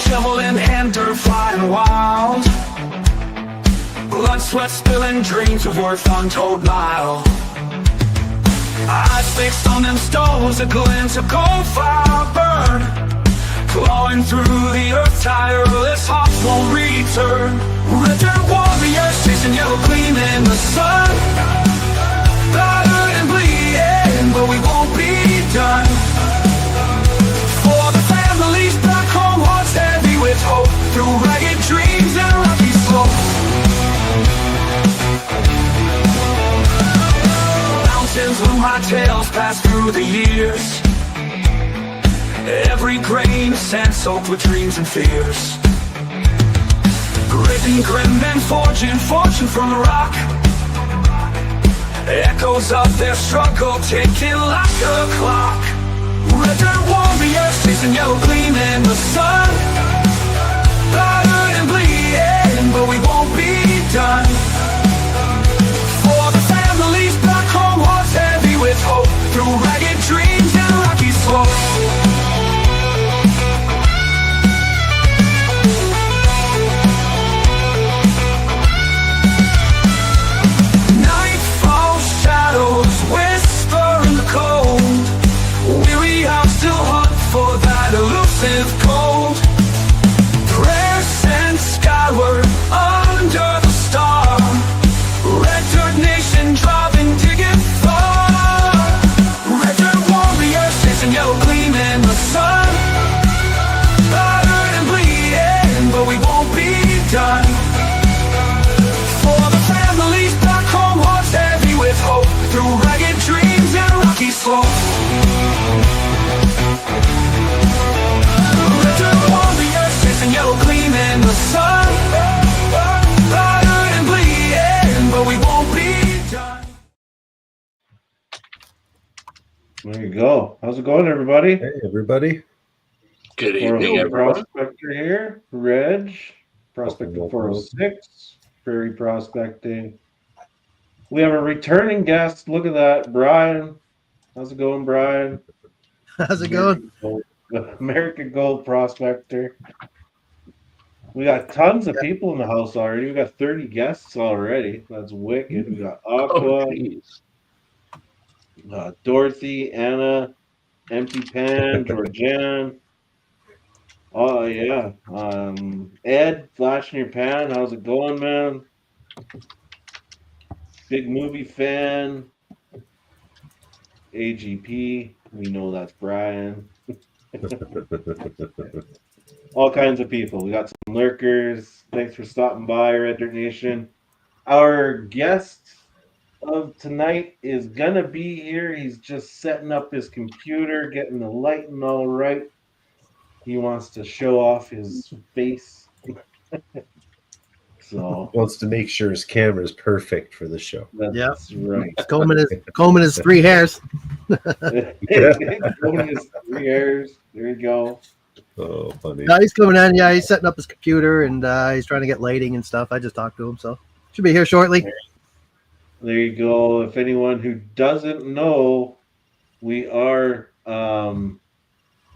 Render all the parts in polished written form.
shovel in hand, dirt flying wild. Blood, sweat spilling, dreams of worth untold mile. Eyes fixed on them stones, a glint of gold fire burn. Clawing through the earth, tireless hearts won't return. Red dirt warriors chasing yellow gleam in the sun. Battered and bleeding, but we won't be done. For the families back home, hearts heavy with hope, through ragged dreams and rocky slopes. Mountains loom my tales pass through the years. Every grain of sand soaked with dreams and fears. Grit and grim and forging fortune from the rock. Echoes of their struggle ticking like a clock. Red dirt warriors chasing yellow gleam in the sun. Battered and bleeding, but we won't be done. For the families back home, hearts heavy with hope, through ragged dreams and rocky slopes. Whisper in the cold, weary hearts still hunt for that elusive gold. Prayers sent skyward under the star. Red dirt nation driving, digging far. Red dirt warriors chasing yellow gleam in the sun. Battered and bleeding, but we won't be done. For the families back home, hearts heavy with hope, through ragged dreams and rocky slopes. Red dirt warriors chasing yellow gleam in the sun. Battered and bleeding, but we won't be done. There you go. How's it going, everybody? Hey, everybody. Good evening, everyone. Prospector here, Reg, Prospector 406, Prairie Prospecting. We have a returning guest. Look at that, Brian. How's it going, Brian? How's it going? American Gold Prospector. We got tons of people in the house already. We got 30 guests already. That's wicked. We got Aqua, Dorothy, Anna, Empty Pan, Georgianne. Oh, yeah. Ed, Flash in Your Pan. How's it going, man? Big movie fan. AGP. We know that's Brian. All kinds of people. We got some lurkers. Thanks for stopping by, Red Dirt Nation. Our guest of tonight is gonna be here. He's just setting up his computer, getting the lighting all right. He wants to show off his face. So Wants to make sure his camera is perfect for the show. that's right. Combing his three hairs. Combing his 3 hairs. There you go. Oh, funny. No, he's coming in. Yeah, he's setting up his computer and he's trying to get lighting and stuff. I just talked to him, so should be here shortly. There you go. If anyone who doesn't know, we are going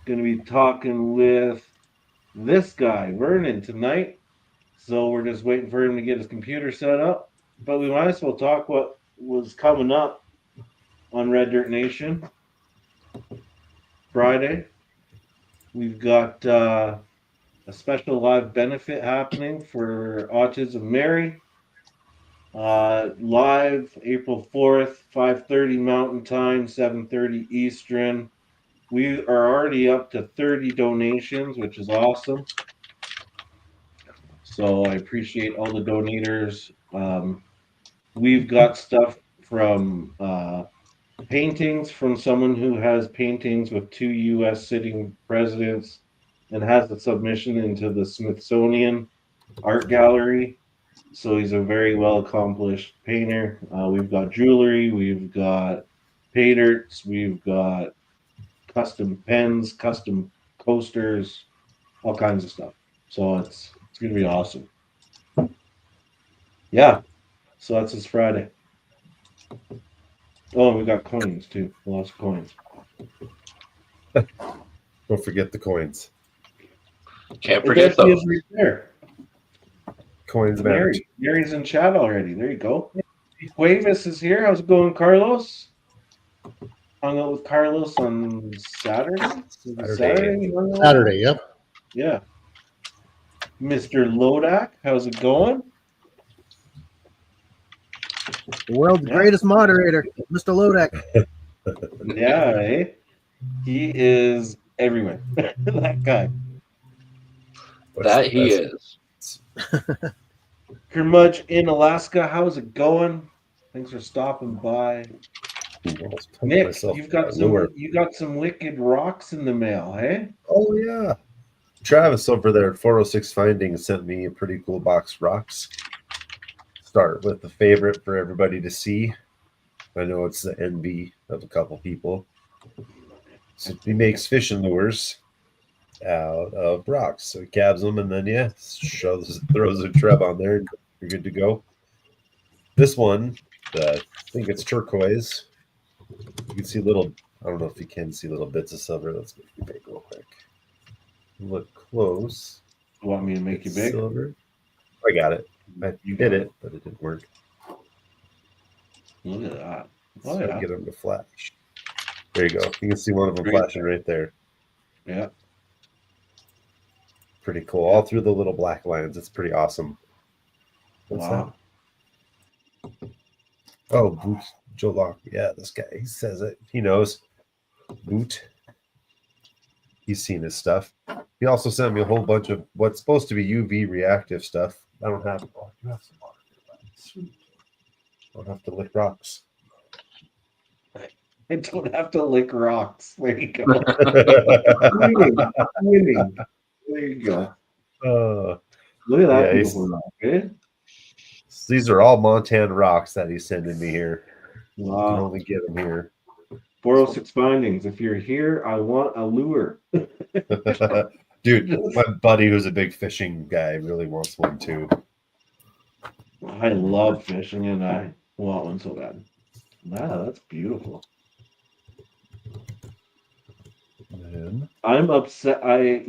to be talking with this guy, Vernon, tonight. So we're just waiting for him to get his computer set up. But we might as well talk what was coming up on Red Dirt Nation. Friday, we've got a special live benefit happening for Autism Mary. Live April 4th, 5:30 Mountain Time, 7:30 Eastern. We are already up to 30 donations, which is awesome. So I appreciate all the donators. We've got stuff from paintings from someone who has paintings with 2 U.S. sitting presidents and has the submission into the Smithsonian Art Gallery. So he's a very well-accomplished painter. We've got jewelry, we've got pay dirts, we've got custom pens, custom coasters, all kinds of stuff. So it's going to be awesome. Yeah. So that's this Friday. Oh, we got coins too. Lots of coins. Don't forget the coins. Can't forget There she those. is right there. Coins matter. Mary's in chat already. There you go. Cuevas is here. How's it going, Carlos? Hung out with Carlos on Saturday. Was it Saturday? you hung out? Saturday, yep. Yeah. Mr. Lodak, how's it going? The world's Yeah. greatest moderator, Mr. Lodak. Yeah, eh? He is everywhere. That guy. What's That the he best? is. Kermudge in Alaska, how's it going? Thanks for stopping by. Almost pumped Nick, myself you with got that lure. some wicked rocks in the mail, hey? Oh yeah. Travis over there at 406 Findings sent me a pretty cool box of rocks. Start with the favorite for everybody to see. I know it's the envy of a couple people. So he makes fishing lures out of rocks. So he cabs them and then throws a treb on there and you're good to go. This one, I think it's turquoise. You can see I don't know if you can see little bits of silver. Let's make you big real quick. Look close. You want me to make you It's big? silver. I got it. I did it, but it didn't work. Look at that. So Oh, yeah. get them to flash. There you go. You can see one of them Great. flashing right there. Yeah. Pretty cool. All through the little black lines. It's pretty awesome. What's Wow. that? Oh, Boot Joe Locke. Yeah, this guy. He says it. He knows. Boot. He's seen his stuff. He also sent me a whole bunch of what's supposed to be UV reactive stuff. I don't have. Oh, you have some water. Sweet. Don't have to lick rocks. I don't have to lick rocks. There you go. uh, Winning. There you go. Look at that Yeah, beautiful rock, eh? these are all Montana rocks that he's sending me here. You can Wow. only get them here. 406 Findings. If you're here, I want a lure. Dude, my buddy who's a big fishing guy really wants one too. I love fishing and I want one so bad. Wow, that's beautiful. Man. I'm upset. I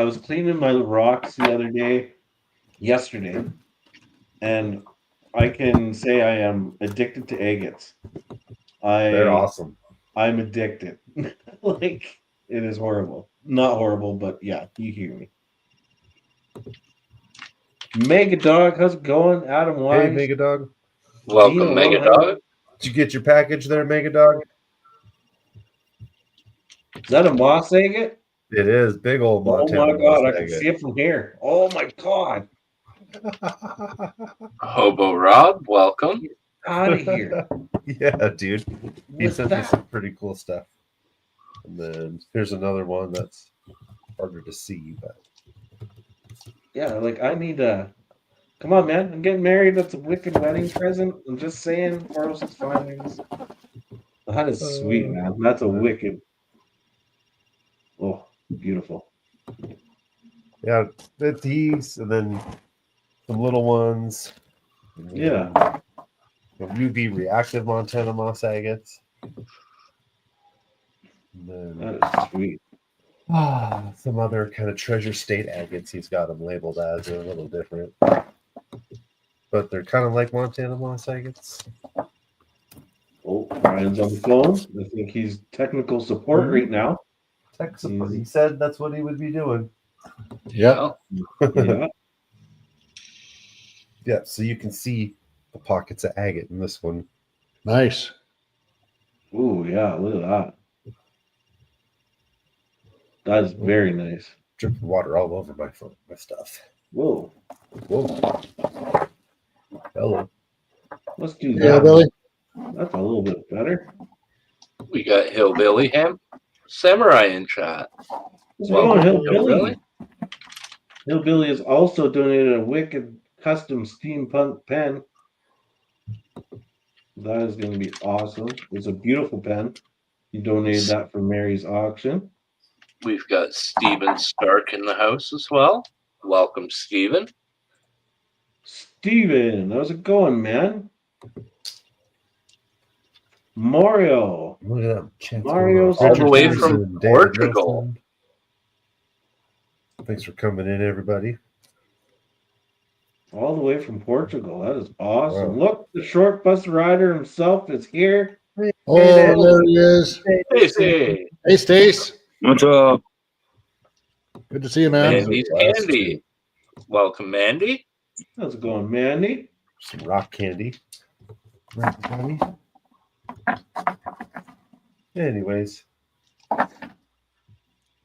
was cleaning my rocks the other day, yesterday, and I can say I am addicted to agates. They're awesome. I'm addicted. Like, it is horrible. Not horrible, but yeah, you hear me. Mega Dog, how's it going? Adam Wise. Hey, Mega Dog. Welcome, Dino, Mega Dog. Did you get your package there, Mega Dog? Is that a moss agate? It is. Big old Oh Montana. my god, I moss can see agate. it from here. Oh my god. Hobo Rob, welcome. Out of here. Yeah, dude. He What's sent me that? some pretty cool stuff. And then here's another one that's harder to see, but Yeah, like I need a. Come on, man. I'm getting married. That's a wicked wedding present. I'm just saying. 406 Findings. That is sweet, man. That's a wicked. Oh, beautiful. yeah, it's these and then some little ones. And Yeah. then the UV reactive Montana moss agates. And then That is sweet. some other kind of treasure state agates he's got them labeled as. They're a little different. But they're kind of like Montana moss agates. Oh, Ryan's on the phone. I think he's technical support right now. Tech support. He said that's what he would be doing. Yeah. Yeah. Yeah, so you can see the pockets of agate in this one. Nice. Ooh, yeah. Look at that. That is very nice. Dripping water all over my stuff. Whoa. Whoa. Hello. Let's do Yeah, that. Billy. That's a little bit better. We got Hillbilly Ham Samurai in chat. What's Welcome, going on, Hillbilly? Hillbilly. Hillbilly has also donated a wicked custom steampunk pen. That is going to be awesome. It's a beautiful pen. He donated that for Mary's auction. We've got Steven Stark in the house as well. Welcome, Steven. Steven, how's it going, man? Mario. Look at that. Chance Mario's going on. all the way Richard from Peterson, David Portugal. Wilson. Thanks for coming in, everybody. All the way from Portugal. That is awesome. Wow. Look, the short bus rider himself is here. Oh, there he is. Stacy. Hey, Stace. What's up? Good to see you, man. Mandy's Last Candy. Welcome, Mandy. How's it going, Mandy? Some rock candy. Right, buddy. Anyways.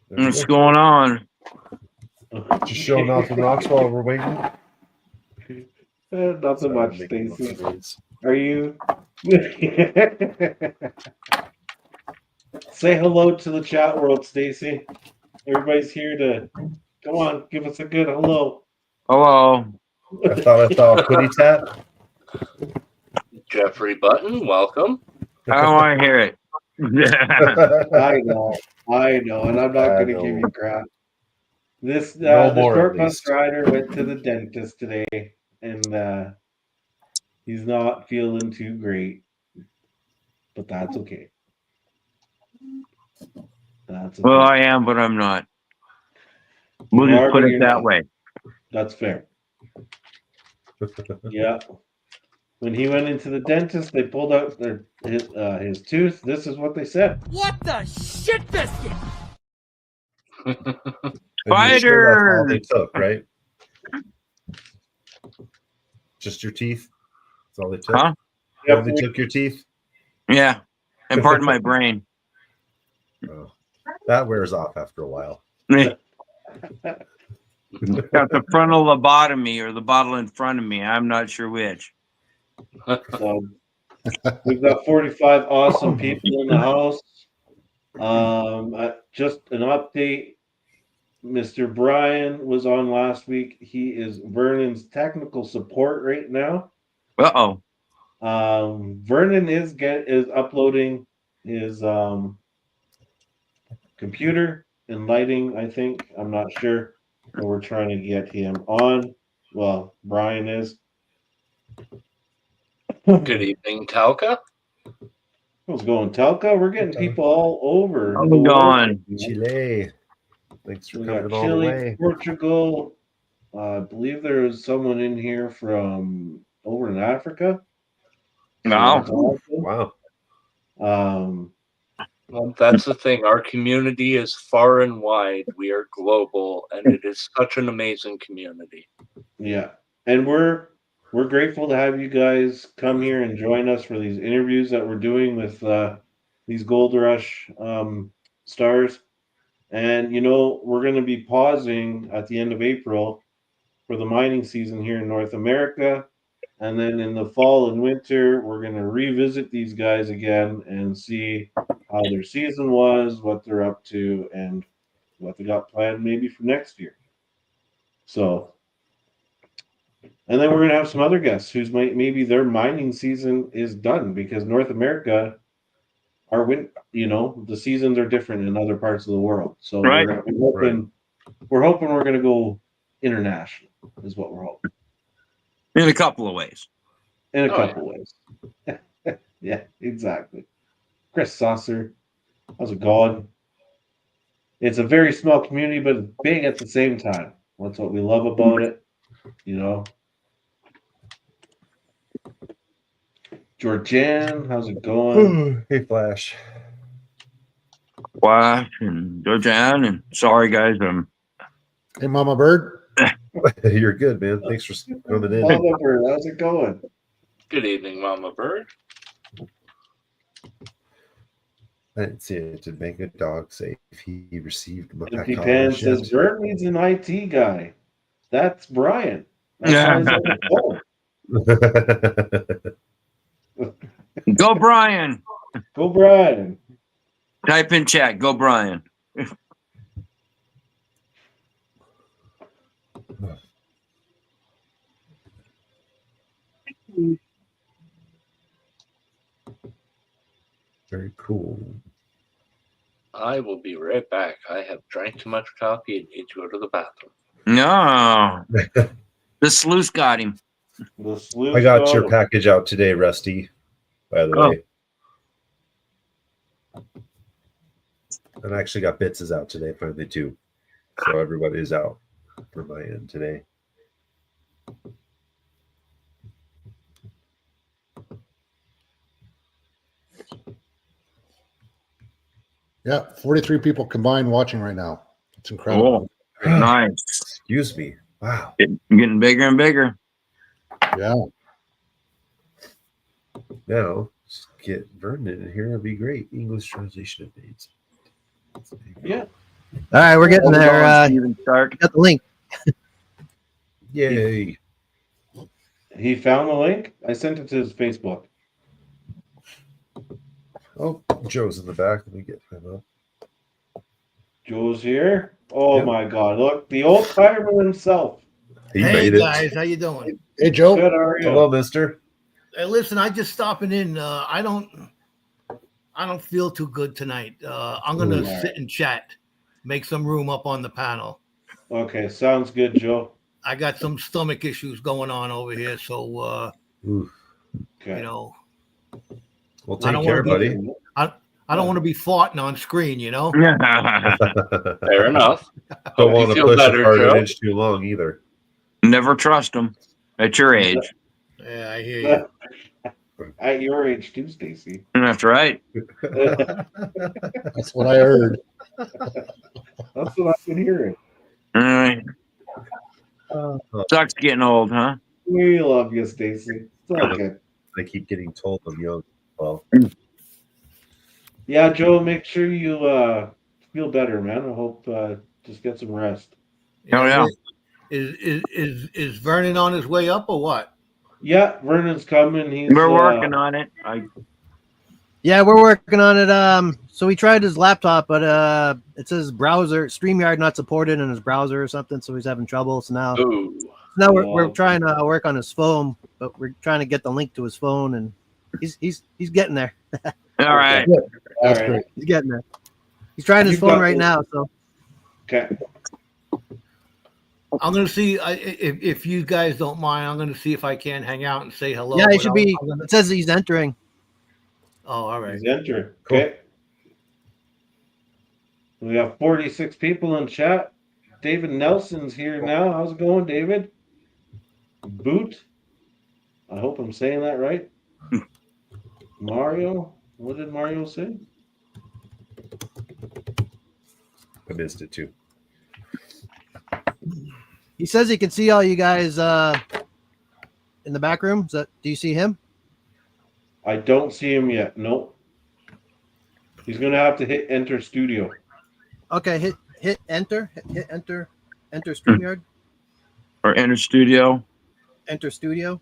What's going on? Just showing off the rocks while we're waiting. Nothing Sorry, much, I'm making Stacy. noise. Are you? Say hello to the chat world, Stacy. Everybody's here to come on, give us a good hello. Hello. I thought I saw a putty tap. Jeffrey Button, welcome. I don't want to hear it. I know, and I'm not I going to give know. you crap. This No the more, short at bus least. rider went to the dentist today, and he's not feeling too great, but that's okay. That's okay. Well, I am, but I'm not. We'll You just are, put but it you're that not. way. That's fair. Yeah. When he went into the dentist, they pulled out his tooth. This is what they said. What the shit biscuit? And you're sure that's all they Spiders! took, right? Just your teeth? That's all they took? Huh? They only took your teeth? Yeah. And pardon my brain. Oh, that wears off after a while. Got the frontal lobotomy or the bottle in front of me. I'm not sure which. So we've got 45 awesome people in the house. Just an update. Mr. Brian was on last week. He is Vernon's technical support right now. Uh-oh. Vernon is uploading his computer and lighting, I think. I'm not sure. But we're trying to get him on. Well, Brian is. Good evening, Talca. How's it going, Telka? We're getting people all over. How's the it world. going? Chile. Thanks for We got coming all the Chile, way. Portugal. I believe there's someone in here from over in Africa. So Wow. that's awesome. Wow. Well, that's the thing. Our community is far and wide. We are global, and it is such an amazing community. Yeah, and we're grateful to have you guys come here and join us for these interviews that we're doing with these Gold Rush stars. And we're going to be pausing at the end of April for the mining season here in North America. And then in the fall and winter, we're going to revisit these guys again and see how their season was, what they're up to, and what they got planned maybe for next year. So, and then we're going to have some other guests whose maybe their mining season is done because North America, the seasons are different in other parts of the world. So Right. we're hoping we're going to go international is what we're hoping. In a couple of ways. In a couple ways. Yeah, exactly. Chris Saucer, how's it going? It's a very small community, but it's big at the same time. That's what we love about it. Georgianne, how's it going? Hey, Flash. Flash and Georgianne and sorry guys, Hey, Mama Bird. You're good, man. Thanks for coming in. Mama Bird, how's it going? Good evening, Mama Bird. I didn't see it. Did make a dog say if he received my Empty Pan says Bert needs an IT guy. That's Brian. That's why he's on the phone. go Brian. Go Brian. Type in chat, go Brian. Very cool. I will be right back. I have drank too much coffee and need to go to the bathroom. No. The sluice got him. I got your package out today, Rusty, by the way. And I actually got Bits' out today, finally, too. So everybody's out for my end today. Yeah, 43 people combined watching right now. It's incredible. Oh, nice. Excuse me. Wow. Getting bigger and bigger. Yeah. Now, just get Vernon in here. It'd be great. English translation of names. Yeah. All right, we're getting Hold there. on, Steven Stark. Got the link. Yay. He found the link. I sent it to his Facebook. Oh, Joe's in the back. Let me get him up. Joe's here. Oh Yep. my God! Look, the old timer himself. He Hey made it. guys, how you doing? Hey, Joe. Good, how are you? Hello, mister. Hey, listen, I just stopping in. I don't feel too good tonight. I'm gonna Ooh. sit and chat, make some room up on the panel. Okay, sounds good, Joe. I got some stomach issues going on over here, so Ooh, Okay. you know, well, I take don't care, wanna buddy. I don't want to be farting on screen. You know. Fair enough. Don't Hope want you to feel push better, it hard Joe. an inch too long either. Never trust them at your age. Yeah, I hear you. At your age too, Stacy. That's right. That's what I heard. That's what I've been hearing. Uh, Sucks getting old, huh? We love you, Stacy. It's all good. I keep getting told I'm young. Well, Yeah, Joe, make sure you feel better, man. I hope just get some rest. Oh, yeah. Is Vernon on his way up or what? Yeah, Vernon's coming. He's We're working on it. Yeah, we're working on it. So we tried his laptop, but it says browser StreamYard not supported in his browser or something, so he's having trouble. So now Ooh. we're trying to work on his phone, but we're trying to get the link to his phone, and he's getting there. All right. That's All right. great. He's getting there. He's trying his You've phone got right this. now. So Okay. I'm gonna see if you guys don't mind. I'm gonna see if I can hang out and say hello. yeah, he but should be. I'm gonna- It says he's entering. Oh, all right. He's entering. Cool. Okay. We have 46 people in chat. David Nelson's here now. How's it going, David? Boot. I hope I'm saying that right. Mario. What did Mario say? I missed it too. He says he can see all you guys in the back room. Do you see him? I don't see him yet. Nope. He's gonna have to hit enter studio. Okay, hit enter. Hit enter. Enter StreamYard. Or enter studio. Enter studio.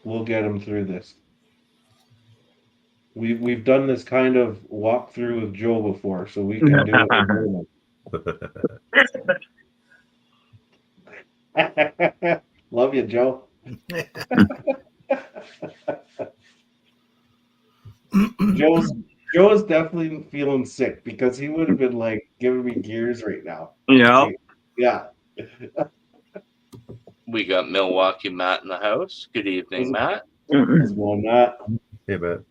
We'll get him through this. We've done this kind of walkthrough with Joe before, so we can do it with Vernon. Love you, Joe. Joe's definitely feeling sick because he would have been like giving me gears right now. Yeah. Yeah. We got Milwaukee Matt in the house. Good evening, Matt. What's going on? Hey, man.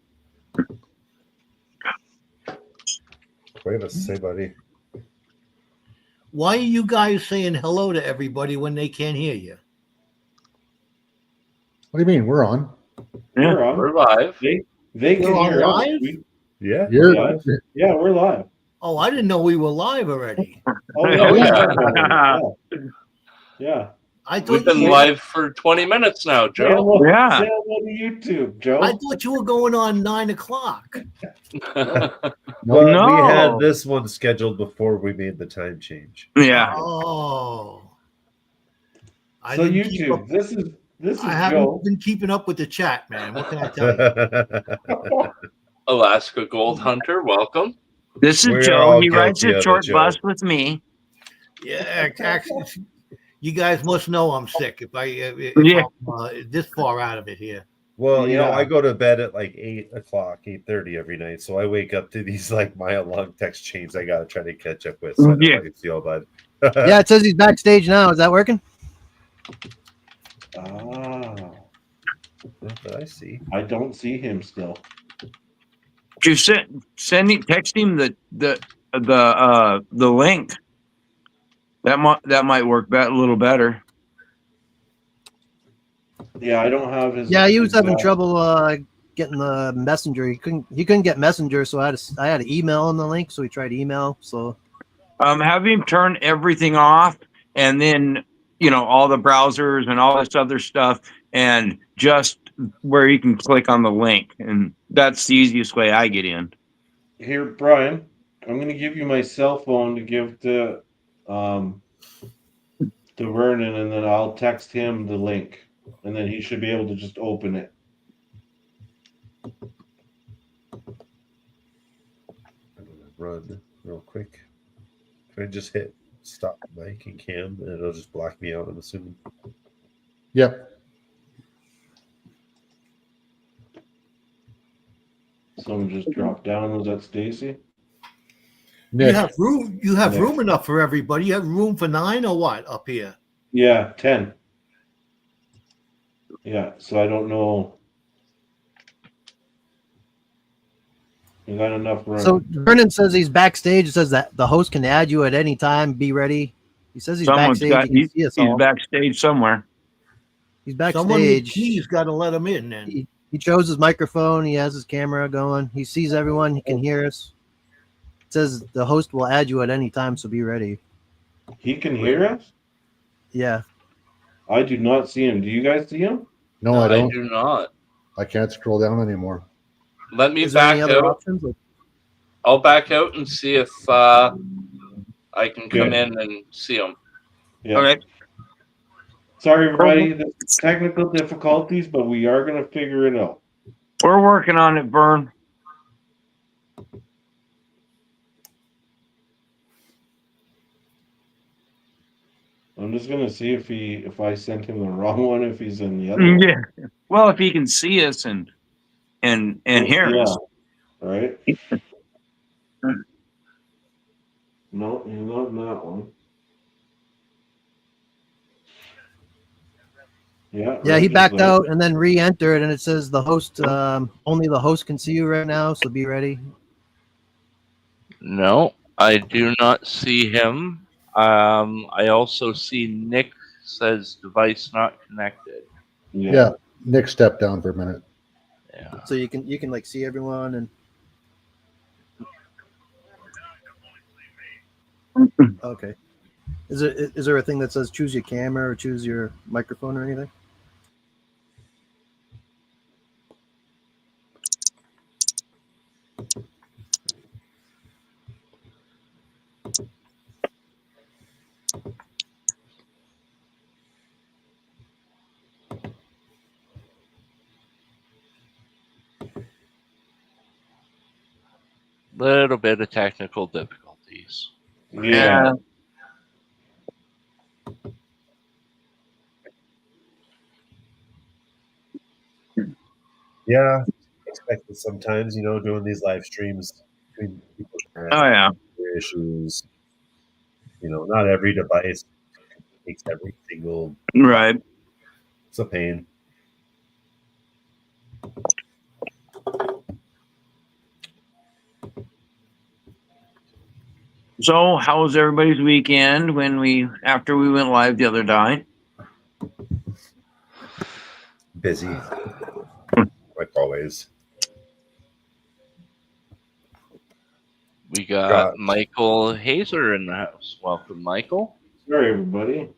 What do you have to say, buddy? Why are you guys saying hello to everybody when they can't hear you? What do you mean? We're on. Yeah. We're on. We're live. They can You're hear us. live? Yeah. You're live. Yeah, we're live. Oh, I didn't know we were live already. Oh Oh, yeah. Yeah. I We've thought been you, live for 20 minutes now, Say Joe. hello- Yeah. say hello to YouTube, Joe. I thought you were going on 9:00. Well, No. we had this one scheduled before we made the time change. Yeah. Oh. I So didn't keep YouTube, up- this is I haven't Joe. been keeping up with the chat, man. What can I tell you? Alaska Gold Hunter, welcome. This is We're Joe. all He rides guilty a of it, short Joe. bus with me. Yeah, actually, you guys must know I'm sick if Yeah. I'm this far out of it here. Well, you know, Yeah. I go to bed at like 8:00, 8:30 every night, so I wake up to these like mile-long text chains I gotta try to catch up with. So I know Yeah. how you feel, bud. Yeah, it says he's backstage now. Is that working? Ah, But I see. I don't see him still. You text him the link. That might work a little better. Yeah, I don't have his. Yeah, he was having exact- trouble getting the messenger. He couldn't get messenger, so I had to email him the link. So he tried email. So Have him turn everything off, and then all the browsers and all this other stuff, and just where you can click on the link, and that's the easiest way I get in. Here, Brian, I'm going to give you my cell phone to give to Vernon, and then I'll text him the link, and then he should be able to just open it. I'm gonna run real quick. Can I just hit stop mic and cam, and it'll just block me out? I'm assuming. Yep. Someone just dropped down. Was that Stacy? You Nick. have room. You have Yeah. room enough for everybody. You have room for 9 or what up here? Yeah, 10. Yeah, so I don't know. We got enough room. So Vernon says he's backstage. It says that the host can add you at any time. Be ready. He says he's backstage. He can see us he's all. backstage somewhere. He's Someone with backstage. keys got to let him in. Then He chose his microphone. He has his camera going. He sees everyone. He can hear us. It says the host will add you at any time, so be ready. He can hear us? Yeah. I do not see him. Do you guys see him? No, I I don't. do not. I can't scroll down anymore. Let me Is there any back other out. options? I'll back out and see if I can come Yeah. in and see him. Yeah. Okay. Sorry, everybody. The technical difficulties, but we are going to figure it out. We're working on it, Vern. I'm just going to see if I sent him the wrong one, if he's in the other one. Yeah. Well, if he can see us and hear Yeah. us. Right? No, he's not in that one. Yeah. Yeah, he Reg is backed there. out and then re-entered, and it says the host. Only the host can see you right now, so be ready. No, I do not see him. I also see Nick says device not connected. Yeah. Nick stepped down for a minute. Yeah. So you can like see everyone and. Okay. Is there a thing that says choose your camera or choose your microphone or anything? Little bit of technical difficulties. Yeah. Yeah, expected sometimes. Doing these live streams between people Oh yeah. issues. Not every device takes every single. Right. It's a pain. So, how was everybody's weekend after we went live the other day? Busy, like always. We got Michael Hazer in the house. Welcome, Michael. Sorry, everybody.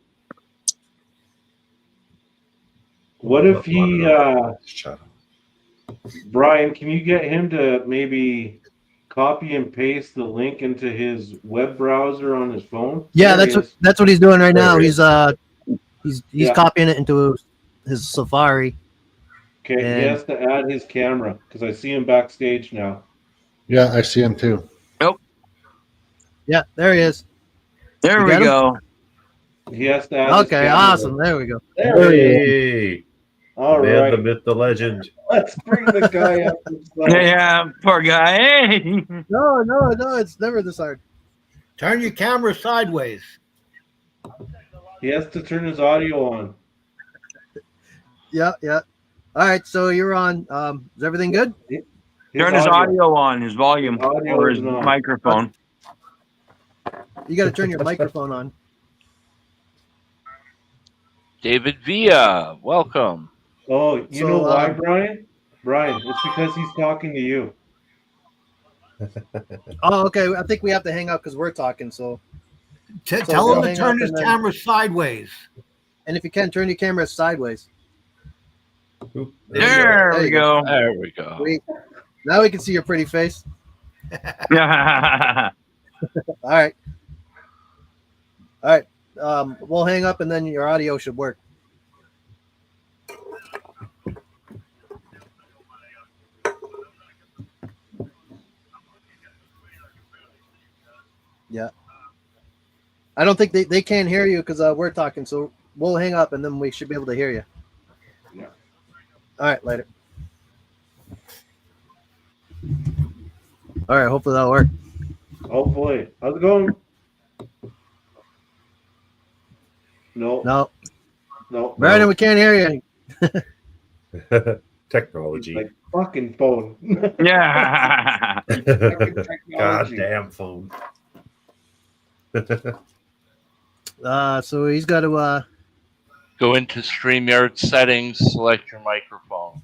What if he, Shut up. Brian, can you get him to maybe copy and paste the link into his web browser on his phone? Yeah, There he is. that's what he's doing right now. There he He's Yeah. copying it into his Safari. Okay, he And- has to add his camera because I see him backstage now. Yeah, I see him too. Yeah, there he is. There You we got him? go. He has to add his Okay, camera. awesome. There we go. There he is. Hey, All man, right. the myth, the legend. Let's bring the guy up. Yeah, poor guy. Hey. No, it's never this hard. turn your camera sideways. He has to turn his audio on. Yeah. All right, so you're on. Is everything good? Turn his audio on, his volume, His audio or his isn't on. microphone. You got to turn your microphone on. David Villa, welcome. Oh, you So, know why, Brian? Brian, it's because he's talking to you. Oh, okay. I think we have to hang up because we're talking. So, Tell we'll him to hang turn up his and then- camera sideways. and if you can, turn your camera sideways. Oop, There we go. There we go. Sweet. Now we can see your pretty face. Yeah. All right. All right. We'll hang up and then your audio should work. Yeah. I don't think they can't hear you because we're talking. So we'll hang up and then we should be able to hear you. Yeah. All right. Later. All right. Hopefully that'll work. Hopefully. How's it going? No. No. No. Brandon, we can't hear you. Technology. Like fucking phone. Yeah. Fucking technology. Goddamn phone. So he's got to Go into StreamYard settings, select your microphone.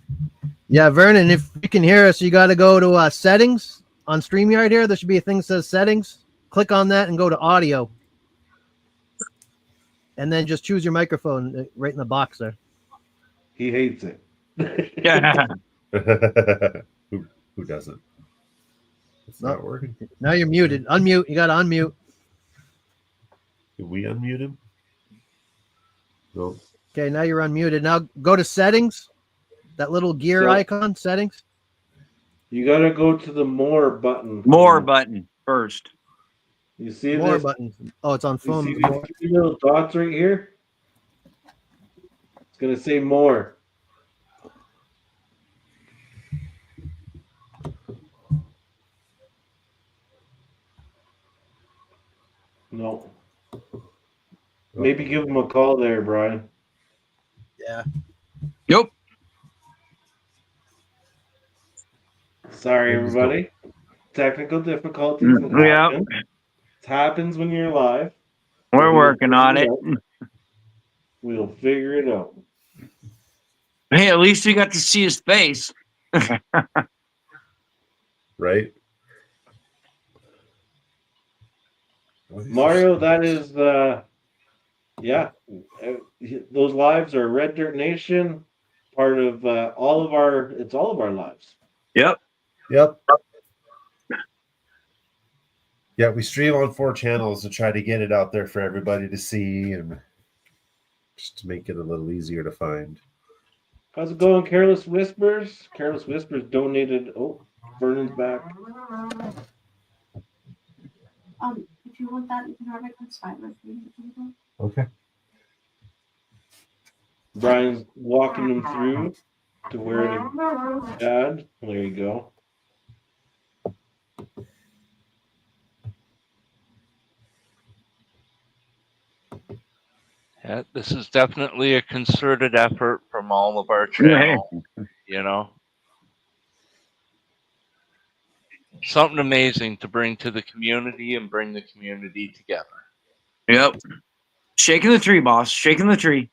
yeah, Vernon, if you can hear us, you got to go to settings on StreamYard here. There should be a thing that says settings. Click on that and go to audio. And then just choose your microphone right in the box there. He hates it. Yeah. Who doesn't? It's No. not working. Now you're muted. Unmute. You got to unmute. Did we unmute him? No. Okay, now you're unmuted. Now go to settings. That little gear So- icon, settings. You gotta go to the more button. More button first. You see More this? buttons. Oh, it's on You phone. see these three little dots right here? It's gonna say more. No. Maybe give him a call there, Brian. Yeah. Nope. Sorry, Maybe he's everybody. Technical difficulties. It Yeah. happens. It happens when you're live. We're working on it. We'll figure it out. Hey, at least we got to see his face. Right? Mario, that is yeah. Those lives are Red Dirt Nation, part of all of our lives. Yep. Yep. Yeah, we stream on 4 channels to try to get it out there for everybody to see and just to make it a little easier to find. How's it going, Careless Whispers? Careless Whispers donated. Oh, Vernon's back. If you want that, you can have it. That's fine with me. Okay. Brian's walking them through to where to add. There you go. Yeah, this is definitely a concerted effort from all of our channels. You know, something amazing to bring to the community and bring the community together. Yep. Shaking the tree, boss. Shaking the tree.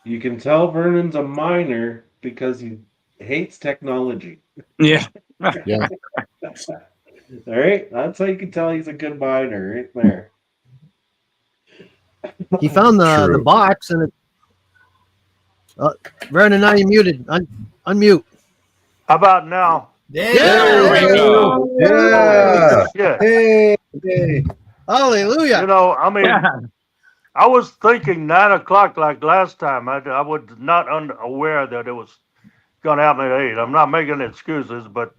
You can tell Vernon's a miner because he hates technology. Yeah. Yeah. All right, that's how you can tell he's a good miner, right there. He found the True. box and it. Vernon, now you're muted. Unmute. How about now? There we go. Yeah. Yeah. Hey. Hey. Hallelujah. You know, I mean, Yeah. I was thinking 9 o'clock like last time. I was not aware that it was going to happen at 8. I'm not making excuses, but,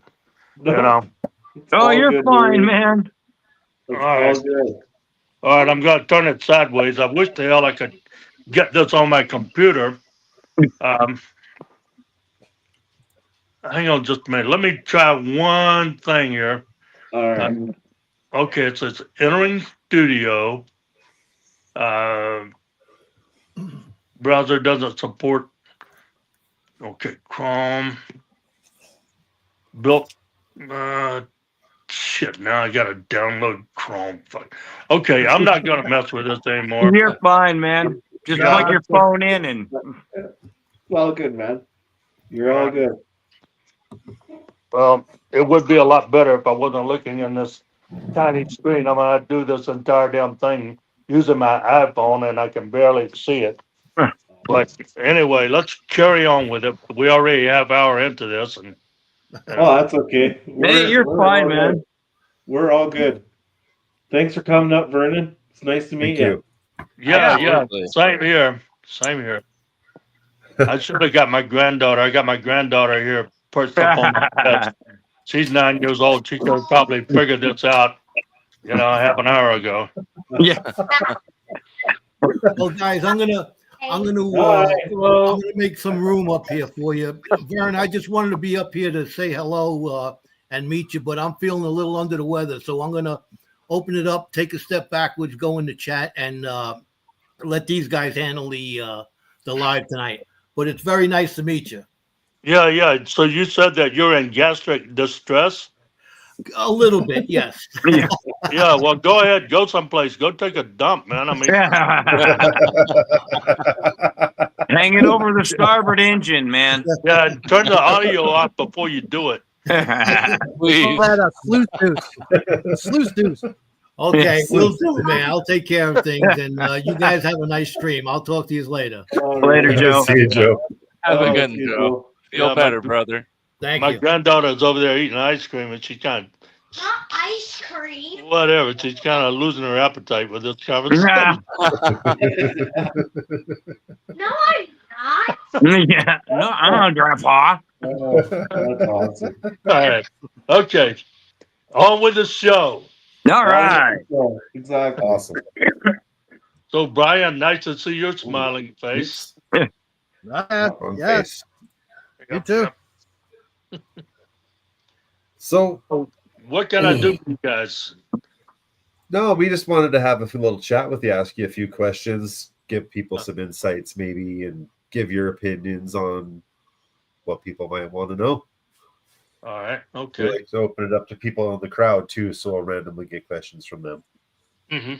you know. It's Oh, all you're good, fine, Vern. man. It's All right. all good. All right, I'm going to turn it sideways. I wish the hell I could get this on my computer. Hang on just a minute. Let me try one thing here. All right. Okay, it says entering studio. Browser doesn't support. Okay, Chrome. Built. Shit, now I gotta download Chrome. Fuck. Okay, I'm not gonna mess with this anymore. You're fine, man. Just Yeah. plug your phone in and It's all good, man. You're all good. Well, it would be a lot better if I wasn't looking in this tiny screen. I'm gonna do this entire damn thing using my iPhone and I can barely see it. But anyway, let's carry on with it. We already have hour into this and Oh, that's okay. you're fine, all man. good. We're all good. Thanks for coming up, Vernon. It's nice to meet Thank you. you. yeah, Absolutely. same here. Same here. I should have got my granddaughter. I got my granddaughter here perched up on my desk. She's 9 years old. She could have probably figured this out, half an hour ago. Yeah. Well, guys, I'm gonna Hi. make some room up here for you, Vern. I just wanted to be up here to say hello and meet you, but I'm feeling a little under the weather, so I'm gonna open it up, take a step backwards, go into chat, and let these guys handle the live tonight. But it's very nice to meet you. Yeah. So you said that you're in gastric distress? A little bit, yes. Yeah, well, go ahead. Go someplace. Go take a dump, man. I mean, Hang it over the starboard engine, man. yeah, turn the audio off before you do it. Please. Call that a sluice deuce. Sluice deuce. Okay, Yes. we'll do, man. I'll take care of things, and you guys have a nice stream. I'll talk to you later. Later, Joe. See you, Joe. Have a good see you, Joe. Feel Yeah, better, brother. Thank My you. granddaughter's over there eating ice cream, and she's kind Not ice cream. of whatever. She's kind of losing her appetite with this conversation. No, I'm not. Yeah. No, Grandpa. Oh, that's awesome. All right, okay, on with the show. All right. Exactly. Awesome. So, Brian, nice to see your smiling face. On Yeah, face. you too. So, What can I do for you guys? no, we just wanted to have a little chat with you, ask you a few questions, give people some insights maybe, and give your opinions on what people might want to know. All right, We okay. like to open it up to people in the crowd too, so I'll randomly get questions from them. Mm-hmm.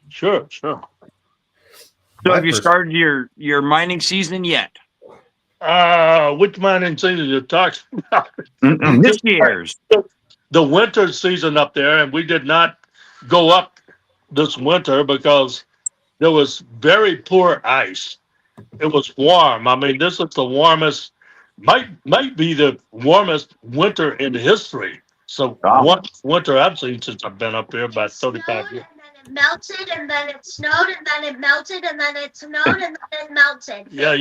Sure. So My have you first- started your mining season yet? Which mining season you talking about? This year's. The winter season up there, and we did not go up this winter because there was very poor ice. It was warm. I mean, this is the warmest, might be the warmest winter in history. So Wow. one winter I've seen since I've been up here about 35 years. And then it melted, and then it snowed, and then it melted, and then it snowed, and then it melted. Yeah.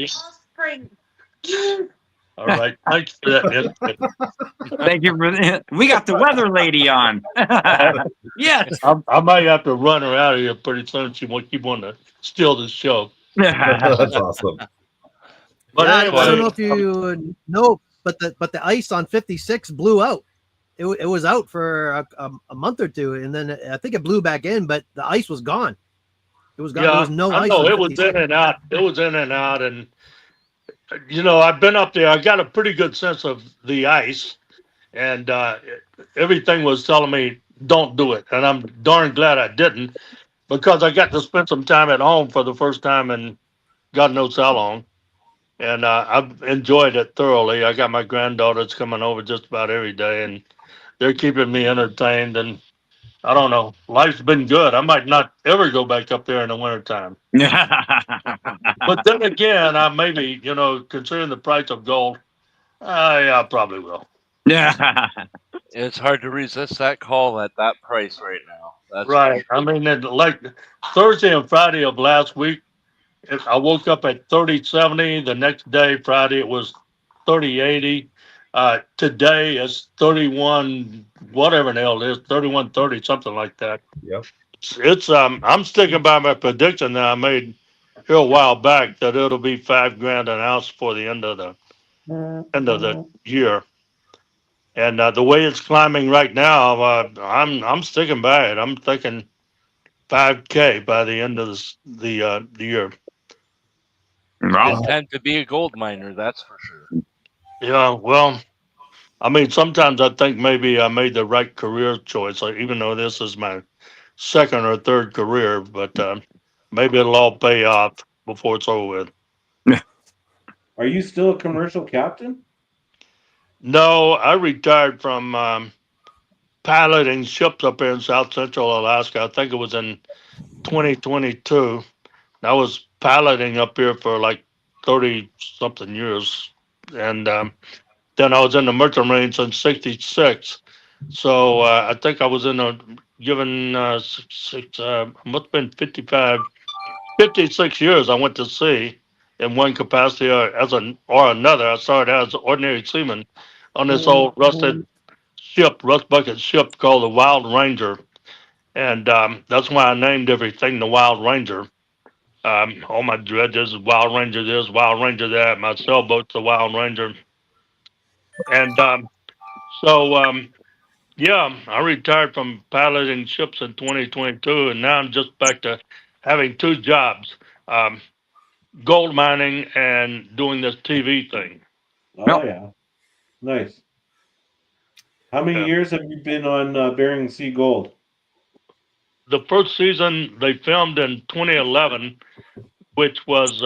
All spring. All right. Thanks for that. Thank you for that. We got the weather lady on. Yes. I might have to run her out of here pretty soon. She won't keep wanting to steal the show. That's awesome. But Yeah, anyway, I don't know if you know, but the ice on 56 blew out. It was out for a month or two, and then I think it blew back in, but the ice was gone. It was gone. yeah, There was no I ice. know on it was 56. in and out. It was in and out, and I've been up there. I got a pretty good sense of the ice, and everything was telling me don't do it, and I'm darn glad I didn't because I got to spend some time at home for the first time in God knows how long, and I've enjoyed it thoroughly. I got my granddaughters coming over just about every day, and they're keeping me entertained, and I don't know. Life's been good. I might not ever go back up there in the wintertime. But then again, I maybe, considering the price of gold, yeah, I probably will. Yeah. It's hard to resist that call at that price right now. That's Right. I mean, like Thursday and Friday of last week, I woke up at 30.70. The next day, Friday, it was 30.80. Today is 31, whatever the hell it is, 31.30, something like that. Yep. It's I'm sticking by my prediction that I made here a while back that it'll be $5,000 an ounce for the end of the year. And the way it's climbing right now, I'm sticking by it. I'm thinking 5K by the end of the year. Wow. Intend to be a gold miner, that's for sure. Yeah, well, I mean, sometimes I think maybe I made the right career choice, like, even though this is my second or third career, but maybe it'll all pay off before it's over with. Are you still a commercial captain? No, I retired from piloting ships up here in South Central Alaska. I think it was in 2022. I was piloting up here for like 30 something years. And then I was in the Merchant Marine since 66. So I think I was in a given must have been 56 years I went to sea in one capacity or another. I started as an ordinary seaman on this old rust bucket ship called the Wild Ranger. And that's why I named everything the Wild Ranger. All my dredges, Wild Ranger this, Wild Ranger that. My sailboat's the Wild Ranger. And yeah, I retired from piloting ships in 2022, and now I'm just back to having two jobs: um, gold mining and doing this TV thing. Oh yeah, nice. How many Yeah. years have you been on Bering Sea Gold? The first season they filmed in 2011, which was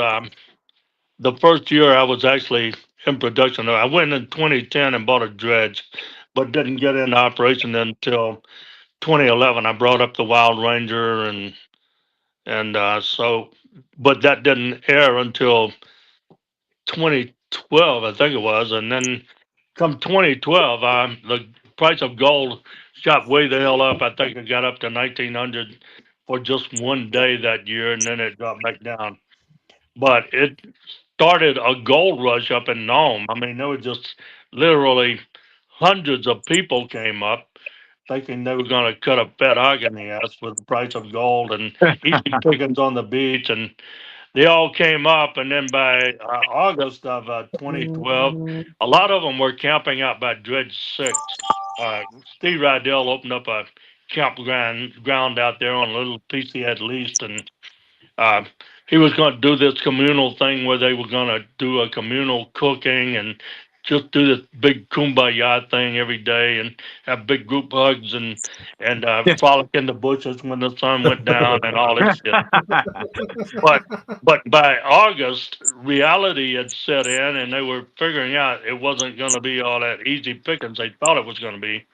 the first year I was actually in production. I went in 2010 and bought a dredge, but didn't get into operation until 2011. I brought up the Wild Ranger and but that didn't air until 2012, I think it was. And then come 2012, the price of gold shot way the hell up. I think it got up to 1900 for just one day that year, and then it dropped back down. But it started a gold rush up in Nome. I mean, there were just literally hundreds of people came up thinking they were going to cut a fat hog in the ass with the price of gold and easy pickings on the beach. And they all came up. And then by August of 2012, a lot of them were camping out by Dredge 6. Steve Rydell opened up a campground out there on a little piece he had leased. And uh, he was going to do this communal thing where they were going to do a communal cooking and just do this big kumbaya thing every day and have big group hugs and frolic in the bushes when the sun went down and all this shit. But by August, reality had set in, and they were figuring out it wasn't going to be all that easy pickings they thought it was going to be.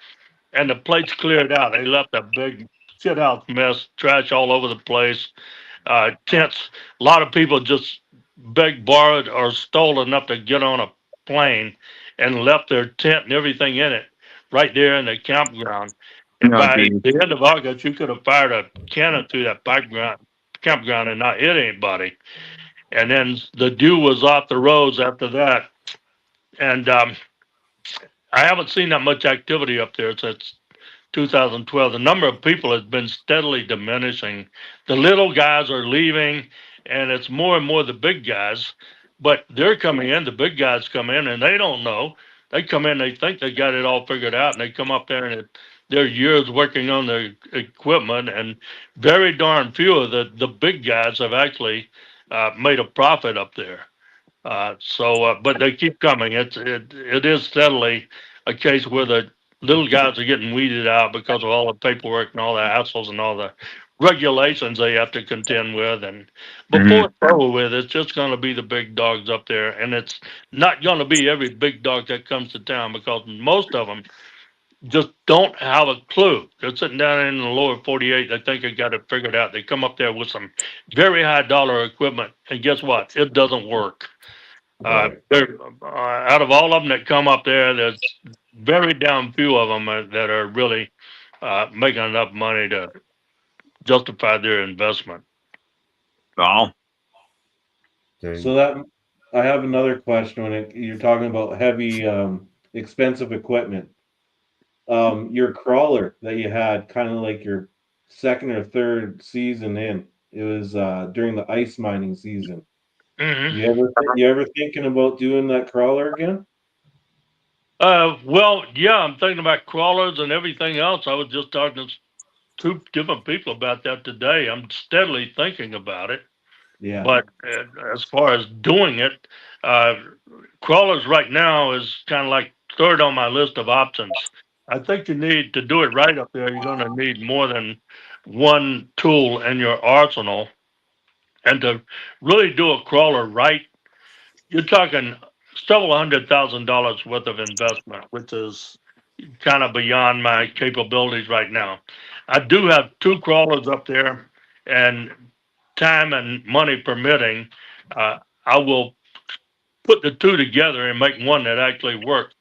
And the plates cleared out. They left a big shithouse mess, trash all over the place. Tents. A lot of people just begged, borrowed, or stole enough to get on a plane and left their tent and everything in it right there in the campground. And by the end of August, you could have fired a cannon through that campground and not hit anybody. And then the dew was off the roads after that. And I haven't seen that much activity up there since 2012. The number of people has been steadily diminishing. The little guys are leaving, and it's more and more the big guys. But they're coming in. The big guys come in, and they don't know. They come in, they think they got it all figured out, and they come up there, and they're years working on their equipment, and very darn few of the big guys have actually made a profit up there. But they keep coming. It is steadily a case where the little guys are getting weeded out because of all the paperwork and all the hassles and all the regulations they have to contend with. And before it's over with, it's just going to be the big dogs up there. And it's not going to be every big dog that comes to town, because most of them just don't have a clue. They're sitting down in the lower 48. They think they got it figured out. They come up there with some very high dollar equipment, and guess what? It doesn't work. Out of all of them that come up there, there's very damn few of them that are really making enough money to justify their investment. Wow. So that I have another question. When you're talking about heavy, expensive equipment, your crawler that you had, kind of like your second or third season in, it was during the ice mining season. Mm-hmm. You ever thinking about doing that crawler again? Well, yeah, I'm thinking about crawlers and everything else. I was just talking to two different people about that today. I'm steadily thinking about it. Yeah. But as far as doing it, uh, crawlers right now is kind of like third on my list of options. I think you need to do it right up there. You're going to need more than one tool in your arsenal. And to really do a crawler right, you're talking several $100,000 worth of investment, which is kind of beyond my capabilities right now. I do have two crawlers up there, and time and money permitting, I will put the two together and make one that actually works.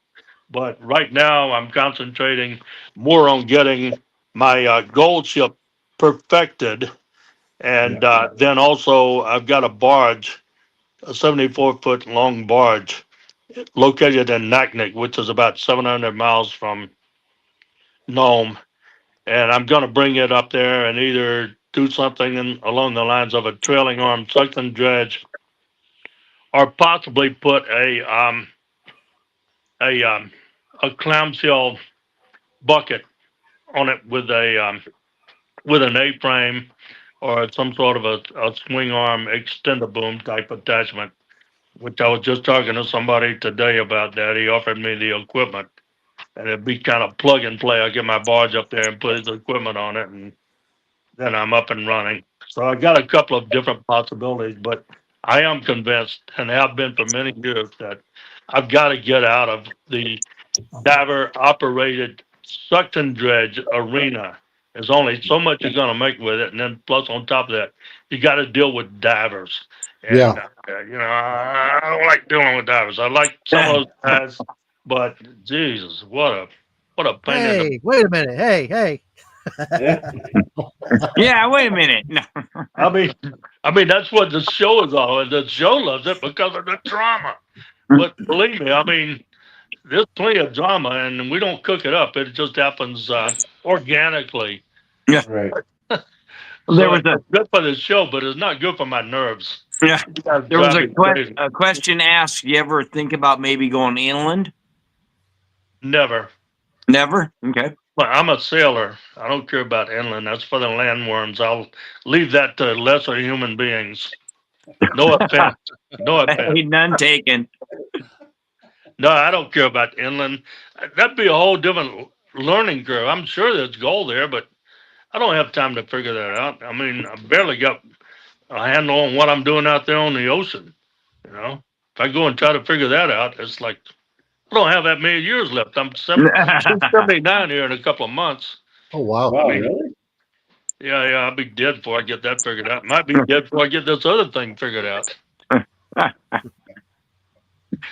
But right now, I'm concentrating more on getting my gold ship perfected. And then also, I've got a barge, a 74-foot long barge located in Naknek, which is about 700 miles from Nome. And I'm going to bring it up there and either do something along the lines of a trailing arm suction dredge, or possibly put a clamshell bucket on it with an A-frame or some sort of a swing arm extender boom type attachment. Which I was just talking to somebody today about that. He offered me the equipment, and it'd be kind of plug and play. I get my barge up there and put his equipment on it, and then I'm up and running. So I got a couple of different possibilities, but I am convinced, and have been for many years, that I've got to get out of the diver operated suction dredge arena. There's only so much you're going to make with it, and then plus on top of that, you got to deal with divers. And, Yeah. I don't like dealing with divers. I like some of those guys, but Jesus, what a pain in the. Hey, wait a minute. Hey. Yeah, wait a minute. No. I mean, that's what the show is all. The show loves it because of the drama. But believe me, I mean, there's plenty of drama, and we don't cook it up. It just happens organically. Right. There was it's good for the show, but it's not good for my nerves. Yeah. You guys There was drive me crazy. a question asked. You ever think about maybe going inland? Never. Never. Okay. But I'm a sailor. I don't care about inland. That's for the landworms. I'll leave that to lesser human beings. No offense. No offense. Hey, none taken. No, I don't care about inland. That'd be a whole different learning curve. I'm sure there's gold there, but I don't have time to figure that out. I mean, I barely got a handle on what I'm doing out there on the ocean. You know, if I go and try to figure that out, it's like I don't have that many years left. I'm 79 here in a couple of months. Oh, wow. Wow, really? Yeah, I'll be dead before I get that figured out. Might be dead before I get this other thing figured out.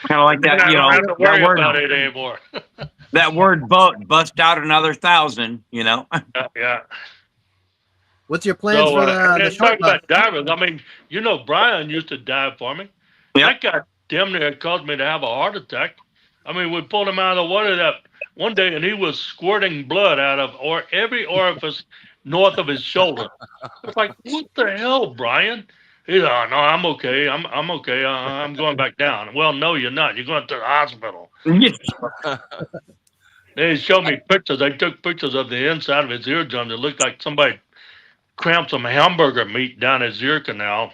Kind of like that, I you don't have know, to worry that word, about it anymore. that word boat bust out another 1,000, you know. Yeah. What's your plans for the and short talking about divers, I mean, Brian used to dive for me. Yeah. That guy damn near caused me to have a heart attack. I mean, we pulled him out of the water that one day, and he was squirting blood out of every orifice north of his shoulder. It's like, what the hell, Brian? He's like, oh, no, I'm okay. I'm okay. I'm going back down. Well, no, you're not. You're going to the hospital. They showed me pictures. They took pictures of the inside of his eardrum. It looked like somebody cramped some hamburger meat down his ear canal.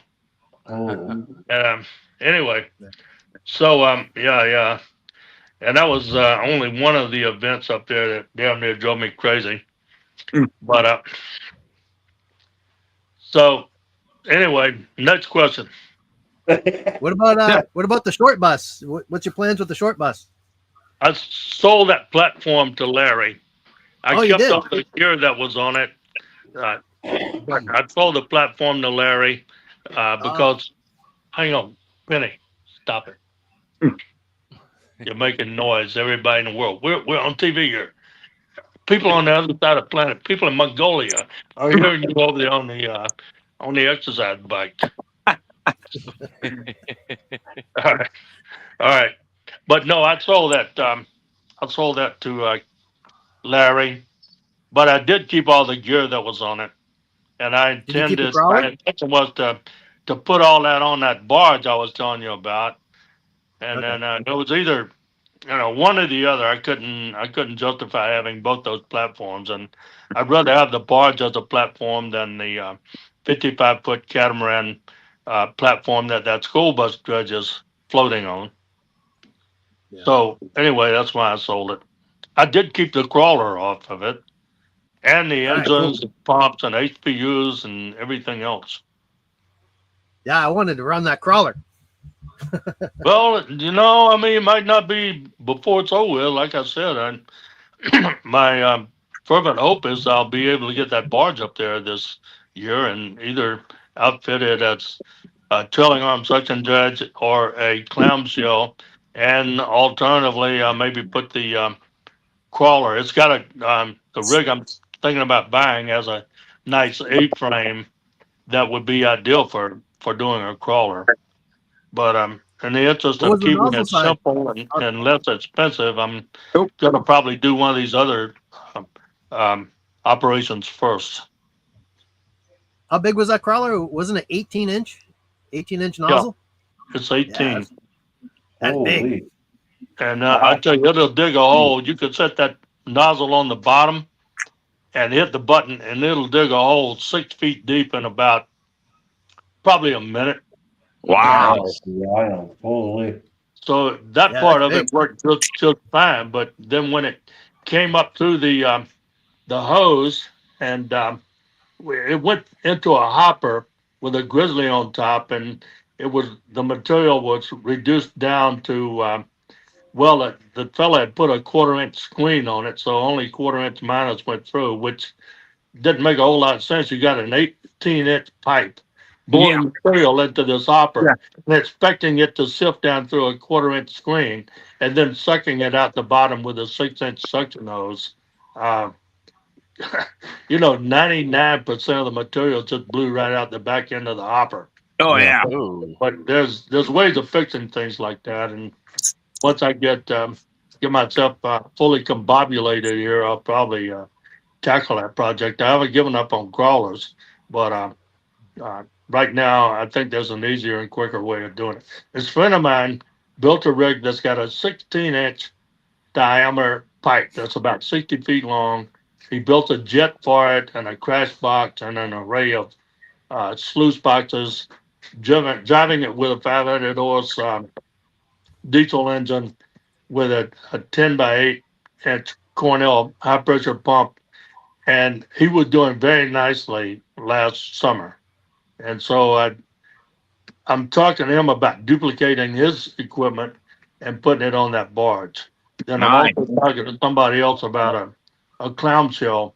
Oh. Anyway, so yeah, and that was only one of the events up there that damn near drove me crazy. But so anyway, next question. What about the short bus? What's your plans with the short bus? I sold that platform to Larry. I kept all the gear that was on it. But I sold the platform to Larry because, hang on, Penny, stop it. You're making noise. Everybody in the world. We're on TV here. People on the other side of the planet, people in Mongolia are hearing you over there on the exercise bike. All right. But no, I sold that to Larry. But I did keep all the gear that was on it. And my intention was to put all that on that barge I was telling you about. And then it was either one or the other. I couldn't justify having both those platforms, and I'd rather have the barge as a platform than the 55-foot catamaran platform that school bus dredge is floating on. Yeah. So anyway, that's why I sold it. I did keep the crawler off of it, and the All right, engines, cool. pumps, and HPUs, and everything else. Yeah, I wanted to run that crawler. Well, it might not be before it's over. Like I said, my fervent hope is I'll be able to get that barge up there this year and either outfit it as a trailing arm suction dredge or a clamshell, and alternatively, maybe put the crawler. It's got the rig I'm thinking about buying has a nice A-frame that would be ideal for doing a crawler. But in the interest What was of the keeping nozzle it size? simple and less expensive, I'm Nope. gonna probably do one of these other operations first. How big was that crawler? Wasn't it 18-inch? 18-inch Yeah. nozzle? It's Yeah, 18. that's big. Holy. And I tell you, it'll dig a hole. You could set that nozzle on the bottom and hit the button, and it'll dig a hole 6 feet deep in about probably a minute. Wow. That's wild. Holy. So that Yeah, part that's of it worked just fine. But then when it came up through the hose and it went into a hopper with a grizzly on top, and the material was reduced down to the fella had put a 1/4-inch screen on it, so only 1/4-inch minus went through, which didn't make a whole lot of sense. You got an 18-inch pipe blowing material into this hopper and expecting it to sift down through a 1/4-inch screen and then sucking it out the bottom with a 6-inch suction hose. 99% of the material just blew right out the back end of the hopper. Oh yeah. Ooh. But there's ways of fixing things like that, and once I get myself fully combobulated here, I'll probably tackle that project. I haven't given up on crawlers, but right now I think there's an easier and quicker way of doing it. This friend of mine built a rig that's got a 16-inch diameter pipe that's about 60 feet long. He built a jet for it and a crash box and an array of sluice boxes, driving it with a 500 horse diesel engine with a 10-by-8-inch Cornell high pressure pump. And he was doing very nicely last summer. And so I'm talking to him about duplicating his equipment and putting it on that barge. Then Nice. I'm also talking to somebody else about a clamshell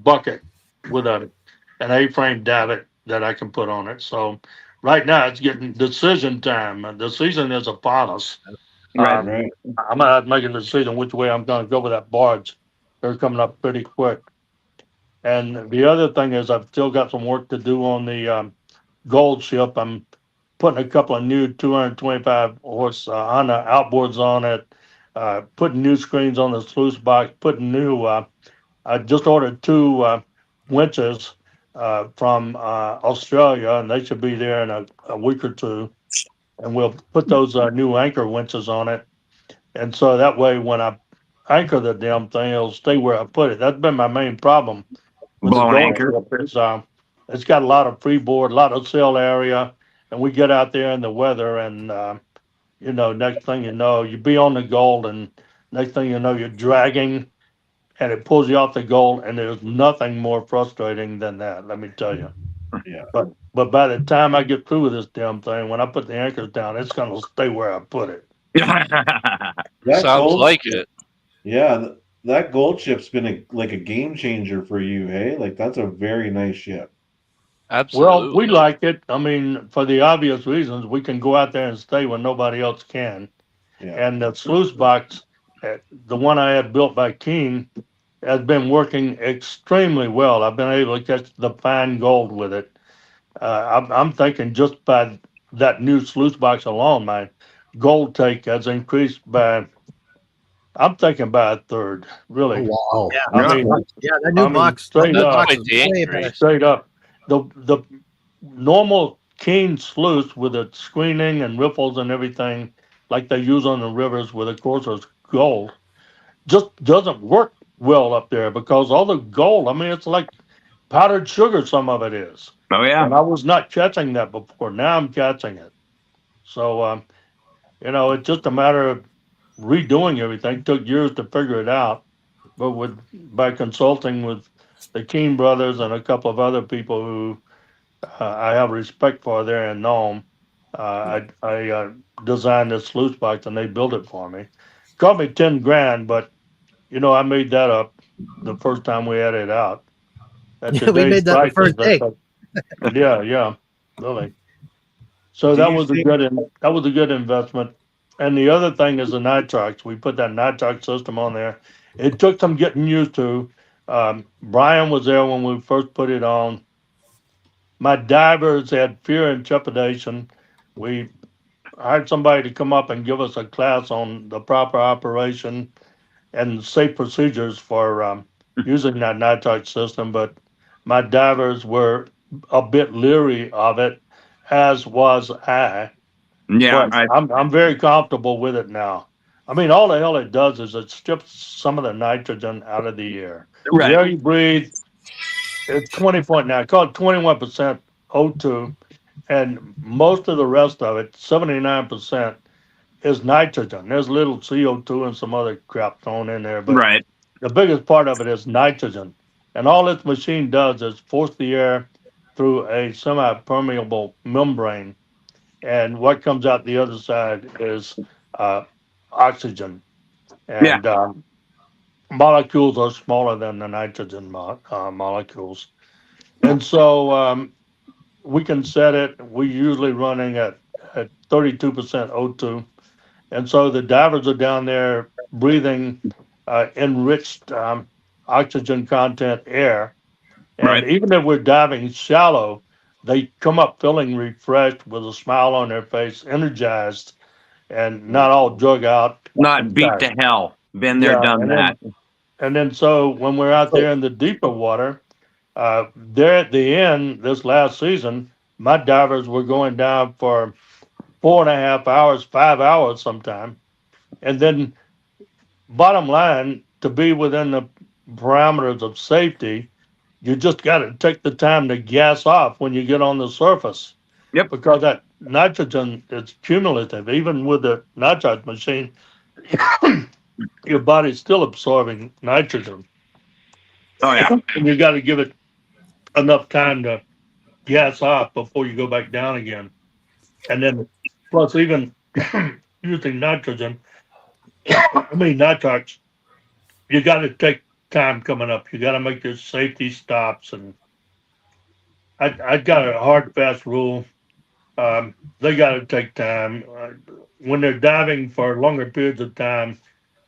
bucket with an A-frame davit that I can put on it. So right now it's getting decision time. The season is upon us. Right. Right. I'm gonna have to make a decision which way I'm gonna go with that barge. They're coming up pretty quick. And the other thing is I've still got some work to do on the gold ship. I'm putting a couple of new 225 horse Honda outboards on it, putting new screens on the sluice box, putting new, I just ordered 2 winches from Australia, and they should be there in a week or 2. And we'll put those new anchor winches on it. And so that way, when I anchor the damn thing, it'll stay where I put it. That's been my main problem with Blown the anchor. gold ship. It's got a lot of freeboard, a lot of sail area, and we get out there in the weather, and next thing you know, you be on the gold, and next thing you know, you're dragging, and it pulls you off the gold, and there's nothing more frustrating than that. Let me tell you. Yeah. But by the time I get through with this damn thing, when I put the anchors down, it's gonna stay where I put it. That Sounds gold like ship- it. Yeah, that gold ship's been like a game changer for you, hey? Like that's a very nice ship. Absolutely. Well, we like it. I mean, for the obvious reasons, we can go out there and stay when nobody else can. Yeah. And the sluice box, the one I had built by King, has been working extremely well. I've been able to catch the fine gold with it. I'm thinking just by that new sluice box alone, my gold take has increased by, I'm thinking by a third, really. Oh, wow. Yeah. I mean, Yeah, that new box. straight That up. box Quite is the way increase. better. Straight up. The normal King sluice with its screening and riffles and everything like they use on the rivers where the course is gold, just doesn't work well up there because all the gold, I mean, it's like powdered sugar, some of it is. Oh yeah. And I was not catching that before. Now I'm catching it. So, it's just a matter of redoing everything. Took years to figure it out, but by consulting with the Keene brothers and a couple of other people who I have respect for there in Nome, I designed this sluice box and they built it for me. Cost me 10 grand, but I made that up the first time we had it out. At Yeah, we made that the prices, first day. yeah, really. So Do that you was a think- good investment. And the other thing is the nitrox. We put that nitrox system on there. It took some getting used to. Brian was there when we first put it on. My divers had fear and trepidation. We hired somebody to come up and give us a class on the proper operation and safe procedures for using that nitrox system. But my divers were a bit leery of it, as was I. Yeah. But I'm very comfortable with it now. I mean, all the hell it does is it strips some of the nitrogen out of the air. The Right. air you breathe, it's 20.9, call it 21% O2, and most of the rest of it, 79%, is nitrogen. There's little CO2 and some other crap thrown in there, but Right. the biggest part of it is nitrogen. And all this machine does is force the air through a semi-permeable membrane. And what comes out the other side is oxygen. Yeah. And molecules are smaller than the nitrogen molecules. And so we can set it, we're usually running at 32% O2. And so the divers are down there breathing enriched oxygen content air. And Right. even if we're diving shallow, they come up feeling refreshed with a smile on their face, energized, and not all drug out. Not beat to hell. Been there, Yeah, done that. And then so when we're out there in the deeper water, there at the end this last season, my divers were going down for 4.5 hours, 5 hours sometime. And then bottom line, to be within the parameters of safety, you just got to take the time to gas off when you get on the surface. Yep. Because that nitrogen is cumulative. Even with the nitrogen machine, your body's still absorbing nitrogen. Oh yeah. And you got to give it enough time to gas off before you go back down again. And then, plus, even using nitrogen, nitrox, you got to take time coming up. You got to make your safety stops. And I got a hard, fast rule. They got to take time. When they're diving for longer periods of time,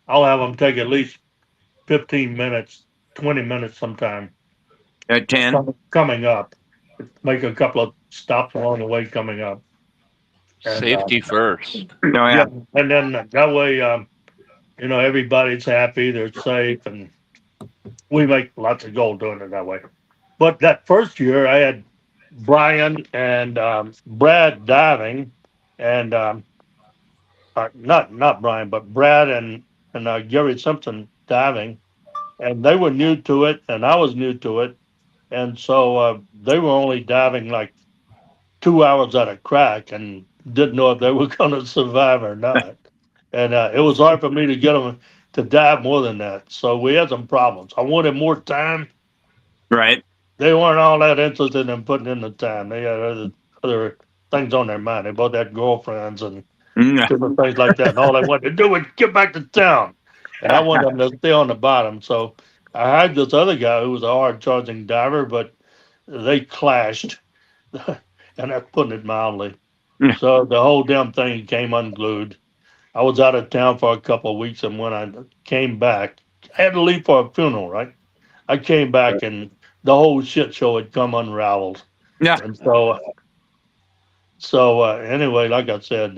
I'll have them take at least 15 minutes, 20 minutes sometime. At 10. Coming up, make a couple of stops along the way coming up. And, Safety first. Oh yeah. and then that way, everybody's happy, they're safe, and we make lots of gold doing it that way. But that first year, I had Brian and Brad diving, and not Brian, but Brad and Gary Simpson diving, and they were new to it, and I was new to it, and so they were only diving like 2 hours at a crack, and didn't know if they were going to survive or not. And it was hard for me to get them to dive more than that. So we had some problems. I wanted more time. Right. They weren't all that interested in putting in the time. They had other things on their mind. They both had girlfriends and different things like that. And all they wanted to do was get back to town. And I wanted them to stay on the bottom. So I had this other guy who was a hard charging diver, but they clashed. And that's putting it mildly. So the whole damn thing came unglued. I was out of town for a couple of weeks, and when I came back, I had to leave for a funeral, right? I came back, and the whole shit show had come unraveled. Yeah. And so anyway, like I said,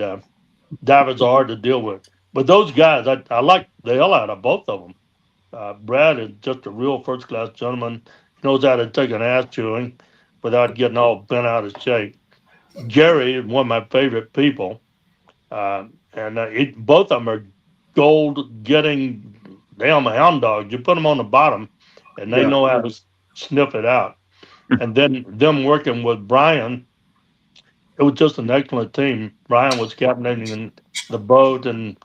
divers are hard to deal with. But those guys, I like the hell out of both of them. Brad is just a real first-class gentleman. He knows how to take an ass chewing without getting all bent out of shape. Gary is one of my favorite people. and both of them are gold getting damn hound dogs. You put them on the bottom, and they Yeah. know how to sniff it out. And then them working with Brian, it was just an excellent team. Brian was captaining the boat and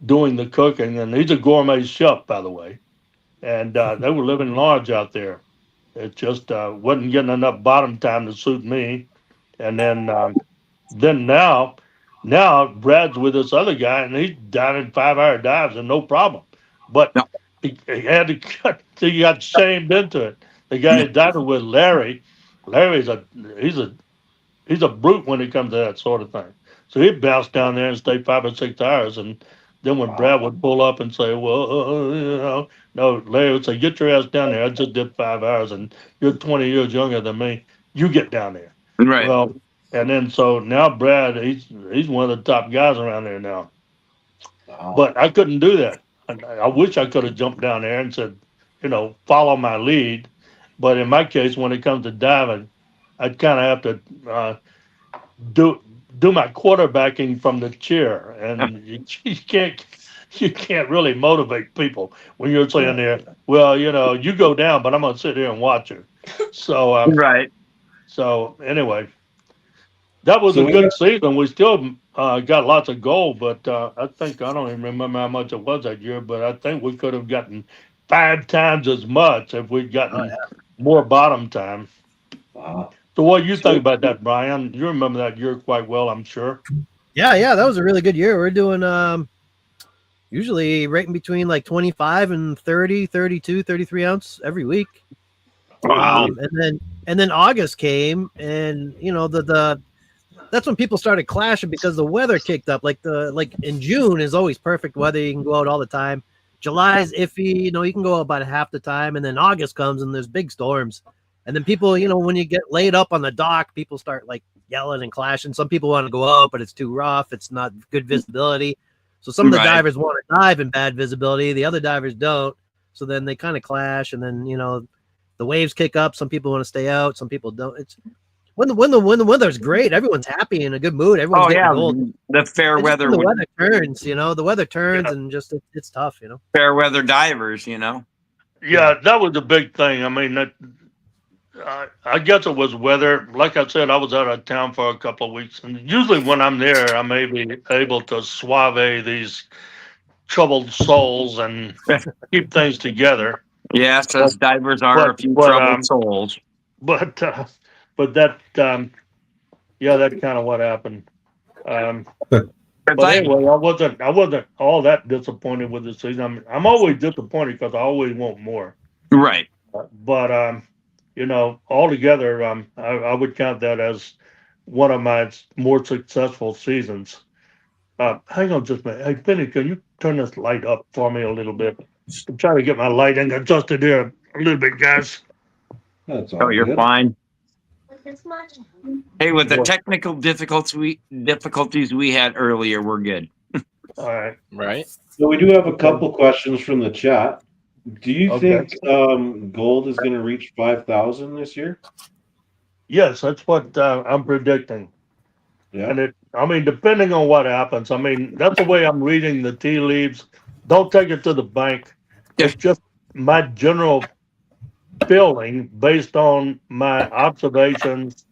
doing the cooking, and he's a gourmet chef, by the way. And they were living large out there. It just wasn't getting enough bottom time to suit me. And then now Brad's with this other guy, and he's down in 5-hour dives and no problem. But No. he had to cut. He got shamed into it. The guy he diving with Larry. Larry's he's a brute when it comes to that sort of thing. So he'd bounce down there and stay 5 or 6 hours, and then when Brad would pull up and say, "Well, no," Larry would say, "Get your ass down there. I just did 5 hours, and you're 20 years younger than me. You get down there." Right. Well, and then so now Brad, he's one of the top guys around there now. Wow. But I couldn't do that. I wish I could have jumped down there and said, follow my lead. But in my case, when it comes to diving, I'd kind of have to do my quarterbacking from the chair, and you can't really motivate people when you're saying there, well, you go down, but I'm gonna sit here and watch you. So Right. so anyway, that was So a we good got- season. We still got lots of gold, but I don't even remember how much it was that year, but I think we could have gotten 5 times as much if we'd gotten more bottom time. Wow. So what do you think about that, Brian? You remember that year quite well, I'm sure. Yeah, that was a really good year. We're doing usually right in between like 25 and 30, 32, 33 ounce every week. Wow. And then August came, and the that's when people started clashing because the weather kicked up. Like in June is always perfect weather. You can go out all the time. July's iffy, you can go out about half the time, and then August comes and there's big storms. And then people, when you get laid up on the dock, people start like yelling and clashing. Some people want to go out, but it's too rough. It's not good visibility. So some of the divers want to dive in bad visibility. The other divers don't. So then they kind of clash, and then the waves kick up. Some people want to stay out. Some people don't. It's when the weather's great, everyone's happy in a good mood. Everyone's getting gold. The fair It's just weather. when the weather turns, the weather turns, and just it's tough, Fair weather divers. Yeah, that was the big thing. I mean, I guess it was weather. Like I said, I was out of town for a couple of weeks, and usually when I'm there, I'm able to suave these troubled souls and keep things together. Yes, us divers are a few troubled souls. But that that's kind of what happened. But anyway, I wasn't all that disappointed with the season. I'm always disappointed because I always want more. Right. But altogether, I would count that as one of my more successful seasons. Hang on just a minute. Hey, Penny, can you turn this light up for me a little bit? I'm trying to get my lighting adjusted here a little bit, guys. That's all Oh, you're good. fine. This much. Hey, with the technical difficulties we had earlier, we're good. All right. Right. So we do have a couple questions from the chat. Do you Okay. think gold is going to reach 5,000 this year? Yes, that's what I'm predicting. Yeah. And depending on what happens, that's the way I'm reading the tea leaves. Don't take it to the bank. It's just my general feeling based on my observations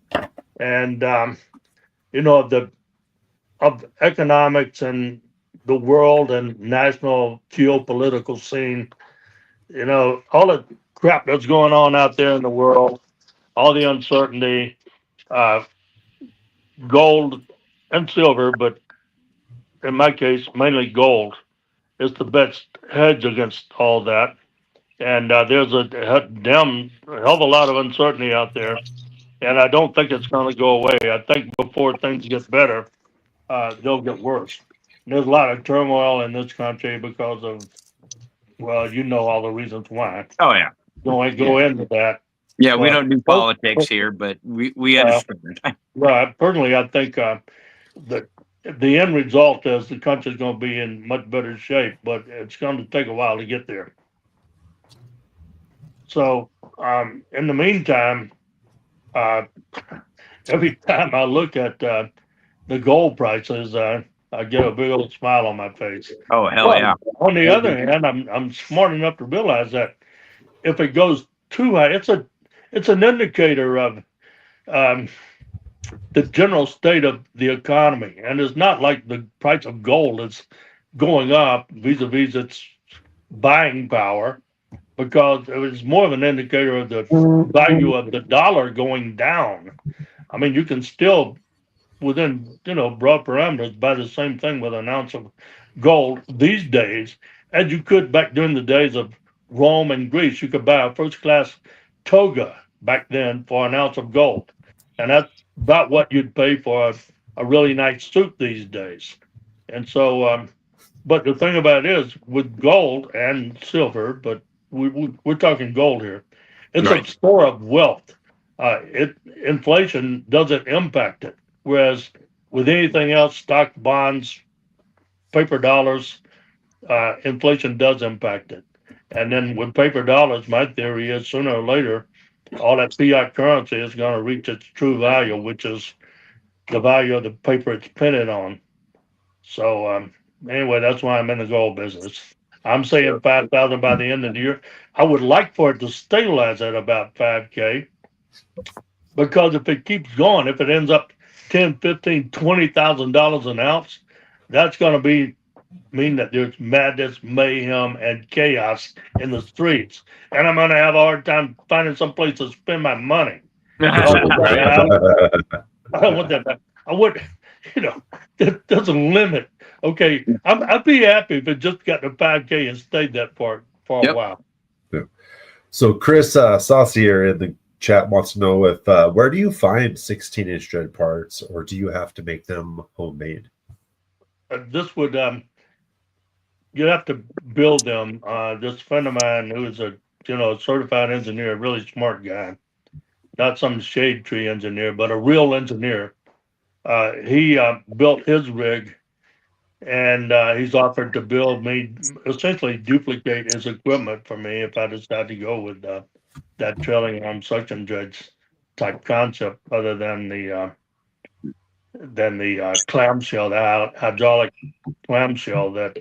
and of economics and the world and national geopolitical scene. All the crap that's going on out there in the world, all the uncertainty, gold and silver, but in my case, mainly gold is the best hedge against all that. And there's a damn hell of a lot of uncertainty out there. And I don't think it's going to go away. I think before things get better, they'll get worse. And there's a lot of turmoil in this country because of, well, all the reasons why. Oh yeah. Don't go into that. Yeah, we Well, don't do politics here, but we understand. Well, personally, I think that the end result is the country's going to be in much better shape, but it's going to take a while to get there. So, in the meantime, every time I look at the gold prices, I I get a big old smile on my face. Oh, hell But yeah. on the other hand, I'm smart enough to realize that if it goes too high, it's an indicator of um, the general state of the economy, and it's not like the price of gold is going up vis-a-vis its buying power, because it was more of an indicator of the value of the dollar going down. I mean, you can still, within broad parameters, buy the same thing with an ounce of gold these days as you could back during the days of Rome and Greece. You could buy a first class toga back then for an ounce of gold, and that's about what you'd pay for a really nice suit these days. And so, but the thing about it is, with gold and silver, but we're talking gold here, it's a Right. store of wealth. Inflation doesn't impact it, whereas with anything else, stock, bonds, paper dollars, inflation does impact it. And then with paper dollars, my theory is sooner or later, all that fiat currency is going to reach its true value, which is the value of the paper it's printed on. So anyway, that's why I'm in the gold business. I'm saying 5,000 by the end of the year. I would like for it to stabilize at about 5K, because if it keeps going, if it ends up 10, 15, $20,000 an ounce, that's going to mean that there's madness, mayhem, and chaos in the streets, and I'm going to have a hard time finding some place to spend my money. I don't want that. I would, there's a limit. Okay, I'd be happy if it just got to 5K and stayed that for a while. So Chris Saucier in the chat wants to know if where do you find 16-inch dread parts, or do you have to make them homemade? This would you'd have to build them. This friend of mine who is a certified engineer, a really smart guy, not some shade tree engineer, but a real engineer. He built his rig, and he's offered to build me, essentially duplicate his equipment for me if I decide to go with that trailing arm suction dredge type concept, other than the clamshell, the hydraulic clamshell that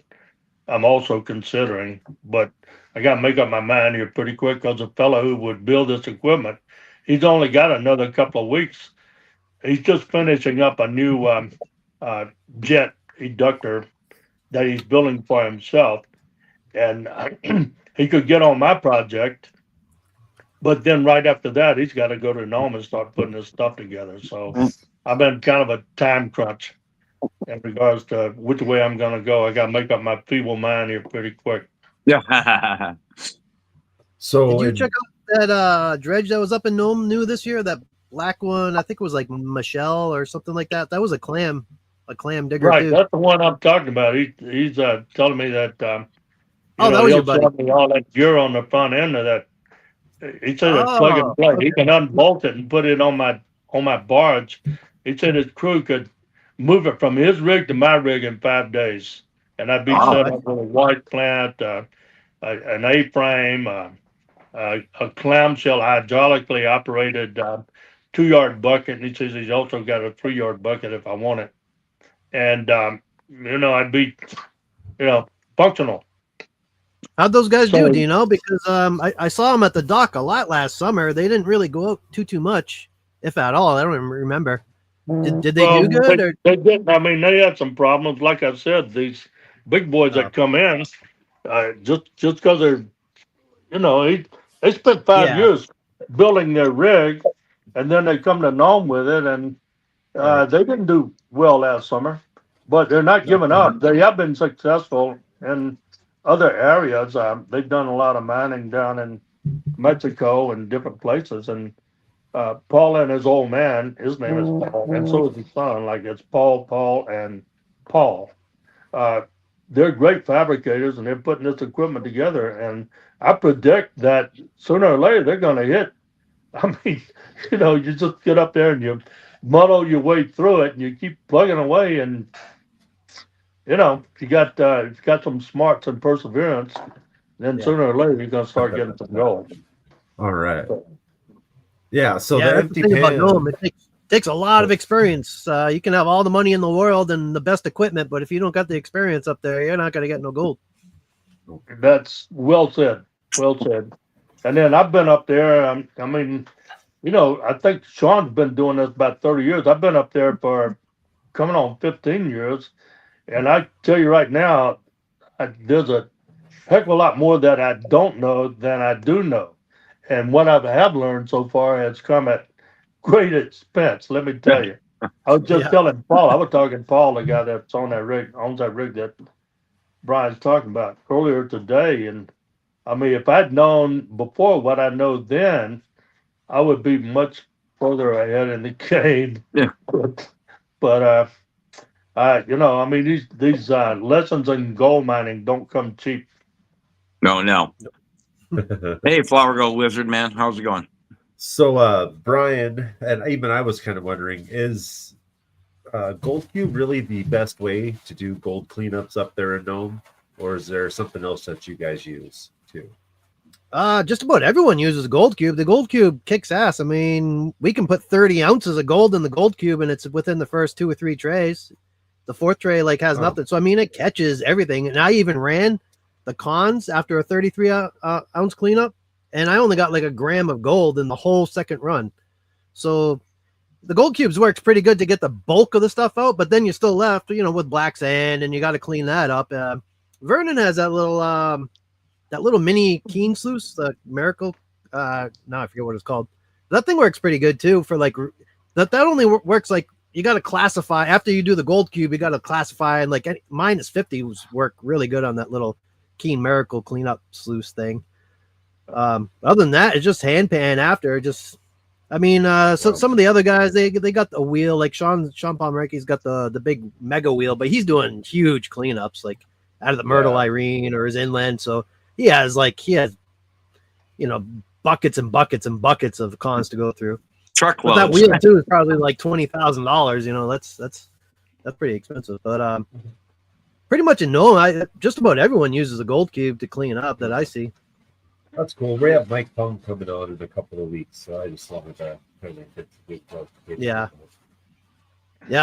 I'm also considering. But I got to make up my mind here pretty quick, because the fellow who would build this equipment, he's only got another couple of weeks. He's just finishing up a new jet eductor that he's building for himself, and he could get on my project, but then right after that, he's got to go to Nome and start putting his stuff together. So I've been kind of a time crunch in regards to which way I'm going to go. I got to make up my feeble mind here pretty quick. Yeah. So did you check out that dredge that was up in Nome new this year? That black one, I think it was like Michelle or something like that. That was a clam digger, right? Too. That's the one I'm talking about. He's telling me that. That was your buddy. Me all that gear on the front end of that. He said it's plug and play. Okay. He can unbolt it and put it on my barge. He said his crew could move it from his rig to my rig in 5 days, and I'd be set up with a white plant, an A-frame, a clamshell hydraulically operated 2-yard bucket, and he says he's also got a 3-yard bucket if I want it. And I'd be functional. How'd those guys do? Do you know? Because I saw them at the dock a lot last summer. They didn't really go out too much, if at all. I don't even remember. Did they do good? They didn't. I mean, they had some problems. Like I said, these big boys that come in, just because they're, they spent 5 years building their rig, and then they come to Nome with it, and they didn't do well last summer. But they're not giving up. They have been successful in other areas. They've done a lot of mining down in Mexico and different places. And Paul and his old man, his name is Paul, and so is his son. Like, it's Paul, and Paul. They're great fabricators, and they're putting this equipment together. And I predict that sooner or later they're going to hit. I mean, you just get up there and you muddle your way through it, and you keep plugging away, and if you got some smarts and perseverance, then sooner or later you're going to start getting some gold. All right. Yeah. So the empty thing about pan. Nome, Takes a lot of experience. You can have all the money in the world and the best equipment, but if you don't got the experience up there, you're not going to get no gold. That's well said. Well said. And then I've been up there. I mean, I think Sean's been doing this about 30 years. I've been up there for coming on 15 years. And I tell you right now, there's a heck of a lot more that I don't know than I do know. And what I have learned so far has come at great expense, let me tell you. I was just telling Paul, I was talking to Paul, the guy that's on that rig, owns that rig that Brian's talking about earlier today. And I mean, if I'd known before what I know then, I would be much further ahead in the game. Yeah. But I mean, these lessons in gold mining don't come cheap. No. Hey, Flower Gold Wizard, man. How's it going? So, Brian, and even I was kind of wondering, is Gold Cube really the best way to do gold cleanups up there in Nome? Or is there something else that you guys use too? Just about everyone uses Gold Cube. The Gold Cube kicks ass. I mean, we can put 30 ounces of gold in the Gold Cube and it's within the first 2 or 3 trays. The fourth tray has nothing. So, I mean, it catches everything. And I even ran the cons after a 33 ounce cleanup. And I only got like a gram of gold in the whole second run. So the Gold Cubes works pretty good to get the bulk of the stuff out. But then you're still left, with black sand and you got to clean that up. Vernon has that little mini Keen sluice, the Miracle. Now I forget what it's called. That thing works pretty good too for like that only works like you got to classify after you do the Gold Cube. You got to classify and like minus 50 work really good on that little Keen Miracle cleanup sluice thing. Other than that, it's just hand pan after. So some of the other guys they got the wheel like Sean Pomeranke's got the big mega wheel, but he's doing huge cleanups like out of the Myrtle Irene or his inland. So he has buckets and buckets and buckets of cons to go through. Truckloads. But that wheel too is probably like $20,000. That's pretty expensive. But pretty much just about everyone uses a Gold Cube to clean up that I see. That's cool. We have Mike Pung coming on in a couple of weeks, so I just wanted to kind of get the big Yeah,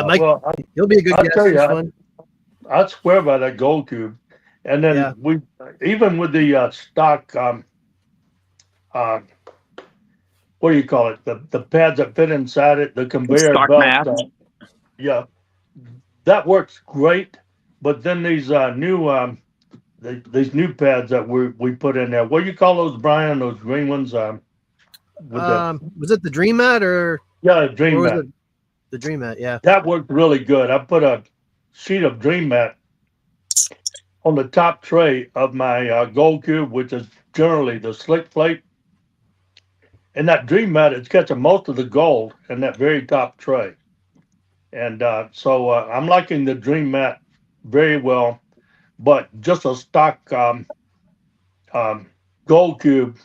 Mike, Well, you'll be a good I'll guest. tell you, It's fun. I swear by that Gold Cube. And then we, even with the stock, what do you call it? The pads that fit inside it, the conveyor Stock belt. mats. That works great. But then these new these new pads that we put in there. What do you call those, Brian? Those green ones? Was it the Dream Mat or? Yeah, Dream or was Mat. it the Dream Mat, yeah. That worked really good. I put a sheet of Dream Mat on the top tray of my Gold Cube, which is generally the slick plate. And that Dream Mat is catching most of the gold in that very top tray. And so I'm liking the Dream Mat very well. But just a stock Gold Cube,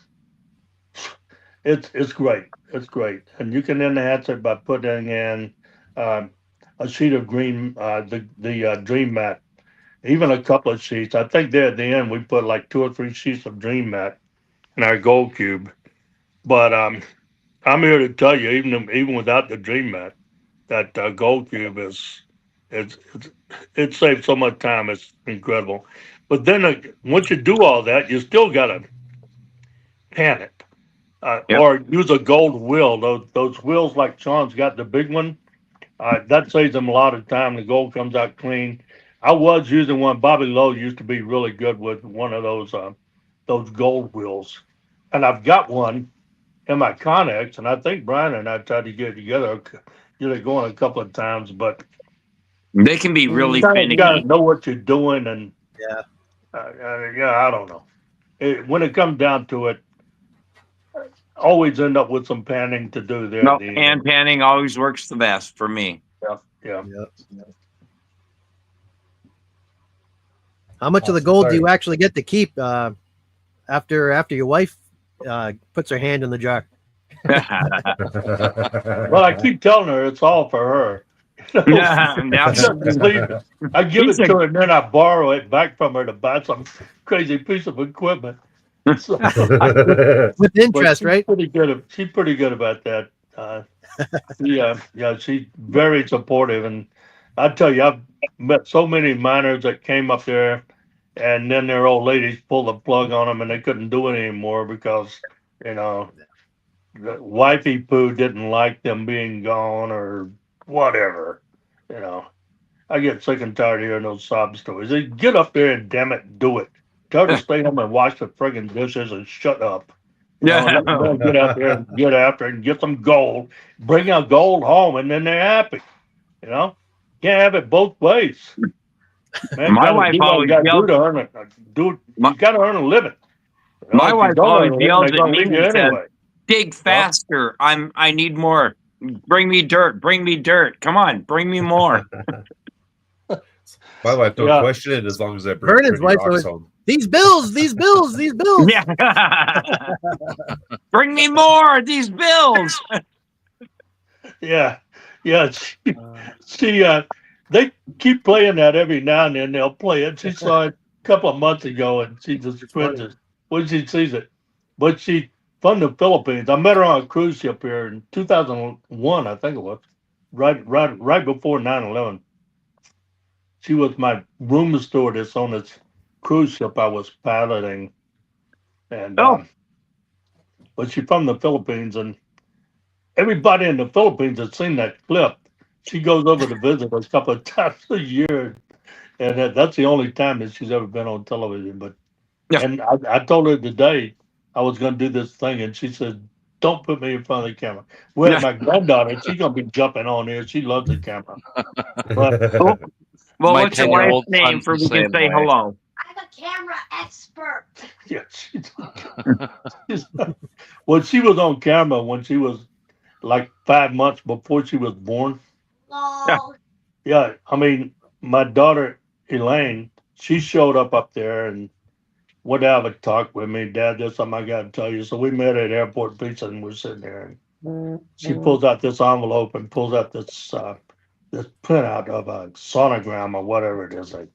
it's great. It's great. And you can enhance it by putting in a sheet of green, the Dream Mat. Even a couple of sheets. I think there at the end we put like 2 or 3 sheets of Dream Mat in our Gold Cube. But I'm here to tell you, even without the Dream Mat, that Gold Cube it saves so much time. It's incredible. But then once you do all that, you still gotta pan it or use a gold wheel. Those wheels like Sean's got, the big one. That saves them a lot of time. The gold comes out clean. I was using one. Bobby Lowe used to be really good with one of those gold wheels, and I've got one in my Connex, and I think Brian and I tried to get it together, get it going a couple of times, but they can be really you finicky. gotta know what you're doing, and Yeah. I don't know. When it comes down to it, always end up with some panning to do there. No, hand panning always works the best for me. Yeah. How much of the gold do you actually get to keep after your wife puts her hand in the jar? Well, I keep telling her it's all for her. Yeah, I give it to her and then I borrow it back from her to buy some crazy piece of equipment. So, With interest, she's right? She's pretty good about that. Yeah, she's very supportive, and I tell you, I've met so many miners that came up there, and then their old ladies pulled the plug on them, and they couldn't do it anymore because you know the wifey poo didn't like them being gone or whatever. You know, I get sick and tired of hearing those sob stories. They get up there and damn it, do it. Tell her to stay home and wash the friggin' dishes and shut up. You know, let them get out there and get after it and get some gold, bring out gold home, and then they're happy. You know, can't have it both ways. Man, My gotta wife do what you always gotta do yells. to earn it. You My, gotta earn a living. You know, my if you wife don't always earn a living, yells they're at gonna me leave you and says, anyway. "Dig faster! I need more. Bring me dirt. Bring me dirt. Come on, bring me more." My wife don't Yeah. question it as long as I bring Vernon's pretty wife rocks always- home. These bills, these bills, these bills. Yeah. Bring me more of these bills. Yeah, yeah. They keep playing that every now and then. They'll play it. She saw it a couple of months ago, and she just cringes when she sees it. But she from the Philippines. I met her on a cruise ship here in 2001, I think it was, right before 9/11. She was my room stewardess on this cruise ship I was piloting, and Oh. but she's from the Philippines, and everybody in the Philippines has seen that clip. She goes over to visit us a couple of times a year, and that's the only time that she's ever been on television. But Yeah. and I told her today I was going to do this thing, and she said, "Don't put me in front of the camera." Well, my granddaughter, she's going to be jumping on here. She loves the camera. But Oh, well, My what's your wife's 10-year-old name son's for the we can same say way. hello? I'm a camera expert. yeah, well, she was on camera when she was like 5 months before she was born. Lol. Yeah, I mean, my daughter Elaine, she showed up there and would have a talk with me. Dad, there's something I got to tell you. So we met at Airport Pizza, and we're sitting there. And she pulls out this envelope and pulls out this printout of a sonogram or whatever it is that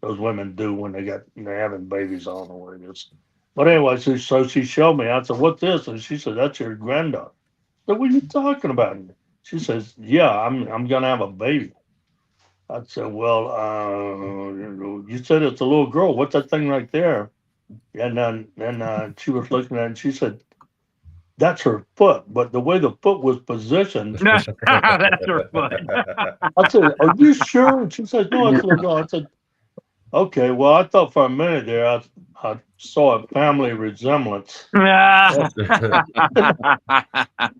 those women do when they're having babies on or what it is. But anyway, so she showed me. I said, "What's this?" And she said, "That's your granddaughter." I said, "What are you talking about?" She says, "Yeah, I'm gonna have a baby." I said, "Well, you said it's a little girl. What's that thing right there?" And then she was looking at it and she said, "That's her foot." But the way the foot was positioned, That's her foot. I said, "Are you sure?" And she says, "No, it's a little girl." I said, "Okay, well, I thought for a minute there I saw a family resemblance. I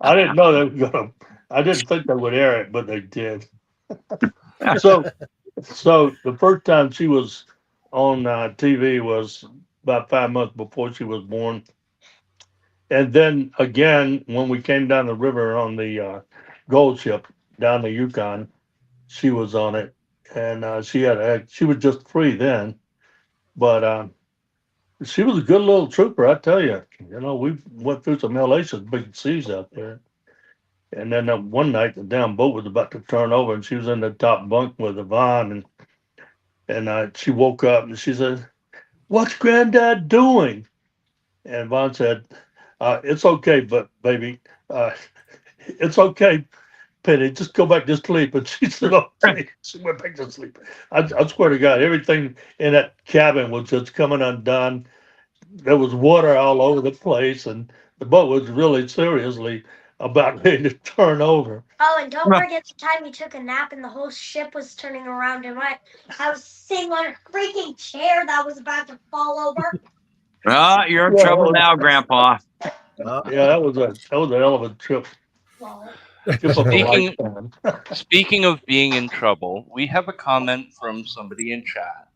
didn't know they were gonna. I didn't think they would air it, but they did. So, so the first time she was on TV was about 5 months before she was born, and then again when we came down the river on the gold ship down the Yukon, she was on it, and she was just 3 then, but she was a good little trooper, I tell you. You know, we went through some hellacious big seas out there. And then one night, the damn boat was about to turn over, and she was in the top bunk with Yvonne, and she woke up and she said, "What's Granddad doing?" And Yvonne said, "It's okay, but baby, uh, it's okay, Penny. Just go back to sleep." And she said, "Okay." She went back to sleep. I swear to God, everything in that cabin was just coming undone. There was water all over the place, and the boat was really seriously about ready to turn over. Oh, and don't forget the time you took a nap and the whole ship was turning around and I was sitting on a freaking chair that was about to fall over. Oh, you're in trouble now, Grandpa. Yeah, that was a hell of a trip. Lol. Trip of a Speaking lifetime. speaking of being in trouble, we have a comment from somebody in chat.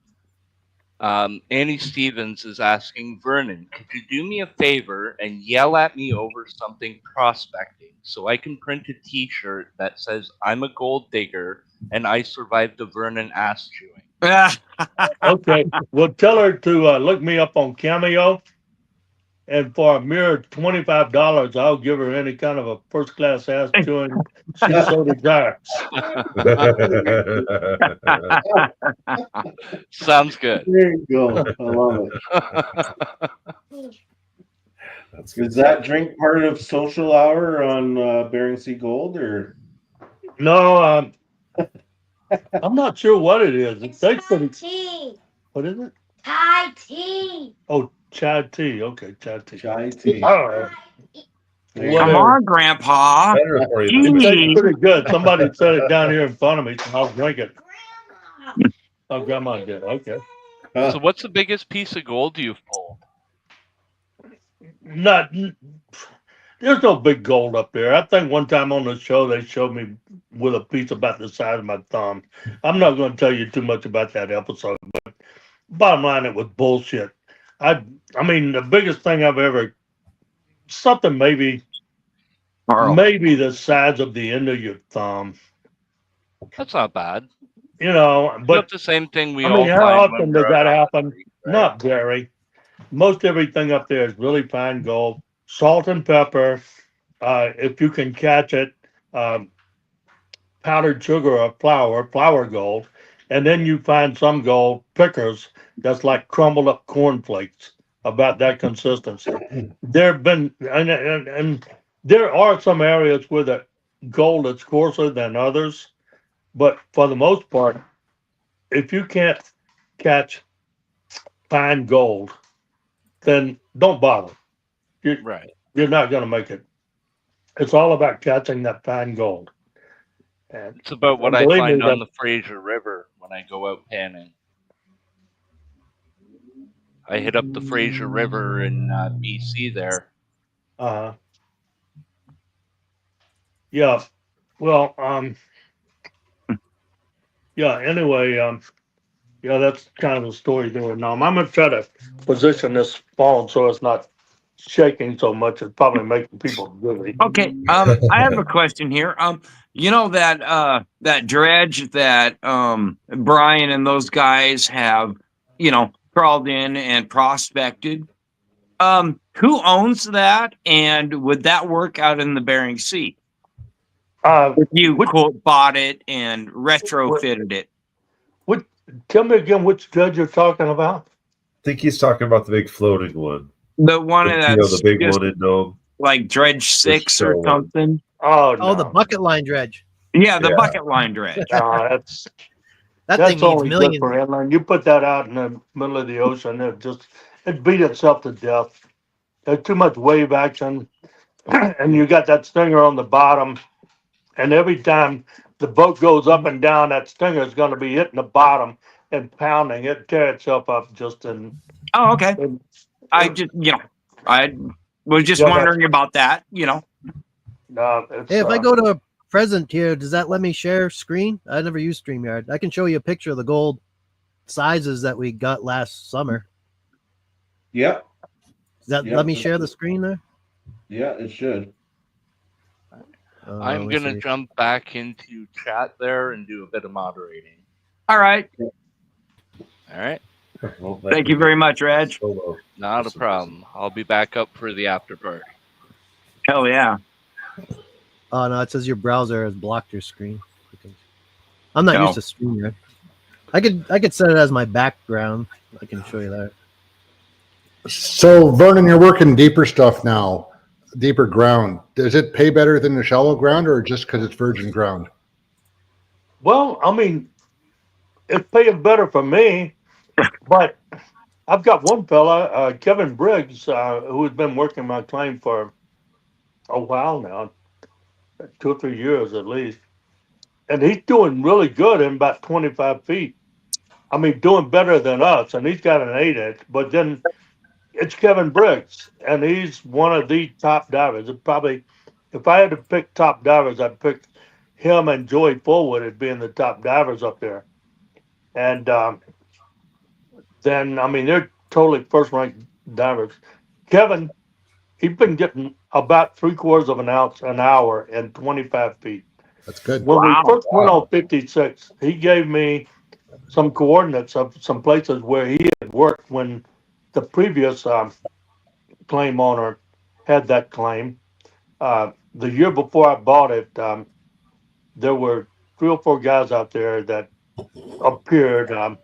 Annie Stevens is asking, Vernon, could you do me a favor and yell at me over something prospecting so I can print a t-shirt that says I'm a gold digger and I survived the Vernon ass chewing? Okay, well, tell her to look me up on Cameo, and for a mere $25, I'll give her any kind of a first-class ass chewing she so desires. Sounds good. There you go. I love it. That's good. Is that drink part of social hour on Bering Sea Gold, or No, I'm not sure what it is. It It's tastes Thai pretty. tea. What is it? Thai tea. Oh, chai tea. Okay, chai tea. chai tea? All right. There you Come go. Whatever. on, Grandpa. Better for you It than tastes Eat. pretty good. Somebody set it down here in front of me, so I'll drink it. Grandma. Oh, Grandma did. Okay. So what's the biggest piece of gold you've pulled? Not. There's no big gold up there. I think one time on the show they showed me with a piece about the size of my thumb. I'm not going to tell you too much about that episode, but bottom line, it was bullshit. I mean, the biggest thing I've ever something maybe Carl. the size of the end of your thumb. That's not bad. You know, But but the same thing we I all mean, how find when often does we're that out on happen? the creek, right? Not very. Most everything up there is really fine gold, salt and pepper. If you can catch it, um, powdered sugar or flour gold, and then you find some gold pickers that's like crumbled up cornflakes, about that consistency. There have been, and there are some areas where the gold is coarser than others, but for the most part, if you can't catch fine gold, then don't bother. Right. You're not going to make it. It's all about catching that fine gold. And It's about what I believe find me, on the Fraser River when I go out panning. I hit up the Fraser River in BC there. uh, yeah, well, yeah. Anyway, yeah, that's kind of the story there. Now I'm gonna try to position this phone so it's not shaking so much. It's probably making people dizzy. Okay. I have a question here. You know that dredge that Brian and those guys have, crawled in and prospected. Who owns that, and would that work out in the Bering Sea if you Which, quote bought it and retrofitted it? which, tell me again which judge you're talking about. I think he's talking about the big floating one. The one that's The big just one in Nome. like Dredge 6 or show one. something. Oh Oh, no, the bucket line dredge. Yeah, the Yeah. bucket line dredge. no, that's That that's thing needs only good millions. for inland. You put that out in the middle of the ocean, it beat itself to death. There's too much wave action, and you got that stinger on the bottom, and every time the boat goes up and down, that stinger is going to be hitting the bottom and pounding it, tear itself up just in. Oh, okay. in I just, I was just Yeah, wondering about that, it's, Hey, if I go to a present here, does that let me share screen? I never used StreamYard. I can show you a picture of the gold sizes that we got last summer. Yep. Does that Yep. let me share the screen there? Yeah, it should. I'm let me going to see. jump back into chat there and do a bit of moderating. All right. All right. Well, Thank you very much, Reg. Solo. Not a problem. I'll be back up for the after party. Hell yeah. Oh no, it says your browser has blocked your screen. I'm not No. used to StreamYard. I could set it as my background. I can show you that. So, Vernon, you're working deeper stuff now, deeper ground. Does it pay better than the shallow ground, or just because it's virgin ground? Well, I mean, it's paying better for me, but I've got one fella, Kevin Briggs, who has been working my claim for a while now, 2 or 3 years at least, and he's doing really good in about 25 feet. I mean, doing better than us, and he's got an 8-inch. But then it's Kevin Briggs, and he's one of the top divers. It probably, if I had to pick top divers, I'd pick him and Joey Fullwood as being the top divers up there. And then, I mean, they're totally first-ranked divers. Kevin, he's been getting about 3/4 of an ounce an hour in 25 feet. That's good. When Wow. we first went on 56, he gave me some coordinates of some places where he had worked when the previous claim owner had that claim. The year before I bought it, there were 3 or 4 guys out there that appeared. Glenn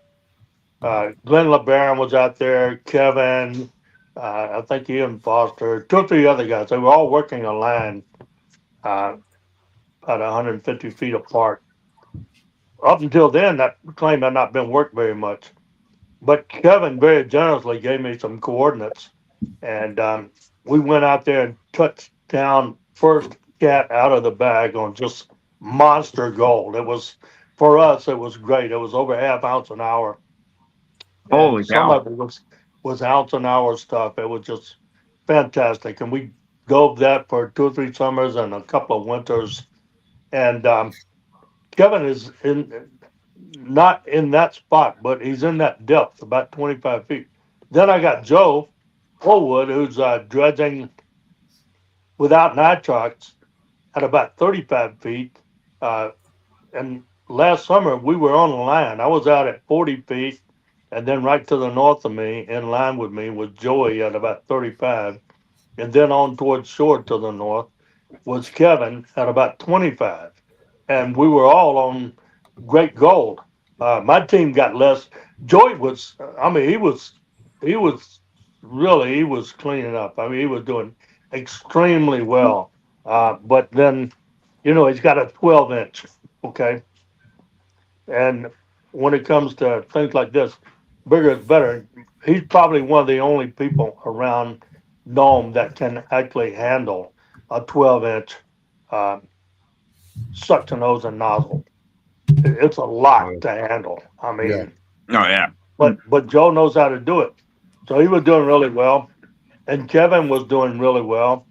LeBaron was out there, Kevin, I think Ian Foster, two or three other guys. They were all working a line uh, about 150 feet apart. Up until then, that claim had not been worked very much. But Kevin very generously gave me some coordinates, and we went out there and touched down first cat out of the bag on just monster gold. It was, for us, it was great. It was over half ounce an hour, Holy and some cow. of it was ounce an hour stuff. It was just fantastic, and we dove that for 2 or 3 summers and a couple of winters. And Kevin is in not in that spot, but he's in that depth, about 25 feet. Then I got Joe Fullwood, who's dredging without nitrox at about 35 feet. Uh, and last summer we were on the line. I was out at 40 feet, and then right to the north of me, in line with me, was Joey at about 35, and then on towards shore to the north was Kevin at about 25, and we were all on great gold. My team got less. Joey was, I mean, he was really, he was cleaning up. I mean, he was doing extremely well. But then, he's got a 12 inch, okay? And when it comes to things like this, bigger is better. He's probably one of the only people around Nome that can actually handle a 12 inch uh, suction hose and nozzle. It's a lot to handle. I mean, Yeah. Oh, yeah. but Joe knows how to do it. So he was doing really well, and Kevin was doing really well,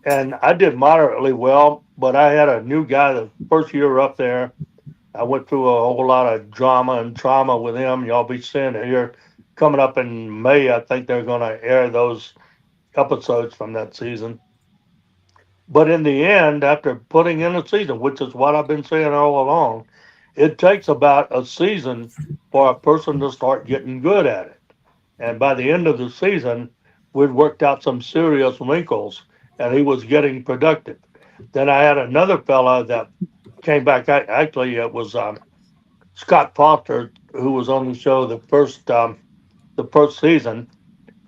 and I did moderately well. But I had a new guy the first year up there. I went through a whole lot of drama and trauma with him. Y'all be seeing it here coming up in May. I think they're going to air those episodes from that season. But in the end, after putting in a season, which is what I've been saying all along, it takes about a season for a person to start getting good at it. And by the end of the season, we'd worked out some serious wrinkles and he was getting productive. Then I had another fella that came back. Actually, it was Scott Foster, who was on the show the first season.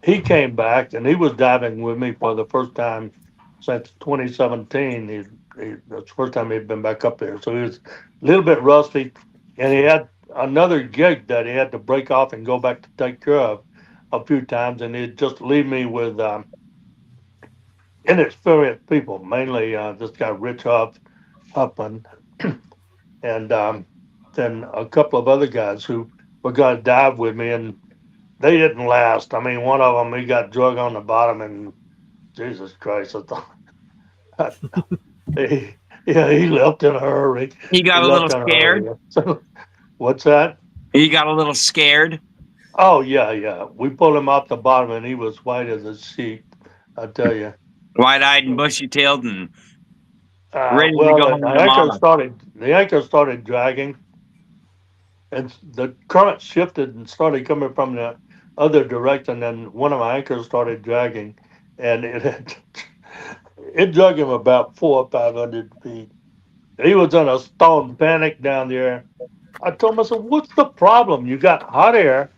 He came back and he was diving with me for the first time since 2017. That's the first time he'd been back up there. So he was a little bit rusty, and he had another gig that he had to break off and go back to take care of a few times, and he'd just leave me with inexperienced people, mainly this guy Rich Huffman, and then a couple of other guys who were going to dive with me, and they didn't last. I mean, one of them, he got drug on the bottom, and Jesus Christ, I thought he, yeah, he left in a hurry. He got a little scared. So, what's that? He got a little scared. Oh yeah. We pulled him off the bottom, and he was white as a sheet. I tell you. Wide-eyed and bushy-tailed and ready to Well, go home to mama. The anchor started dragging, and the current shifted and started coming from the other direction, and one of my anchors started dragging, and it drug him about 400 or 500 feet. He was in a stone panic down there. I told him, I said, "What's the problem? You got hot air,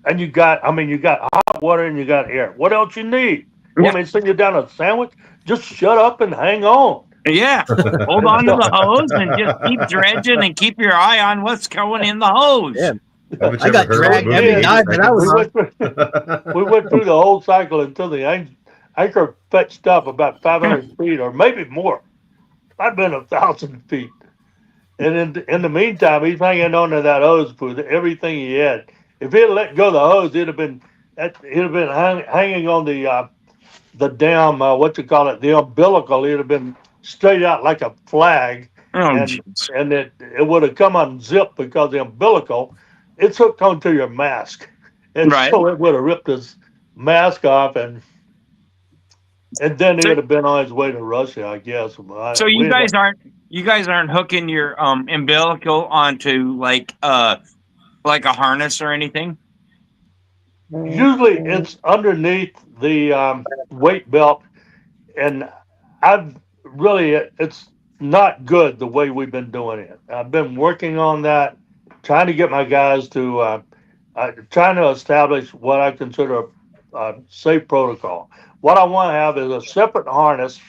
and you got hot water, and you got air. What else you need? Want me to send you down a sandwich? Just shut up and hang on." Yeah. Hold on to the hose and just keep dredging and keep your eye on what's going in the hose. Yeah. Haven't I you got ever heard dragged of every movie? dive that I was on. We went through the whole cycle until the anchor fetched up about 500 feet or maybe more. I've been 1,000 feet. And in the meantime, he's hanging on to that hose with everything he had. If he'd let go of the hose, he'd have been hanging on the damn the umbilical. He'd have been straight out like a flag, Oh, and jeez. and it would have come unzipped because the umbilical it's hooked onto your mask, and Right. so it would have ripped his mask off, and then he would have been on his way to Russia, I guess. So you guys aren't hooking your umbilical onto like a harness or anything? Usually it's underneath the weight belt, and it's not good the way we've been doing it. I've been working on that, trying to get my guys to trying to establish what I consider safe protocol. What I want to have is a separate harness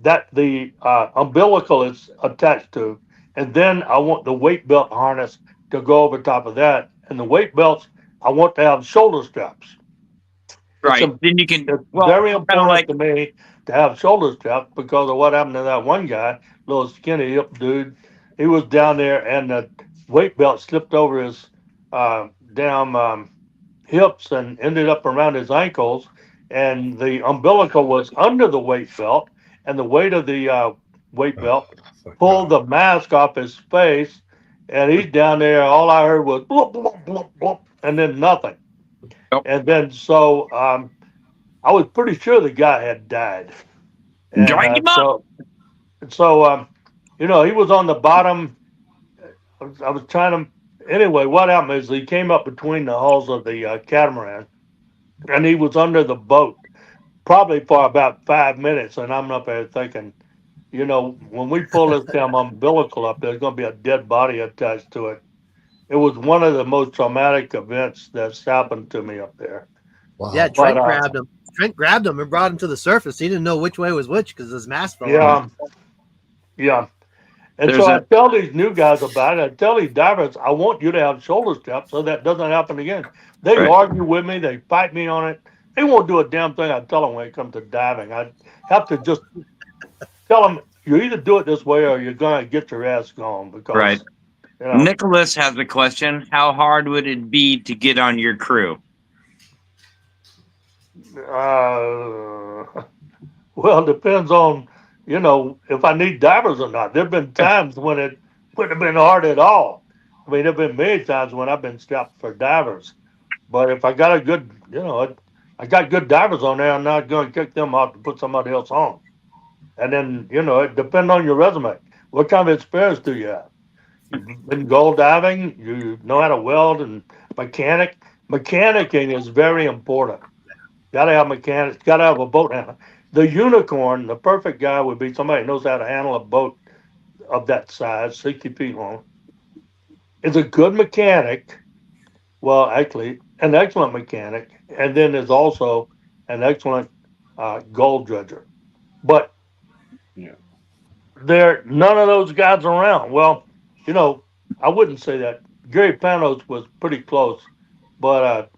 that the umbilical is attached to, and then I want the weight belt harness to go over top of that. And the weight belts, I want to have shoulder straps. Right. Then you can, It's well, very kind of important like, to me to have shoulder straps because of what happened to that one guy, little skinny hip dude. He was down there and the weight belt slipped over his damn hips and ended up around his ankles. And the umbilical was under the weight belt, and the weight of the weight belt pulled the mask off his face. And he's down there. All I heard was bloop, bloop, bloop, bloop, and then nothing. Yep. And then so I was pretty sure the guy had died. And Join him up. so you know, he was on the bottom. I was trying to. Anyway, what happened is he came up between the hulls of the catamaran, and he was under the boat probably for about 5 minutes. And I'm up there thinking, you know, when we pull this damn umbilical up, there's going to be a dead body attached to it. It was one of the most traumatic events that's happened to me up there. Wow. Yeah, Trent grabbed him. Trent grabbed him and brought him to the surface. He didn't know which way was which because his mask fell off. Yeah. And There's so I tell these new guys about it. I tell these divers, I want you to have shoulder straps so that doesn't happen again. They Right. argue with me. They fight me on it. They won't do a damn thing I tell them when it comes to diving. I have to just tell them, you either do it this way or you're going to get your ass gone. Because, Right. You know, Nicholas has a question. How hard would it be to get on your crew? well, it depends on, you know, if I need divers or not. There've been times when it wouldn't have been hard at all. I mean, there've been many times when I've been strapped for divers. But if I got a good, you know, I got good divers on there, I'm not going to kick them out to put somebody else on. And then, you know, it depends on your resume. What kind of experience do you have? You've been gold diving, you know how to weld and mechanic. Mechanicking is very important. Got to have mechanics, got to have a boat handler. The unicorn, the perfect guy would be somebody who knows how to handle a boat of that size, 60 feet long, is a good mechanic. Well, actually, an excellent mechanic, and then is also an excellent gold dredger. But Yeah. there, none of those guys around. Well, you know, I wouldn't say that. Gary Panos was pretty close, but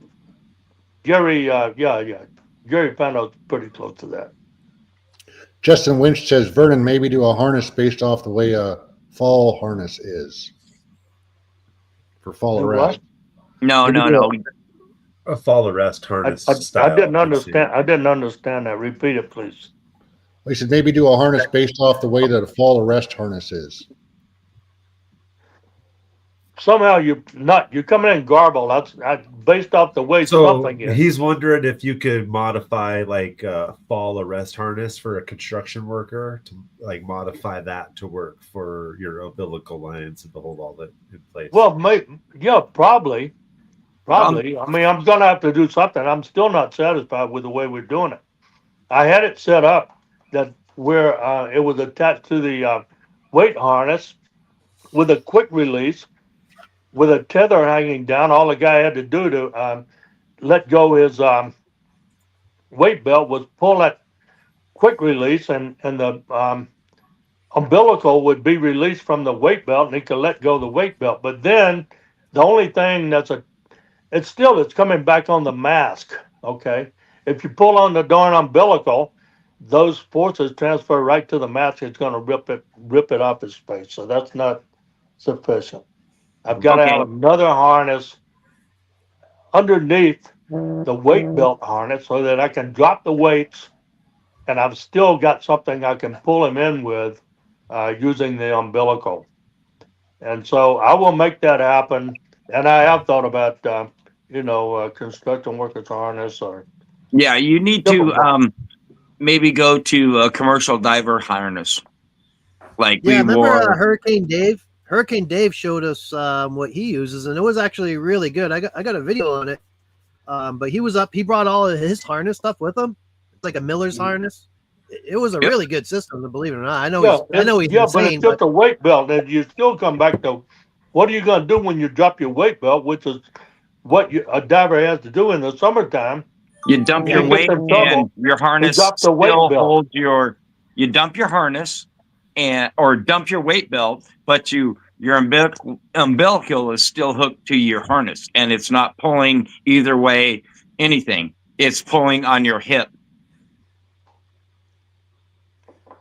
Gary Panos pretty close to that. Justin Winch says, Vernon, maybe do a harness based off the way a fall harness is for fall Do arrest. No. A fall arrest I, harness I style. didn't understand. I didn't understand that. Repeat it, please. He said, maybe do a harness based off the way that a fall arrest harness is. Somehow you're coming in garbled. That's based off the way So something is. he's wondering if you could modify like a fall arrest harness for a construction worker to like modify that to work for your umbilical lines and to hold all that in place. Well, yeah, probably. I mean, I'm going to have to do something. I'm still not satisfied with the way we're doing it. I had it set up that where it was attached to the weight harness with a quick release, with a tether hanging down. All the guy had to do to let go his weight belt was pull that quick release, and the umbilical would be released from the weight belt, and he could let go the weight belt. But then the only thing it's coming back on the mask. Okay, if you pull on the darn umbilical, those forces transfer right to the mask. It's going to rip it off his face. So that's not sufficient. I've got to have another harness underneath the weight belt harness so that I can drop the weights, and I've still got something I can pull him in with using the umbilical. And so I will make that happen. And I have thought about, construction workers harness or. Yeah, you need to maybe go to a commercial diver harness. Like remember Hurricane Dave? Hurricane Dave showed us what he uses, and it was actually really good. I got a video on it. But he brought all of his harness stuff with him. It's like a Miller's harness. It was a really good system, believe it or not. I know he's insane, but it's just a weight belt, and you still come back to what are you going to do when you drop your weight belt, which is what a diver has to do in the summertime. You dump You your get weight in trouble. and your harness drop the weight still belt. holds your. You dump your harness or dump your weight belt, but your umbilical is still hooked to your harness, and it's not pulling either way. Anything. It's pulling on your hip.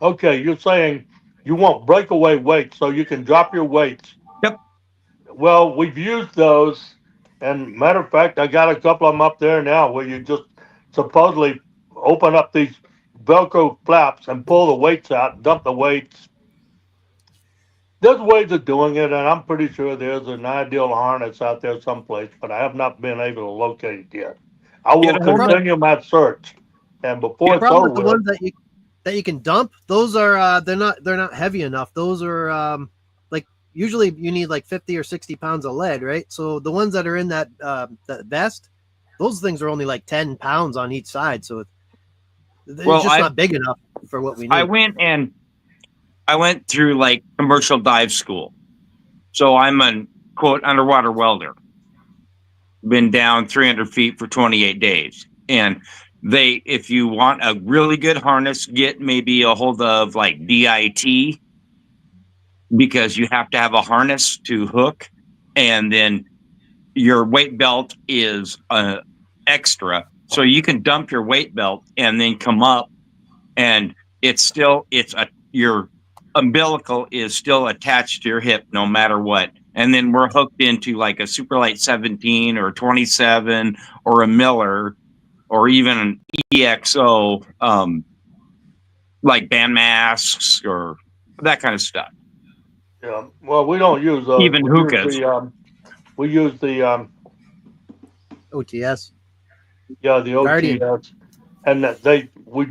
Okay, you're saying you want breakaway weights so you can drop your weights. Yep. Well, we've used those, and matter of fact, I got a couple of them up there now where you just supposedly open up these Velcro flaps and pull the weights out, dump the weights. There's ways of doing it, and I'm pretty sure there's an ideal harness out there someplace, but I have not been able to locate it yet. I will Get a hold of- continue my search, and before The it's problem over with the with, ones that you can dump, those are they're not heavy enough. Those are like usually you need like 50 or 60 pounds of lead, right? So the ones that are in that vest, those things are only like 10 pounds on each side. So it's just not big enough for what we need. I went through like commercial dive school. So I'm an quote underwater welder. Been down 300 feet for 28 days. And if you want a really good harness, get maybe a hold of like DIT, because you have to have a harness to hook. And then your weight belt is extra. So you can dump your weight belt and then come up, and your umbilical is still attached to your hip no matter what. And then we're hooked into like a Superlight 17 or 27 or a Miller or even an EXO, like band masks or that kind of stuff. yeah, well, we don't use those. Even hookahs. We use the OTS. yeah, the Guardian. OTS, and we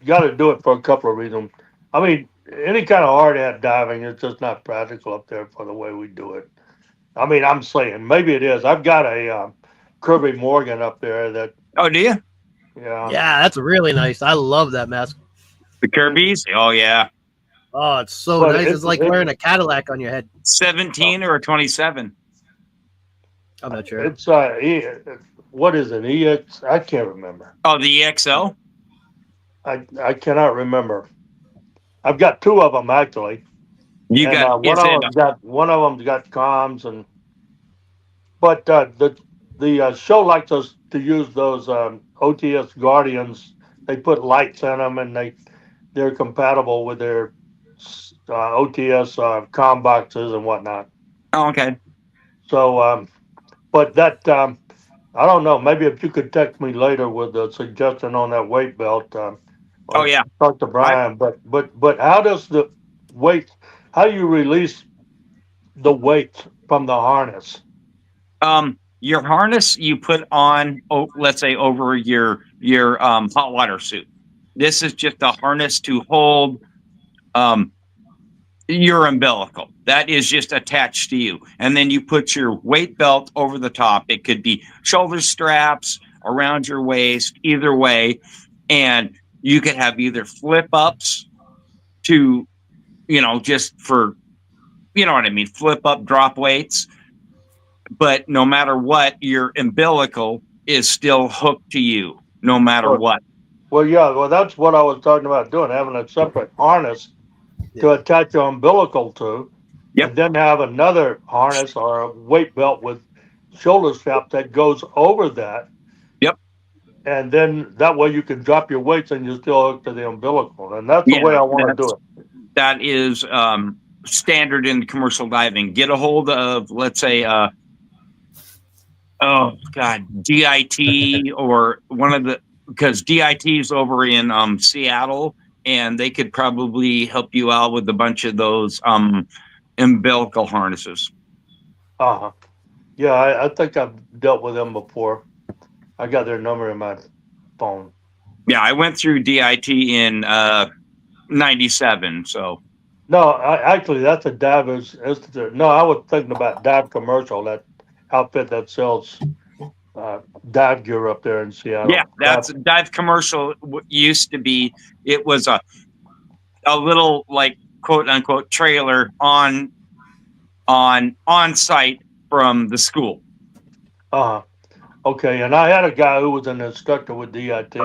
got to do it for a couple of reasons. I mean, any kind of hard hat diving is just not practical up there for the way we do it. I mean, I'm saying maybe it is. I've got a Kirby Morgan up there that. Oh, do you? Yeah. Yeah, that's really nice. I love that mask. The Kirby's? Oh, yeah. Oh, it's so But nice. It's like wearing a Cadillac on your head. 17 or a 27? I'm not sure. It's what is it? EX? I can't remember. Oh, the EXO? I cannot remember. I've got two of them actually. You And, got one of them's got comms, but the show likes us to use those OTS Guardians. They put lights in them, and they're compatible with their OTS comm boxes and whatnot. Oh, okay. So, but that I don't know. Maybe if you could text me later with a suggestion on that weight belt. Oh, yeah. Talk to Brian. But how does the weight? How do you release the weight from the harness? Your harness you put on, let's say over your hot water suit. This is just a harness to hold your umbilical. That is just attached to you. And then you put your weight belt over the top. It could be shoulder straps around your waist, either way. And you could have either flip ups to, just for, you know what I mean? Flip up drop weights. But no matter what, your umbilical is still hooked to you, no matter what. Well, yeah. Well, that's what I was talking about doing, having a separate harness to attach your umbilical to. Yep. And then have another harness or a weight belt with shoulder strap that goes over that. Yep. And then that way you can drop your weights and you're still hooked to the umbilical. And that's the way I want to do it. That is standard in commercial diving. Get a hold of, let's say, DIT or one of the, because DIT is over in Seattle, and they could probably help you out with a bunch of those umbilical harnesses. Uh-huh. Yeah, I think I've dealt with them before. I got their number in my phone. Yeah, I went through DIT in 97, so. No, actually, that's a Divers Institute. No, I was thinking about Dive Commercial, that outfit that sells dive gear up there in Seattle. Yeah, that's Dive Commercial. Used to be, it was a little like quote unquote trailer on site from the school. Uh-huh. Okay, and I had a guy who was an instructor with DIT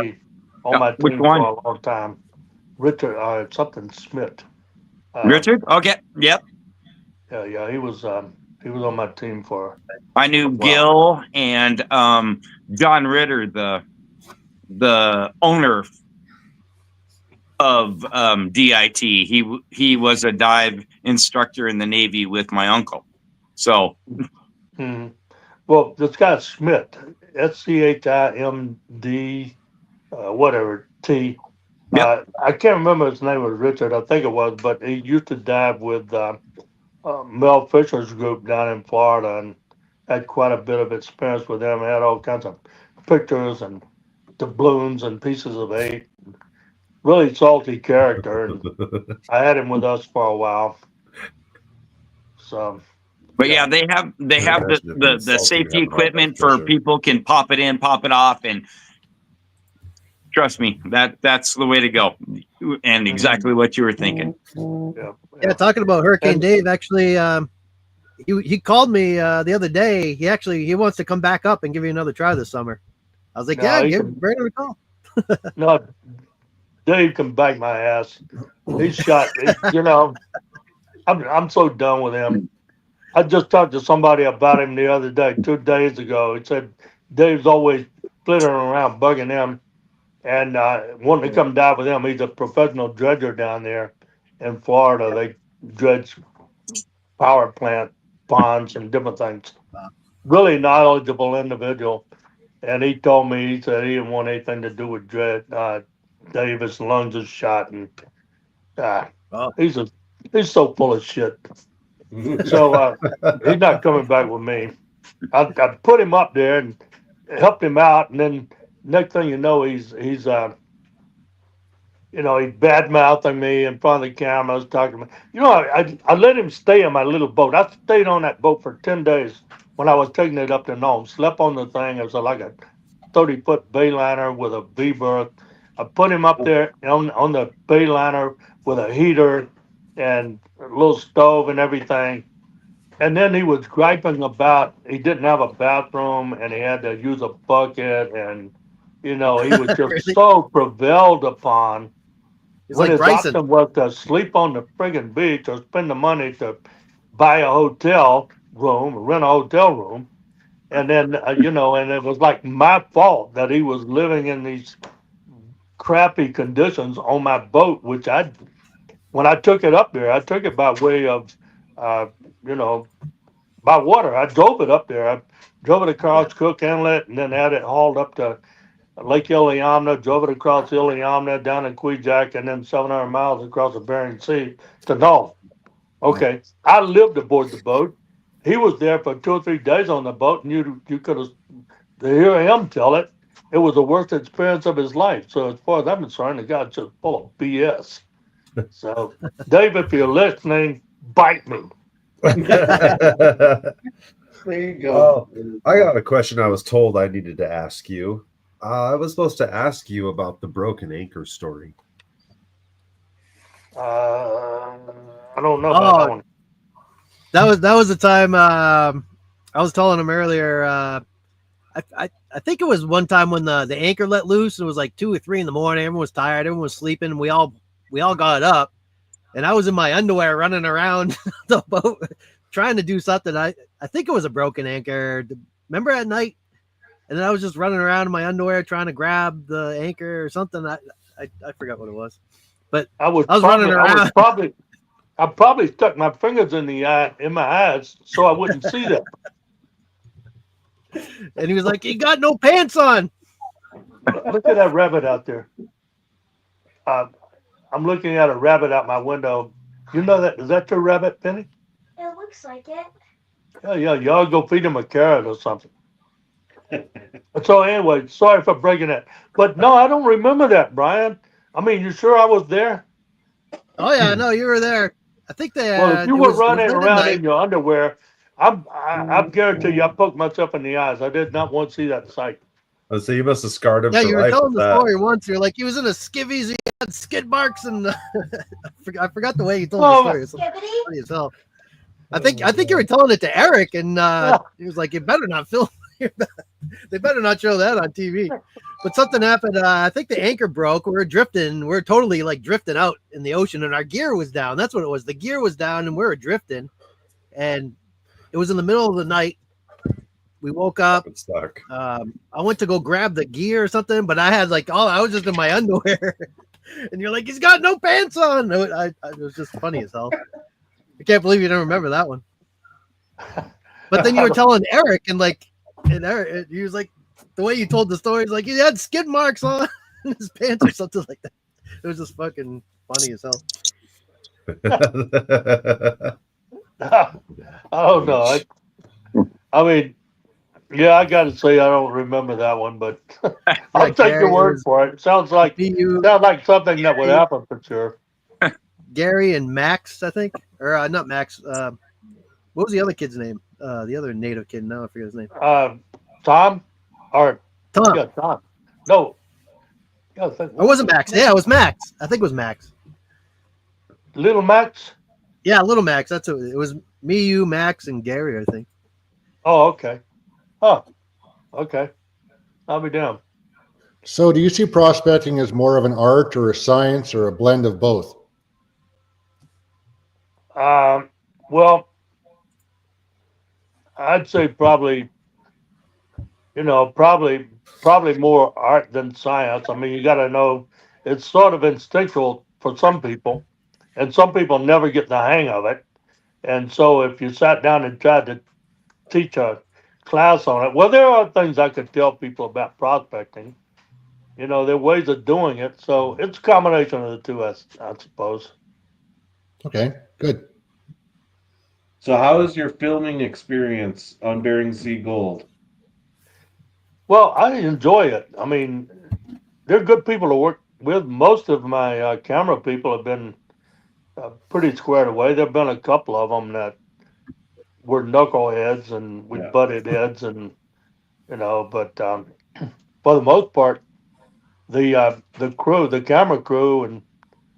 on my Which team one? for a long time. Richard, something Smith. Richard? Okay. Yep. Yeah, he was on my team for I knew a while. Gil and John Ritter, the owner of DIT. He was a dive instructor in the Navy with my uncle. So Mhm. Well, this guy Smith, SCHIMD, whatever T. Yep. I can't remember his name was Richard. I think it was, but he used to dive with Mel Fisher's group down in Florida and had quite a bit of experience with them. Had all kinds of pictures and doubloons and pieces of eight. Really salty character, and I had him with us for a while. So, but yeah, they have the safety equipment for people can pop it in, pop it off, and trust me, that's the way to go. And exactly what you were thinking. Yeah, talking about Hurricane Dave, actually, he called me the other day. He wants to come back up and give you another try this summer. I was like, No, give Brandon a call. No, Dave can bite my ass. He's shot. I'm so done with him. I just talked to somebody about him the other day, 2 days ago. He said Dave's always flittering around, bugging him, and wanting to come dive with him. He's a professional dredger down there in Florida. They dredge power plant ponds and different things. Really knowledgeable individual. And he told me, he said he didn't want anything to do with Davis lungs is shot, and he's so full of shit. So he's not coming back with me. I put him up there and helped him out, and then next thing you know, he's bad mouthing me in front of the cameras, talking to me. I let him stay in my little boat. I stayed on that boat for 10 days when I was taking it up to Nome. Slept on the thing. It was like a 30-foot bay liner with a V berth. I put him up there on the bay liner with a heater and a little stove and everything. And then he was griping about he didn't have a bathroom and he had to use a bucket, and he was just Really? so prevailed upon. He's When like his Bryson. option was to sleep on the friggin' beach or spend the money to buy a hotel room, rent a hotel room, and then and it was like my fault that he was living in these crappy conditions on my boat, which when I took it up there, I took it by way of, by water. I drove it up there. I drove it across Cook Inlet and then had it hauled up to Lake Iliamna, drove it across Iliamna down in Queejack, and then 700 miles across the Bering Sea to Nome. Okay, I lived aboard the boat. He was there for 2 or 3 days on the boat, and you could have to hear him tell it. It was the worst experience of his life. So as far as I'm concerned, the guy's just full of BS. So, Dave, if you're listening, bite me. There you go. I got a question I was told I needed to ask you. I was supposed to ask you about the broken anchor story. I don't know about that one. That was the time I was telling him earlier. I think it was one time when the anchor let loose. It was like 2 or 3 in the morning. Everyone was tired. Everyone was sleeping. We all got up, and I was in my underwear running around the boat trying to do something. I think it was a broken anchor. Remember at night? And then I was just running around in my underwear trying to grab the anchor or something. I forgot what it was, but I was running around. I probably stuck my fingers in my eyes so I wouldn't see that. And he was like, "You got no pants on." Look at that rabbit out there. I'm looking at a rabbit out my window. You know that? Is that your rabbit, Penny? It looks like it. Yeah. Y'all go feed him a carrot or something. So anyway, sorry for breaking that. But no, I don't remember that, Brian. I mean, you sure I was there? Oh yeah, no, you were there. I think they. Well, if you were running around in your underwear, I guarantee you, I poked myself in the eyes. I did not want to see that sight. Oh, so you must have scarred him. Yeah, for you were life telling with the that. story once. You're like, he was in a skivvies. He had skid marks, and I forgot the way you told the story. It's funny as hell. I think you were telling it to Eric, and he was like, "You better not film." They better not show that on TV. But something happened. I think the anchor broke. We were drifting. We are totally like drifting out in the ocean, and our gear was down. That's what it was. The gear was down, and we were drifting. And it was in the middle of the night. We woke up. It's stuck. I went to go grab the gear or something, but I had like I was just in my underwear. And you're like, he's got no pants on. It was just funny as hell. I can't believe you don't remember that one. But then you were telling Eric, and Eric, he was like, the way you told the story, is like he had skid marks on his pants or something like that. It was just fucking funny as hell. I don't know. I mean, yeah, I got to say I don't remember that one, but I'll take your word for it. Sounds like something that would happen for sure. Gary and Max, I think, or not Max. What was the other kid's name? The other native kid. Now I forget his name. Tom. Or Tom. Yeah, Tom. No. Yeah, it wasn't Max. Yeah, it was Max. I think it was Max. Little Max. Yeah, Little Max. That's it. It was me, you, Max, and Gary, I think. Oh, okay. Oh, okay. I'll be down. So do you see prospecting as more of an art or a science or a blend of both? Well, I'd say probably more art than science. I mean, you got to know it's sort of instinctual for some people, and some people never get the hang of it. And so if you sat down and tried to teach a class on it, well, there are things I could tell people about prospecting. There are ways of doing it. So it's a combination of the two, I suppose. Okay, good. So how is your filming experience on Bering Sea Gold? Well, I enjoy it. I mean, they're good people to work with. Most of my camera people have been pretty squared away. There have been a couple of them that were knuckleheads and we butted heads, and but for the most part, the crew, the camera crew, and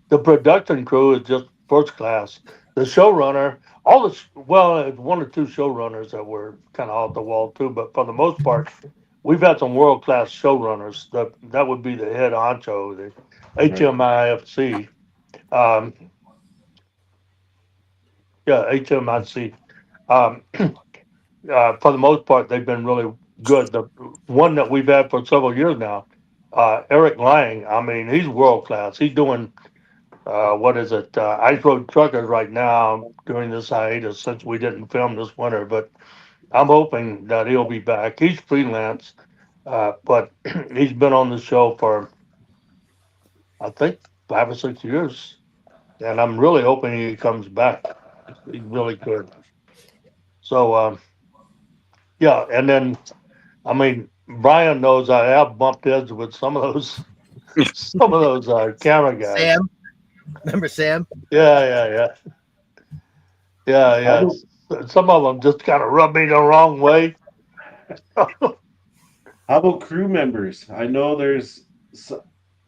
the production crew is just first class. The showrunner, one or two showrunners that were kind of off the wall too, but for the most part, we've had some world class showrunners. That would be the head honcho, the HMIFC. HMIC. For the most part, they've been really good. The one that we've had for several years now, Eric Lang. I mean, he's world class. He's doing Ice Road Truckers right now during this hiatus since we didn't film this winter. But I'm hoping that he'll be back. He's freelance, but he's been on the show for I think 5 or 6 years, and I'm really hoping he comes back. He's really good. So and then I mean, Brian knows I have bumped heads with some of those camera guys. Sam, remember Sam? Yeah. Some of them just kind of rub me the wrong way. How about crew members? I know there's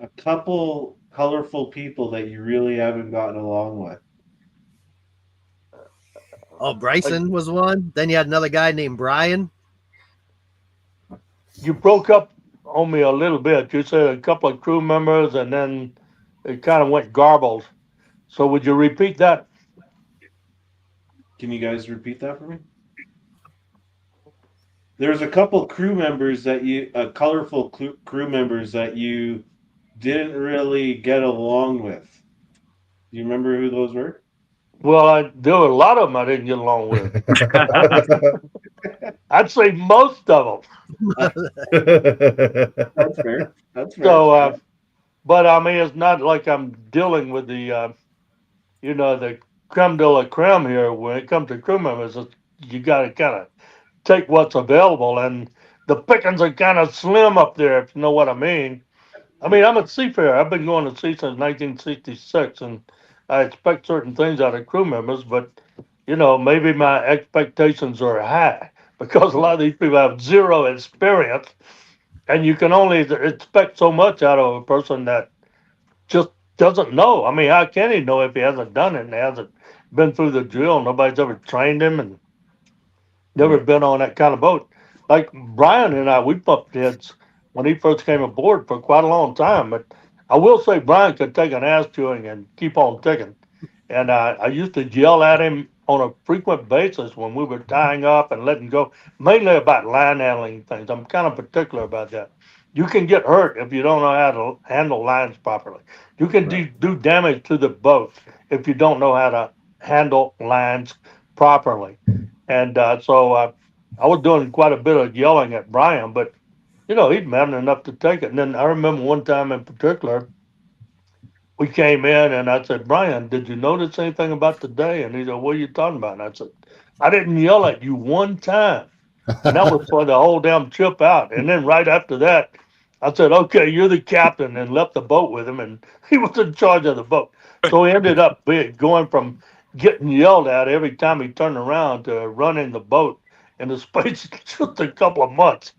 a couple colorful people that you really haven't gotten along with. Oh, Bryson was one. Then you had another guy named Brian. You broke up on me a little bit. You said a couple of crew members, and then it kind of went garbled. So would you repeat that? Can you guys repeat that for me? There's a couple crew members colorful crew members that you didn't really get along with. Do you remember who those were? Well, there were a lot of them I didn't get along with. I'd say most of them. That's fair. So, but I mean, it's not like I'm dealing with the creme de la creme here. When it comes to crew members, you got to kind of take what's available, and the pickings are kind of slim up there, if you know what I mean. I mean, I'm a seafarer. I've been going to sea since 1966, and I expect certain things out of crew members, but maybe my expectations are high because a lot of these people have zero experience, and you can only expect so much out of a person that just doesn't know. I mean, how can he know if he hasn't done it and hasn't been through the drill? Nobody's ever trained him and never been on that kind of boat. like Brian and I, we bumped heads when he first came aboard for quite a long time. But I will say Brian could take an ass chewing and keep on ticking. And I used to yell at him on a frequent basis when we were tying up and letting go, mainly about line handling things. I'm kind of particular about that. You can get hurt if you don't know how to handle lines properly. You can do damage to the boat if you don't know how to handle lines properly. And I was doing quite a bit of yelling at Brian, but he'd man enough to take it. And then I remember one time in particular, we came in and I said, Brian, did you notice anything about today? And he said, what are you talking about? And I said, I didn't yell at you one time. And that was for the whole damn trip out. And then right after that, I said, okay, you're the captain, and left the boat with him. And he was in charge of the boat. So he ended up going from getting yelled at every time he turned around to running the boat in the space of just a couple of months.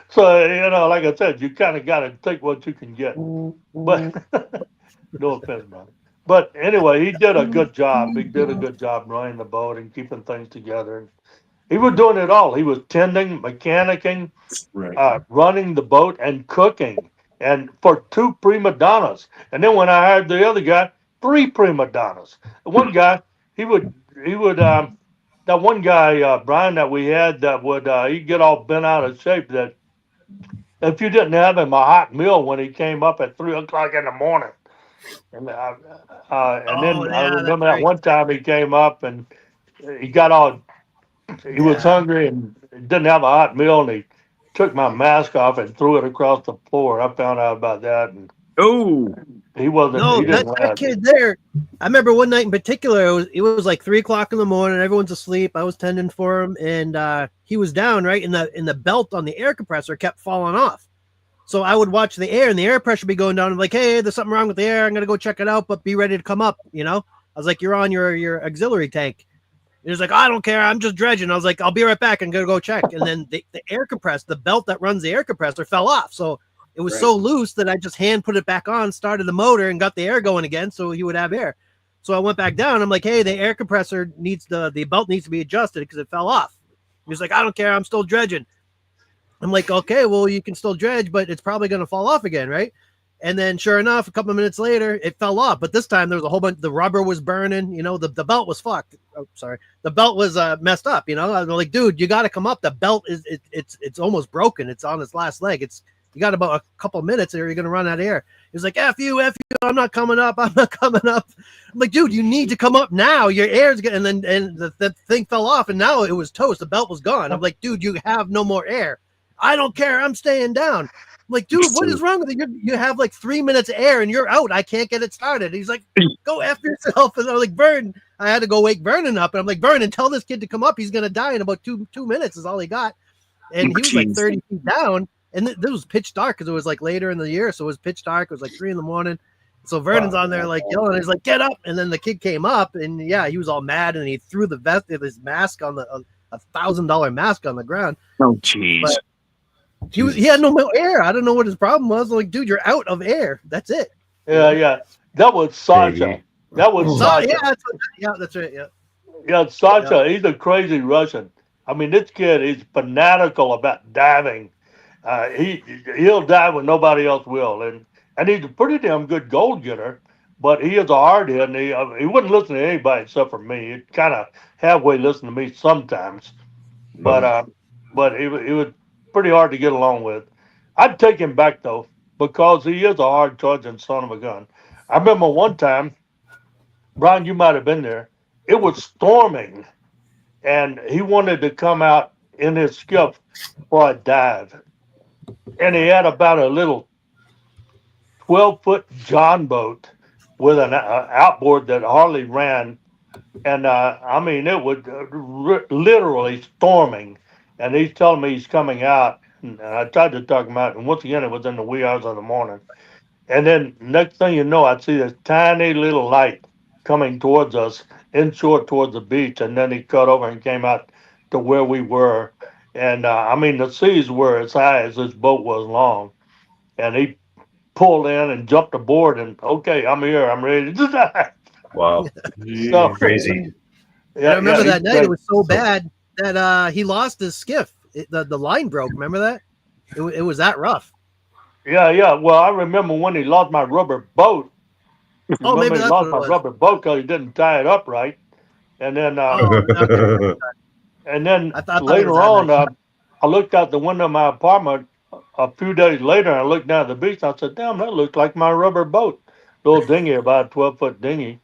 So, like I said, you kind of got to take what you can get. But no offense, man. But anyway, he did a good job. He did a good job running the boat and keeping things together. He was doing it all. He was tending, mechanicking, running the boat, and cooking. And for 2 prima donnas. And then when I hired the other guy, 3 prima donnas. The one guy, that one guy, Brian, that we had, that would, he'd get all bent out of shape, that if you didn't have him a hot meal when he came up at 3 o'clock in the morning. And then I remember that one time he came up and he got all, he was hungry and didn't have a hot meal, and he took my mask off and threw it across the floor. I found out about that, and he wasn't. No, he didn't that kid there. I remember one night in particular. It was like 3 o'clock in the morning. Everyone's asleep. I was tending for him, and he was down right in the belt on the air compressor kept falling off. So I would watch the air, and the air pressure be going down. I'm like, hey, there's something wrong with the air. I'm gonna go check it out, but be ready to come up. I was like, you're on your auxiliary tank. He was like, I don't care. I'm just dredging. I was like, I'll be right back. I'm going to go check. And then the air compressor, the belt that runs the air compressor fell off. So it was so loose that I just hand put it back on, started the motor, and got the air going again so he would have air. So I went back down. I'm like, hey, the air compressor needs the belt needs to be adjusted because it fell off. He was like, I don't care. I'm still dredging. I'm like, okay, well, you can still dredge, but it's probably going to fall off again, right? And then sure enough, a couple of minutes later, it fell off. But this time there was a whole bunch, the rubber was burning, the belt was fucked. Oh, sorry. The belt was messed up, I was like, dude, you got to come up. The belt it's almost broken. It's on its last leg. You got about a couple of minutes or you're going to run out of air. He was like, F you, I'm not coming up. I'm not coming up. I'm like, dude, you need to come up now. Your air's getting, and the thing fell off and now it was toast. The belt was gone. I'm like, dude, you have no more air. I don't care. I'm staying down. I'm like, dude, what is wrong with you? You have like 3 minutes of air and you're out. I can't get it started. He's like, go F yourself. And I'm like, Vernon, I had to go wake Vernon up. And I'm like, Vernon, tell this kid to come up. He's going to die in about two minutes is all he got. And he was like 30 feet down. And this was pitch dark because it was like later in the year. So it was pitch dark. It was like 3 a.m. So Vernon's on there like yelling. He's like, get up. And then the kid came up and he was all mad. And he threw the vest of his mask on a $1,000 mask on the ground. Oh, jeez. He had no more air. I don't know what his problem was. Like, dude, you're out of air. That's it. Yeah. That was Sasha. That was Sasha. That's right. Yeah, Sasha. He's a crazy Russian. I mean, this kid is fanatical about diving. He'll dive when nobody else will, and he's a pretty damn good gold getter. But he is a hard head, and he wouldn't listen to anybody except for me. He'd kind of halfway listen to me sometimes, but he was pretty hard to get along with. I'd take him back though, because he is a hard charging son of a gun. I remember one time, Brian, you might have been there. It was storming, and he wanted to come out in his skiff for a dive, and he had about a little 12-foot John boat with an outboard that hardly ran, and I mean it was literally storming. And he's telling me he's coming out. And I tried to talk him out. And once again, it was in the wee hours of the morning. And then next thing you know, I'd see this tiny little light coming towards us, inshore towards the beach. And then he cut over and came out to where we were. And I mean, the seas were as high as this boat was long. And he pulled in and jumped aboard. And, okay, I'm here. I'm ready to dive. Wow. So, crazy. I remember that night. It was so bad. that he lost his skiff. The line broke. Remember that? It was that rough. Yeah. Well, I remember when he lost my rubber boat. Oh, maybe Remember he that's what lost it my was. rubber boat because he didn't tie it up right. And then, Oh, okay. I thought it later was that on, night. I looked out the window of my apartment a few days later, and I looked down at the beach. And I said, "Damn, that looks like my rubber boat, little dinghy, about a 12-foot dinghy."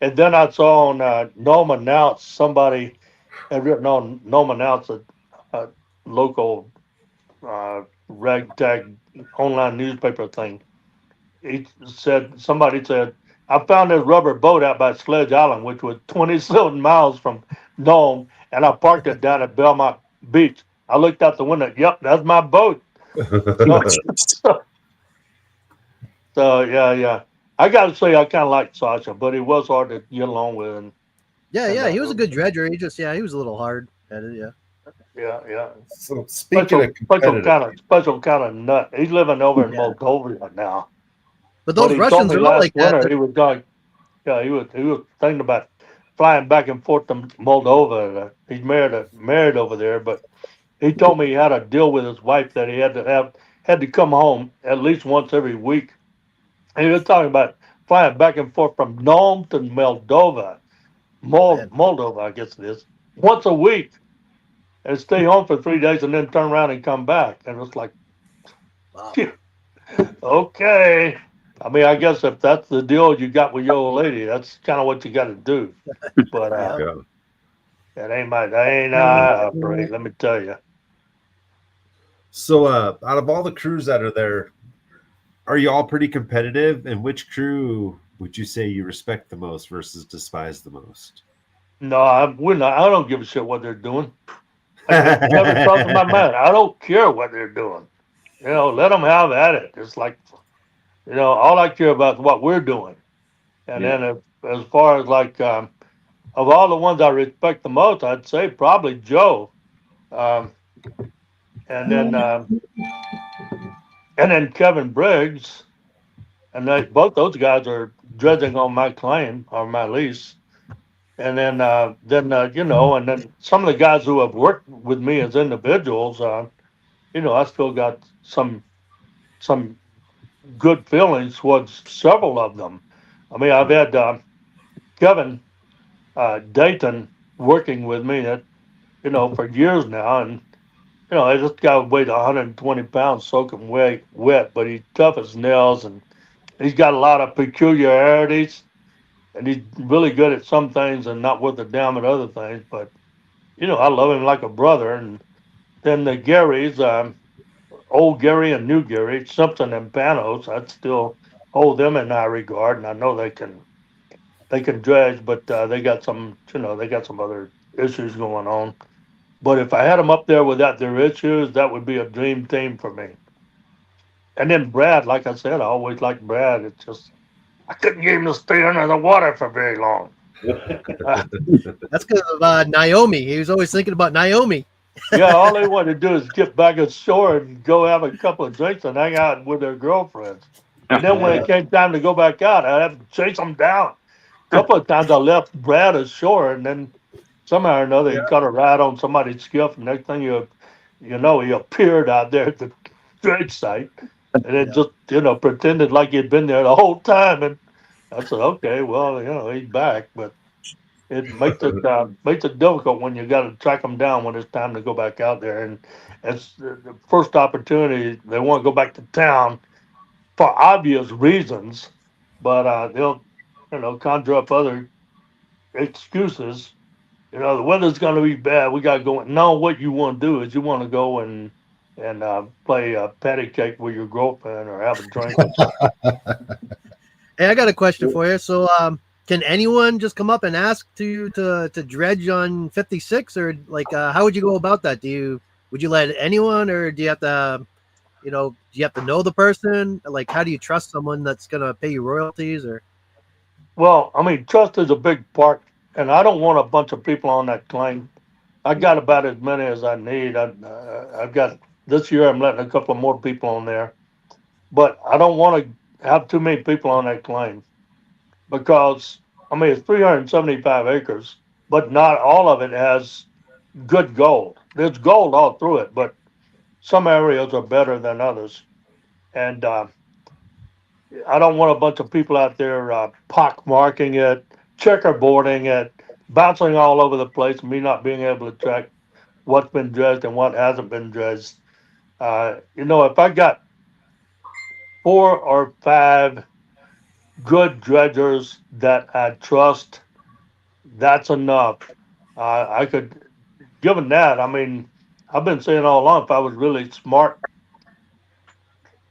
And then I saw on Nome Announce somebody had written on Nome Announce a local ragtag online newspaper thing. Somebody said, I found this rubber boat out by Sledge Island, which was 27 miles from Nome, and I parked it down at Belmont Beach. I looked out the window. Yep, that's my boat. So yeah. I got to say, I kind of like Sasha, but he was hard to get along with. And Yeah. He was a good dredger. He was a little hard headed. Yeah. yeah. So speaking of competitive, Special kind of nut. He's living over in Yeah. Moldova now. But But those he told Russians me are all last like that. winter he was going. Yeah, he was thinking about flying back and forth to Moldova. He's married over there, but he told me he had a deal with his wife that he had to come home at least once every week. And he was talking about flying back and forth from Nome to Moldova, Man. Moldova, I guess it is, once a week, and stay home for 3 days and then turn around and come back. And it's like, Wow. okay. I mean, I guess if that's the deal you got with your old lady, that's kind of what you got to do. But yeah. that ain't how I operate. Let me tell you. So out of all the crews that are there, are you all pretty competitive? And which crew would you say you respect the most versus despise the most? No, we're not. I don't give a shit what they're doing. I never crossed my mind. I don't care what they're doing. Let them have at it. It's like, all I care about is what we're doing. And Yeah. then as far as like, of all the ones I respect the most, I'd say probably Joe. Um, and then Kevin Briggs. And both those guys are dredging on my claim or my lease. And then and then some of the guys who have worked with me as individuals, I still got some good feelings towards several of them. I mean, I've had Kevin Dayton working with me for years now, and this guy weighed 120 pounds, soaking wet, but he's tough as nails, and he's got a lot of peculiarities, and he's really good at some things and not worth a damn at other things. But I love him like a brother. And then the Garys, old Gary and new Gary, Simpson and Panos, I'd still hold them in high regard, and I know they can dredge, but they got some other issues going on. But if I had them up there without their issues, that would be a dream team for me. And then Brad, like I said, I always liked Brad. It's just I couldn't get him to stay under the water for very long. That's because of Naomi. He was always thinking about Naomi. Yeah, all they wanted to do is get back ashore and go have a couple of drinks and hang out with their girlfriends. And then when it came time to go back out, I had to chase them down. A couple of times I left Brad ashore, and then somehow or another he caught a ride on somebody's skiff. And next thing he appeared out there at the dredge site, and it just pretended like he'd been there the whole time. And I said, okay, well, he's back, but it makes it difficult when you got to track them down when it's time to go back out there. And it's the first opportunity they want to go back to town for obvious reasons, but they'll conjure up other excuses. The weather's going to be bad. We got to go. No, what you want to do is you want to go and play patty cake with your girlfriend or have a drink. Hey, I got a question for you. So, can anyone just come up and ask to dredge on 56, or like how would you go about that? Would you let anyone, or do you have to do you have to know the person? Like, how do you trust someone that's gonna pay you royalties? Or Well, I mean, trust is a big part, and I don't want a bunch of people on that claim. I got about as many as I need. I've got this year. I'm letting a couple of more people on there, but I don't want to have too many people on that claim because I mean it's 375 acres, but not all of it has good gold. There's gold all through it, but some areas are better than others. And I don't want a bunch of people out there pock marking it, checkerboarding it, bouncing all over the place, and me not being able to track what's been dredged and what hasn't been dredged. If I got 4 or 5 good dredgers that I trust, that's enough. I could, given that, I mean, I've been saying all along, if I was really smart,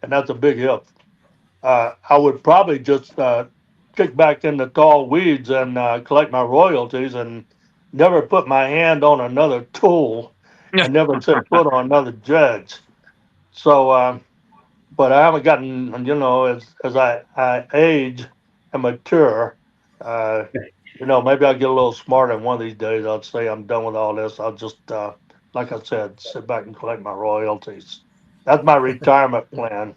and that's a big if, I would probably just kick back in the tall weeds and collect my royalties and never put my hand on another tool and never set foot on another dredge. So, but I haven't gotten, as I age and mature, uh, maybe I'll get a little smarter. And one of these days, I'll say I'm done with all this. I'll just, like I said, sit back and collect my royalties. That's my retirement plan.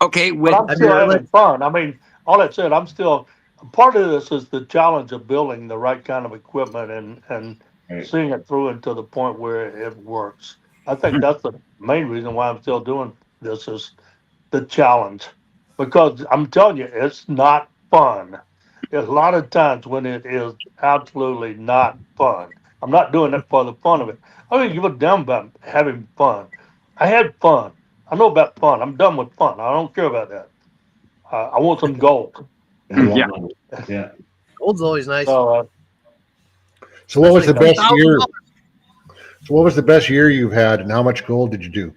Okay, But I'm with still you having fun. I mean, all that said, I'm still part of this is the challenge of building the right kind of equipment and Right. seeing it through until the point where it works. I think that's the main reason why I'm still doing this is the challenge. Because I'm telling you, it's not fun. There's a lot of times when it is absolutely not fun. I'm not doing it for the fun of it. I don't give a damn about having fun. I had fun. I know about fun. I'm done with fun. I don't care about that. I want some gold. I Yeah. want one. Yeah. Gold's always nice. So So what was the Especially best year? So what was the best year you've had, and how much gold did you do?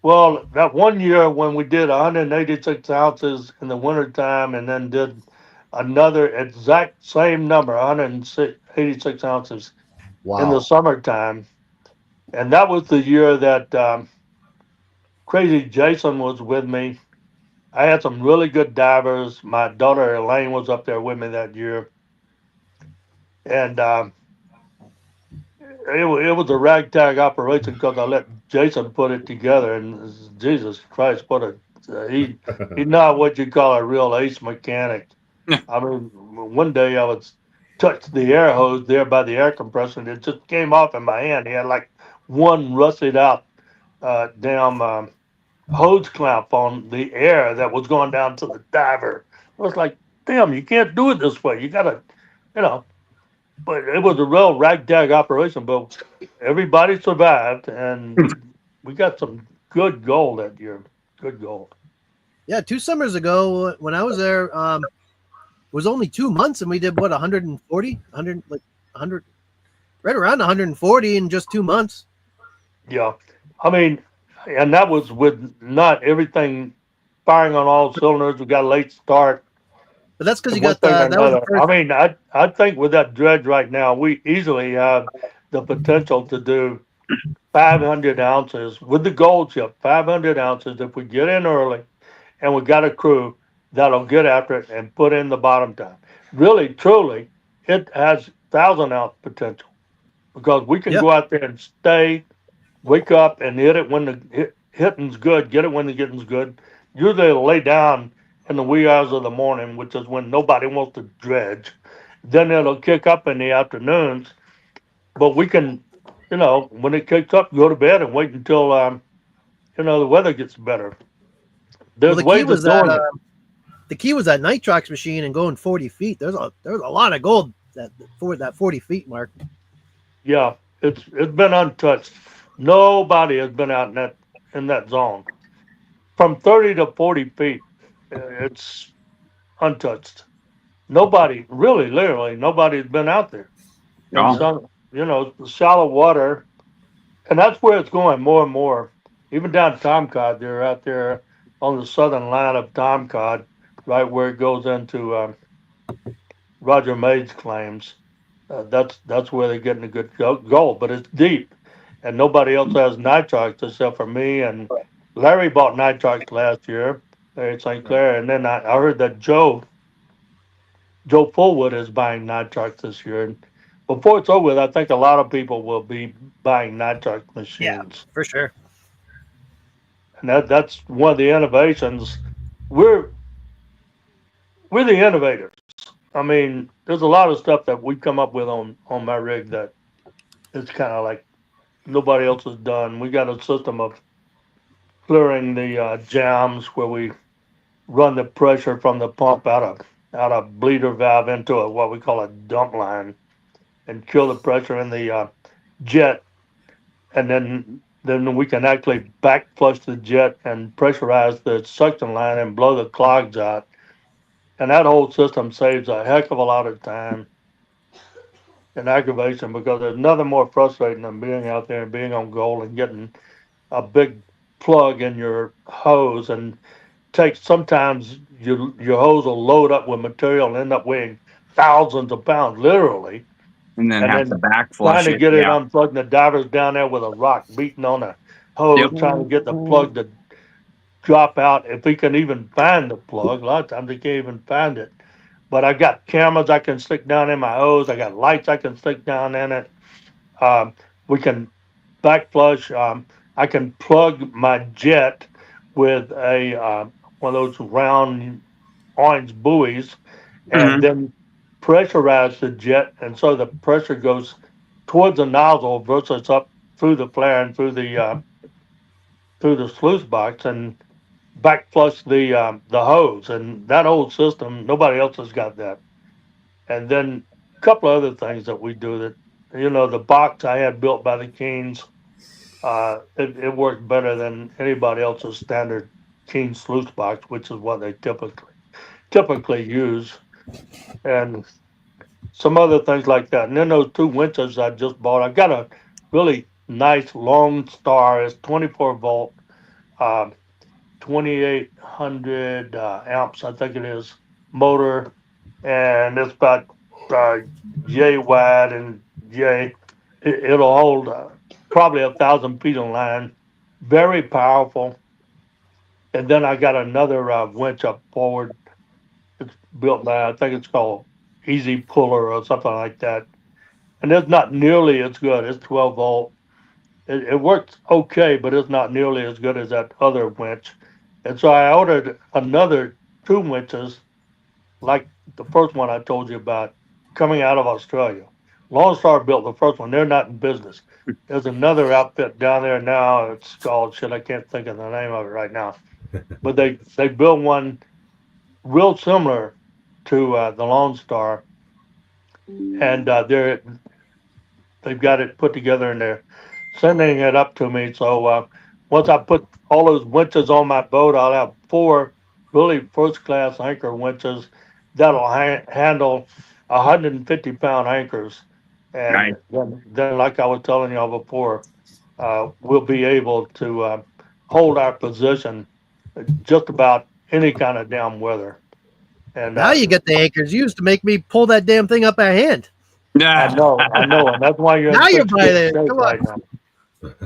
well, that one year when we did 186 ounces in the wintertime and then did another exact same number, 186 ounces in the Wow. summertime. And that was the year that Crazy Jason was with me. I had some really good divers. My daughter Elaine was up there with me that year. And it was a ragtag operation because I let Jason put it together. And Jesus Christ, what a he's not what you call a real ace mechanic. I mean, one day I was touched the air hose there by the air compressor, and it just came off in my hand. He had like one rusted out damn hose clamp on the air that was going down to the diver. I was like, damn, you can't do it this way. You gotta, you know. But it was a real ragtag operation, but everybody survived, and we got some good gold that year. Good gold. Yeah, 2 summers ago when I was there, it was only 2 months, and we did what 140, 100, like 100, right around 140 in just 2 months. Yeah, I mean, and that was with not everything firing on all cylinders. We got a late start. But that's because And you one got thing or that was the another. first. I mean, I think with that dredge right now, we easily have the potential to do 500 ounces with the gold chip. 500 ounces if we get in early, and we got a crew that'll get after it and put in the bottom time. Really, truly, it has 1,000 ounce potential because we can Yeah, go out there and stay, wake up and hit it when the hitting's good, get it when the getting's good. Usually it'll lay down in the wee hours of the morning, which is when nobody wants to dredge. Then it'll kick up in the afternoons, but we can, when it kicks up, go to bed and wait until, the weather gets better. well, There's the key ways of was that doing it. nitrox machine and going 40 feet. There's a lot of gold for that 40 feet mark. Yeah, it's been untouched. Nobody has been out in that zone from 30 to 40 feet. It's untouched. Nobody, really, literally, nobody's been out there. And oh, some, shallow water, and that's where it's going more and more. Even down Tom Cod, they're out there on the southern line of Tom Cod, right where it goes into Roger Made's claims. That's where they're getting a good gold, but it's deep, and nobody else has nitrox except for me and Larry bought nitrox last year, Larry St. Clair, and then I heard that Joe Fullwood is buying nitrox this year. And before it's over with, I think a lot of people will be buying nitrox Yeah, machines, for sure. and that's one of the innovations. We're we're the innovators. I mean, there's a lot of stuff that we come up with on my rig that it's kind of like nobody else has done. We got a system of clearing the jams where we run the pressure from the pump out of bleeder valve into a what we call a dump line and kill the pressure in the jet, and then we can actually back flush the jet and pressurize the suction line and blow the clogs out. And that whole system saves a heck of a lot of time and aggravation because there's nothing more frustrating than being out there and being on goal and getting a big plug in your hose and take sometimes your hose will load up with material and end up weighing thousands of pounds, literally, And then and have to then back trying flush to it. get it Yeah. unplugged. And the diver's down there with a rock beating on a hose, Yep. trying to get the plug to drop out. If he can even find the plug, a lot of times he can't even find it. But I got cameras I can stick down in my hose. I got lights I can stick down in it. Um, we can back flush. I can plug my jet with a one of those round orange buoys, and Mhm. then pressurize the jet, and so the pressure goes towards the nozzle versus up through the flare and through the sluice box, and back flush the hose. And that old system, nobody else has got that. And then a couple of other things that we do that, the box I had built by the Keens, it worked better than anybody else's standard Keen sluice box, which is what they typically use, and some other things like that. And then those two winches I just bought, I got a really nice Lone Star. It's 24 volt, uh, 2800 amps, I think it is, motor, and it's about uh, yay wide and yay. It'll hold probably 1,000 feet of line. Very powerful. And then I got another winch up forward. It's built by, I think it's called Easy Puller or something like that. And it's not nearly as good. It's 12 volt. It works okay, but it's not nearly as good as that other winch. And so I ordered another two winches, like the first one I told you about, coming out of Australia. Lone Star built the first one. They're not in business. There's another outfit down there now. It's called shit. I can't think of the name of it right now. But they built one real similar to the Lone Star, and they've got it put together and they're sending it up to me. So once I put all those winches on my boat, I'll have four really first class anchor winches that'll handle 150-pound anchors. Nice. And then, like I was telling y'all before, we'll be able to hold our position just about any kind of damn weather. And Now you get the anchors. You used to make me pull that damn thing up by hand. I know, and that's why you're Now in you're such by good there. shape Come on. right now.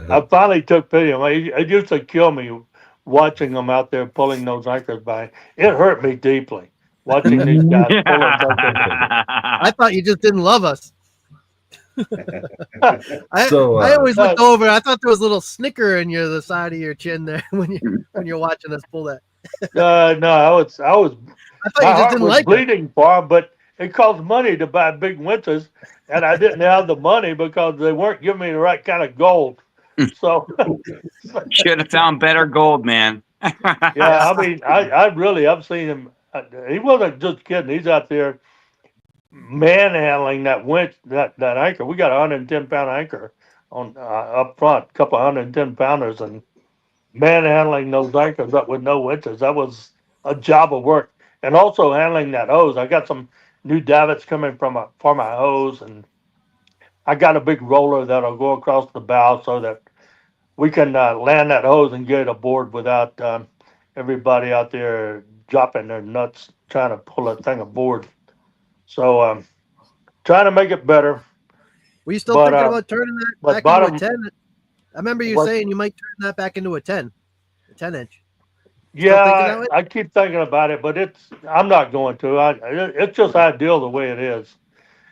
I finally took pity. It used to kill me watching them out there pulling those anchors by. It hurt me deeply watching these guys pulling something. I thought you just didn't love us. I So, always looked over. I thought there was a little snicker in the side of your chin there when you're watching us pull that. No, I was I thought my you just heart didn't was like it. bleeding for 'em, but it cost money to buy big winches, and I didn't have the money because they weren't giving me the right kind of gold. So Should have found better gold, man. yeah, I mean, I've seen him. He wasn't just kidding. He's out there manhandling that winch, that anchor. We got a 110-pound anchor on up front, a couple of 110-pounders, and manhandling those anchors up with no winches. That was a job of work, and also handling that hose. I got some new davits coming for my hose, and I got a big roller that'll go across the bow so that we can land that hose and get it aboard without everybody out there dropping their nuts trying to pull that thing aboard. So trying to make it better. Were you still But, thinking about turning that but back bottom- into a 10? I remember you What? saying you might turn that back into a 10 inch. Yeah, thinking that way? I keep thinking about it, but I'm not going to. It's just ideal the way it is.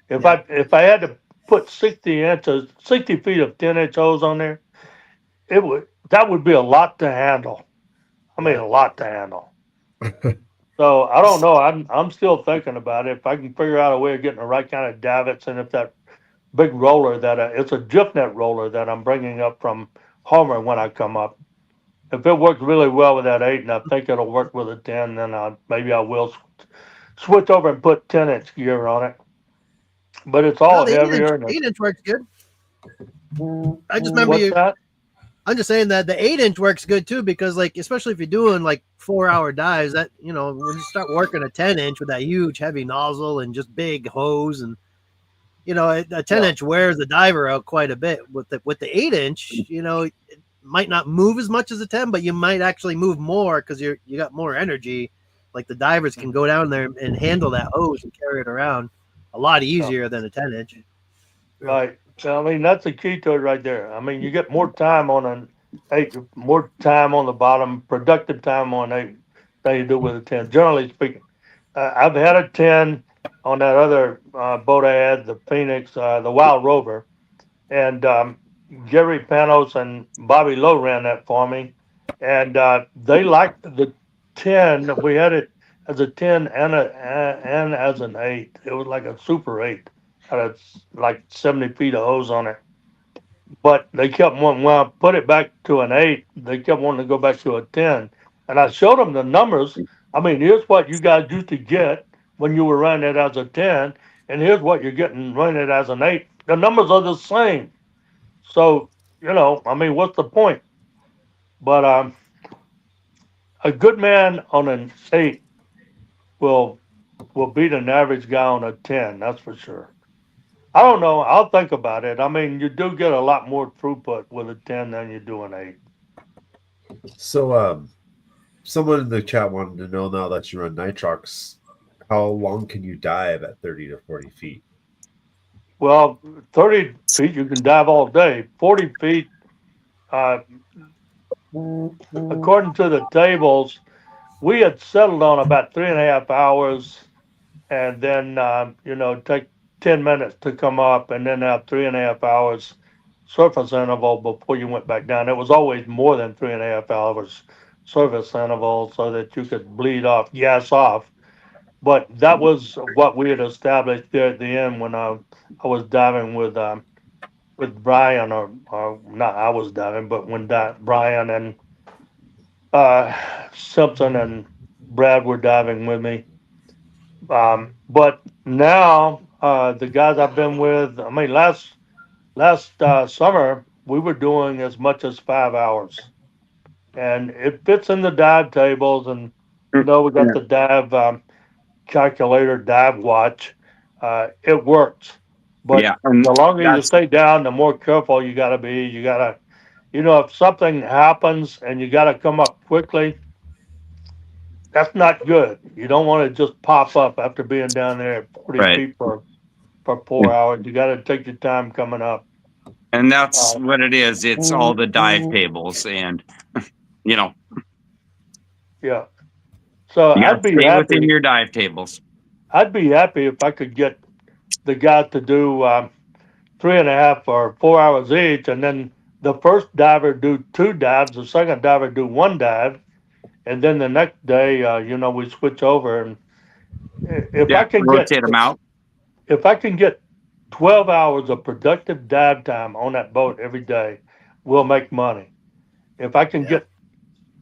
If I had to put 60 feet of 10-inch hose on there, that would be a lot to handle. I mean, a lot to handle. So I don't know. I'm still thinking about it. If I can figure out a way of getting the right kind of davits, and if that big roller that it's a drift net roller that I'm bringing up from Homer when I come up. If it works really well with that 8, and I think it'll work with a 10, then maybe I will switch over and put 10-inch gear on it. But it's No, all the heavier. 8-inch works good. I just remember What's that? I'm just saying that the 8-inch works good too, because like, especially if you're doing like 4-hour dives, that, you know, when you start working a 10-inch with that huge heavy nozzle and just big hose, and you know, a 10-inch wears the diver out quite a bit. With the 8-inch, you know, it might not move as much as a 10, but you might actually move more because you got more energy. Like the divers can go down there and handle that hose and carry it around a lot easier than a 10-inch. Right. So, I mean, that's the key to it right there. I mean, you get more time on an 8, more time on the bottom, productive time on 8 than you do with a 10, generally speaking. I've had a 10 on that other boat I had, the Phoenix, the Wild Rover, and Jerry Panos and Bobby Lowe ran that for me, and they liked the 10. We had it as a 10 and as an 8. It was like a super 8. Had like 70 feet of hose on it. But they kept wanting, when I put it back to an 8, they kept wanting to go back to a 10. And I showed them the numbers. I mean, here's what you guys used to get when you were running it as a 10, and here's what you're getting running it as an 8. The numbers are the same. So, you know, I mean, what's the point? But a good man on an 8 will beat an average guy on a 10, that's for sure. I don't know. I'll think about it. I mean, you do get a lot more throughput with a 10 than you do an 8. So, someone in the chat wanted to know, now that you run nitrox, how long can you dive at 30 to 40 feet? Well, 30 feet, you can dive all day. 40 feet, according to the tables, we had settled on about 3.5 hours, and then, you know, take 10 minutes to come up, and then have 3.5 hours surface interval before you went back down. It was always more than 3.5 hours surface interval so that you could bleed off, gas off. But that was what we had established there at the end when I was diving with Brian, or not I was diving, but when Brian and Simpson and Brad were diving with me. But now the guys I've been with, I mean, last summer we were doing as much as 5 hours, and it fits in the dive tables. And you know, we got the dive calculator, dive watch. It works, but Yeah, and the longer you that's stay down, the more careful you got to be. You got to, you know, if something happens and you got to come up quickly, that's not good. You don't want to just pop up after being down there at 40 right. feet for 4 hours. You got to take your time coming up. And that's what it is. It's all the dive tables, and you know, Yeah. So you got I'd to be stay within happy. your dive tables. I'd be happy if I could get the guys to do 3.5 or 4 hours each, and then the first diver do 2 dives, the second diver do 1 dive, and then the next day, you know, we switch over. And if I Yeah, can get rotate them out. if I can get 12 hours of productive dive time on that boat every day, we'll make money. If I can get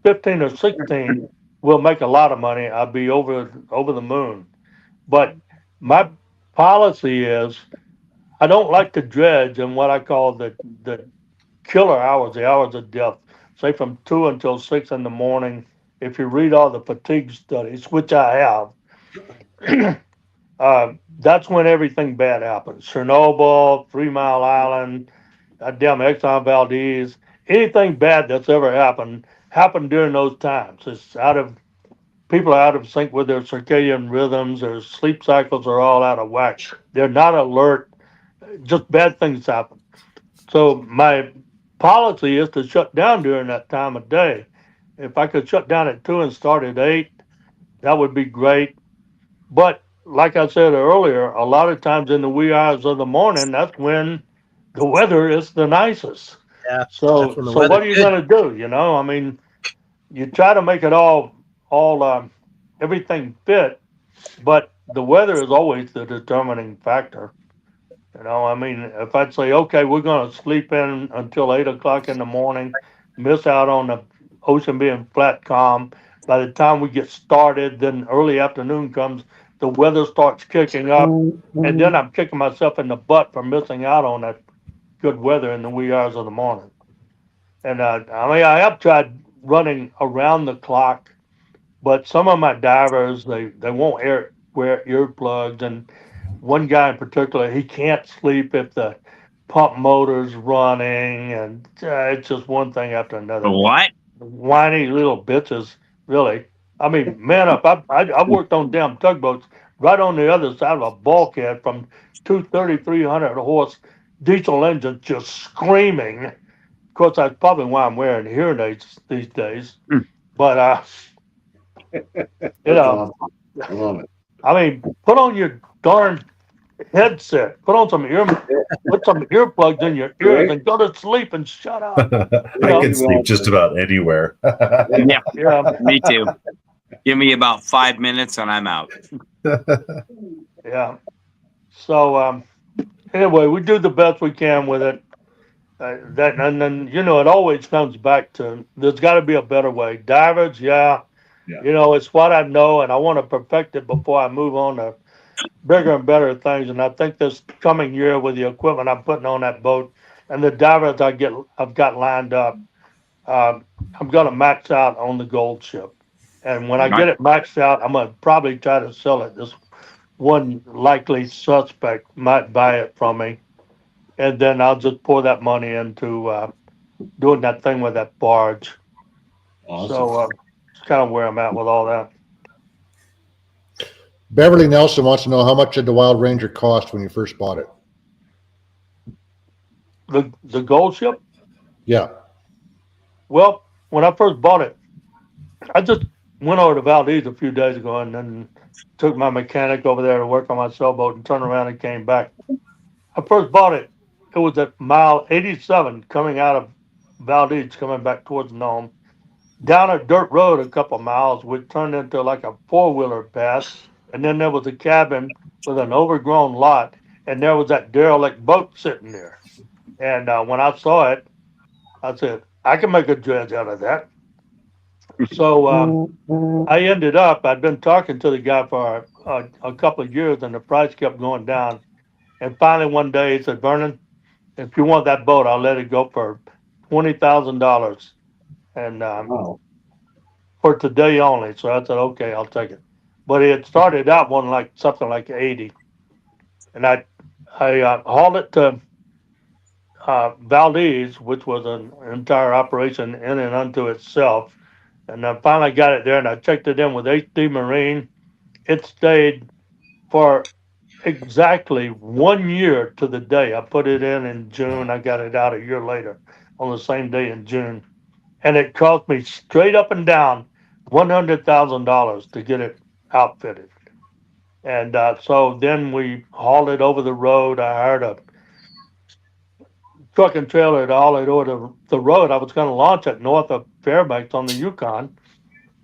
15 or 16, we'll make a lot of money. I'll be over the moon. But my policy is I don't like to dredge in what I call the killer hours, the hours of death, say from 2 until 6 in the morning. If you read all the fatigue studies, which I have, that's when everything bad happens. Chernobyl, 3 Mile Island, damn Exxon Valdez, anything bad that's ever happened during those times. It's people are out of sync with their circadian rhythms. Their sleep cycles are all out of whack. They're not alert. Just bad things happen. So my policy is to shut down during that time of day. If I could shut down at 2 and start at 8, that would be great. But like I said earlier, a lot of times in the wee hours of the morning, that's when the weather is the nicest. Yeah, that's So when the so weather's what are you good. going to do? You know, I mean, you try to make it all everything fit, but the weather is always the determining factor. You know, I mean, if I'd say, okay, we're going to sleep in until 8 o'clock in the morning, miss out on the ocean being flat calm. By the time we get started, then early afternoon comes, the weather starts kicking up, and then I'm kicking myself in the butt for missing out on that good weather in the wee hours of the morning. And I mean, I have tried running around the clock, but some of my divers they won't wear earplugs, and one guy in particular he can't sleep if the pump motor's running, and it's just one thing after The another. what? Whiny little bitches, really. I mean, man up! I worked on damn tugboats right on the other side of a bulkhead from 300 horse diesel engines just screaming. Of course, that's probably why I'm wearing hearing aids these days. Mm. But you That's know, awesome. I love it. I mean, put on your darn headset, put on put some earplugs in your ears, Right? and go to sleep and shut up. You I know, can sleep just about anywhere. Yeah, yeah, me too. Give me about 5 minutes and I'm out. yeah. So anyway, we do the best we can with it. That and then it always comes back to there's got to be a better way. Divers, yeah, Yeah. it's what I know, and I want to perfect it before I move on to bigger and better things. And I think this coming year with the equipment I'm putting on that boat and the divers I've got lined up, I'm going to max out on the gold ship. And when I get it maxed out, I'm going to probably try to sell it. This one likely suspect might buy it from me, and then I'll just pour that money into doing that thing with that barge. Awesome. So it's kind of where I'm at with all that. Beverly Nelson wants to know how much did the Wild Ranger cost when you first bought it? The gold ship. Yeah. Well, when I first bought it, I just went over to Valdez a few days ago and then took my mechanic over there to work on my sailboat and turned around and came back. I first bought it. It was at mile 87 coming out of Valdez, coming back towards Nome. Down a dirt road a couple miles, which turned into like a four-wheeler path. And then there was a cabin with an overgrown lot, and there was that derelict boat sitting there. And when I saw it, I said, I can make a dredge out of that. So I ended up, I'd been talking to the guy for a couple of years, and the price kept going down. And finally, one day, he said, Vernon, if you want that boat, I'll let it go for $20,000. And Wow. for today only. So I said, okay, I'll take it. But it started out one like something like 80. And I hauled it to Valdez, which was an entire operation in and unto itself. And I finally got it there, and I checked it in with HD Marine. It stayed for exactly 1 year to the day. I put it in June. I got it out a year later on the same day in June. And it cost me straight up and down $100,000 to get it outfitted. And so then we hauled it over the road. I hired a truck and trailer to haul it over the road. I was going to launch it north of Fairbanks on the Yukon.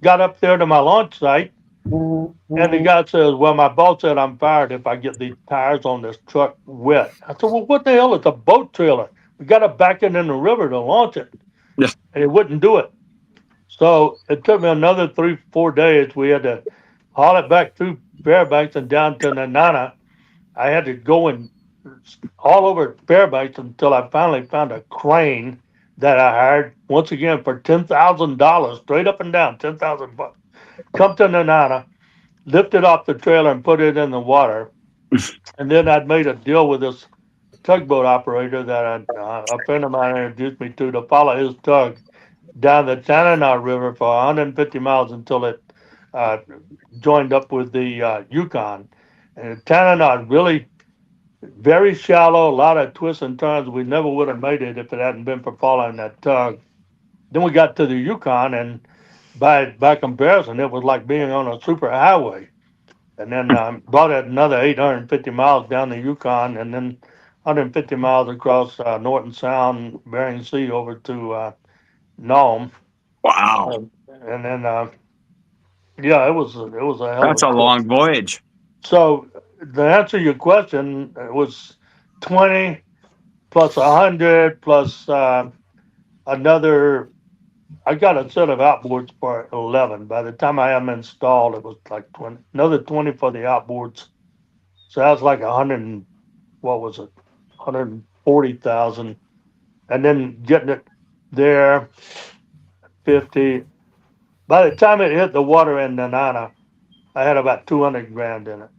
Got up there to my launch site, and the guy says, well, my boss said I'm fired if I get these tires on this truck wet. I said, well, what the hell? It's a boat trailer. We got to back it in the river to launch it. Yeah. And he wouldn't do it. So it took me another 3-4 days. We had to haul it back through Fairbanks and down to Nanana. I had to go and all over Fairbanks until I finally found a crane that I hired once again for $10,000, straight up and down, $10,000. Come to Nanana, lift it off the trailer and put it in the water. And then I'd made a deal with this tugboat operator that a friend of mine introduced me to follow his tug down the Tanana River for 150 miles until it joined up with the Yukon. And Tanana really very shallow, a lot of twists and turns. We never would have made it if it hadn't been for following that tug. Then we got to the Yukon, and by comparison, it was like being on a super highway. And then brought it another 850 miles down the Yukon, and then 150 miles across Norton Sound, Bering Sea over to Nome. Wow. And then, yeah, it was a hell That's of a long voyage. So to answer your question, it was 20 plus 100 plus another. I got a set of outboards for 11. By the time I had them installed, it was like 20. Another 20 for the outboards. So that was like 100. What was it? 140,000. And then getting it there, 50. By the time it hit the water in Nanana, I had about 200 grand in it.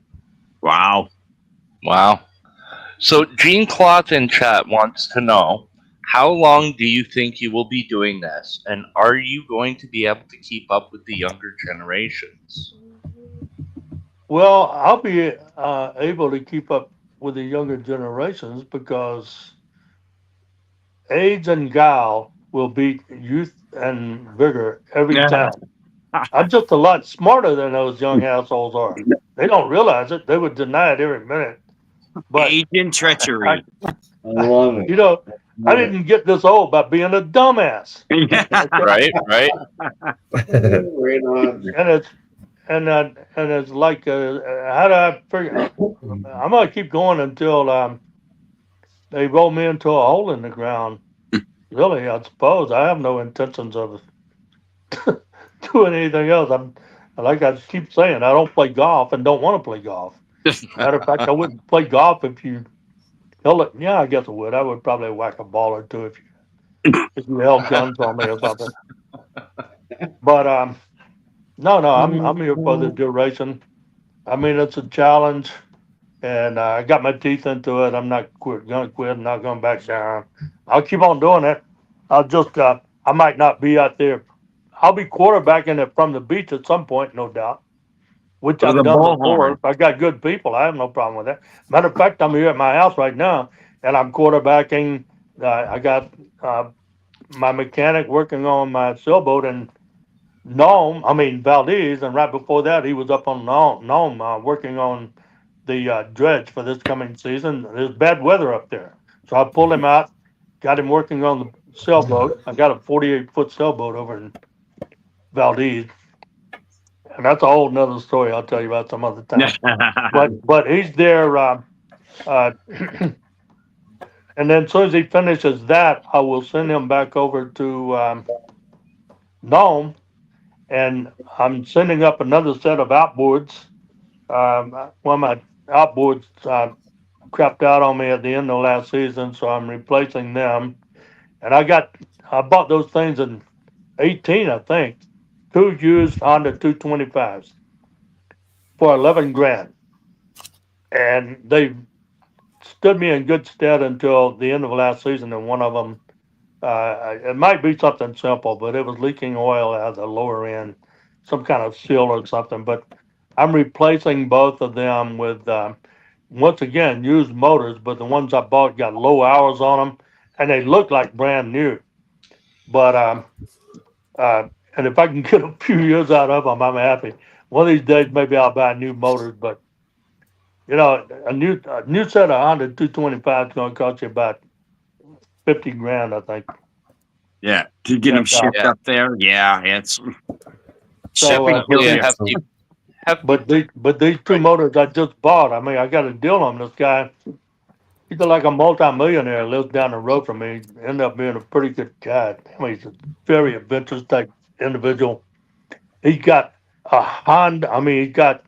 Wow. Wow. So Gene Cloth in chat wants to know, how long do you think you will be doing this? And are you going to be able to keep up with the younger generations? Well, I'll be able to keep up with the younger generations because age and guile will beat youth and vigor every time. I'm just a lot smarter than those young assholes are. They don't realize it. They would deny it every minute. But Age and treachery. I love it. you know, I Love it. didn't get this old by being a dumbass. Right, right. Right on. And it's like how do I figure? I'm gonna keep going until they roll me into a hole in the ground. Really, I suppose I have no intentions of doing anything else. I'm like I keep saying, I don't play golf and don't want to play golf. Matter of fact, I wouldn't play golf if you held it. Yeah, I guess I would. I would probably whack a ball or two if you held guns on me or something. But no, I'm here for the duration. I mean, it's a challenge, and I got my teeth into it. I'm not gonna quit. I'm not going back down. I'll keep on doing it. I'll just I might not be out there. I'll be quarterbacking it from the beach at some point, no doubt, which With I've a done bullhorn. before. If I got good people, I have no problem with that. Matter of fact, I'm here at my house right now, and I'm quarterbacking. I got my mechanic working on my sailboat in Valdez, and right before that, he was up on Nome working on the dredge for this coming season. There's bad weather up there, so I pulled him out, got him working on the sailboat. I got a 48-foot sailboat over in Valdez, and that's a whole nother story I'll tell you about some other time. But he's there, and then as soon as he finishes that, I will send him back over to Nome, and I'm sending up another set of outboards. One of my outboards crapped out on me at the end of last season, so I'm replacing them. And I bought those things in 18, I think, two used Honda 225s for 11 grand, and they stood me in good stead until the end of last season. And one of them, it might be something simple, but it was leaking oil at the lower end, some kind of seal or something. But I'm replacing both of them with, once again, used motors, but the ones I bought got low hours on them, and they look like brand new. But and if I can get a few years out of them, I'm happy. One of these days, maybe I'll buy new motors. But a new set of Honda 225 is going to cost you about 50 grand, I think. Yeah, to get them shipped Yeah. up there. Yeah, it's So, shipping kills you. But these two motors I just bought, I mean, I got a deal on this guy. He's like a multi-millionaire, lives down the road from me. Ended up being a pretty good guy. I mean, he's a very adventurous type individual. He's got a Honda. I mean, he's got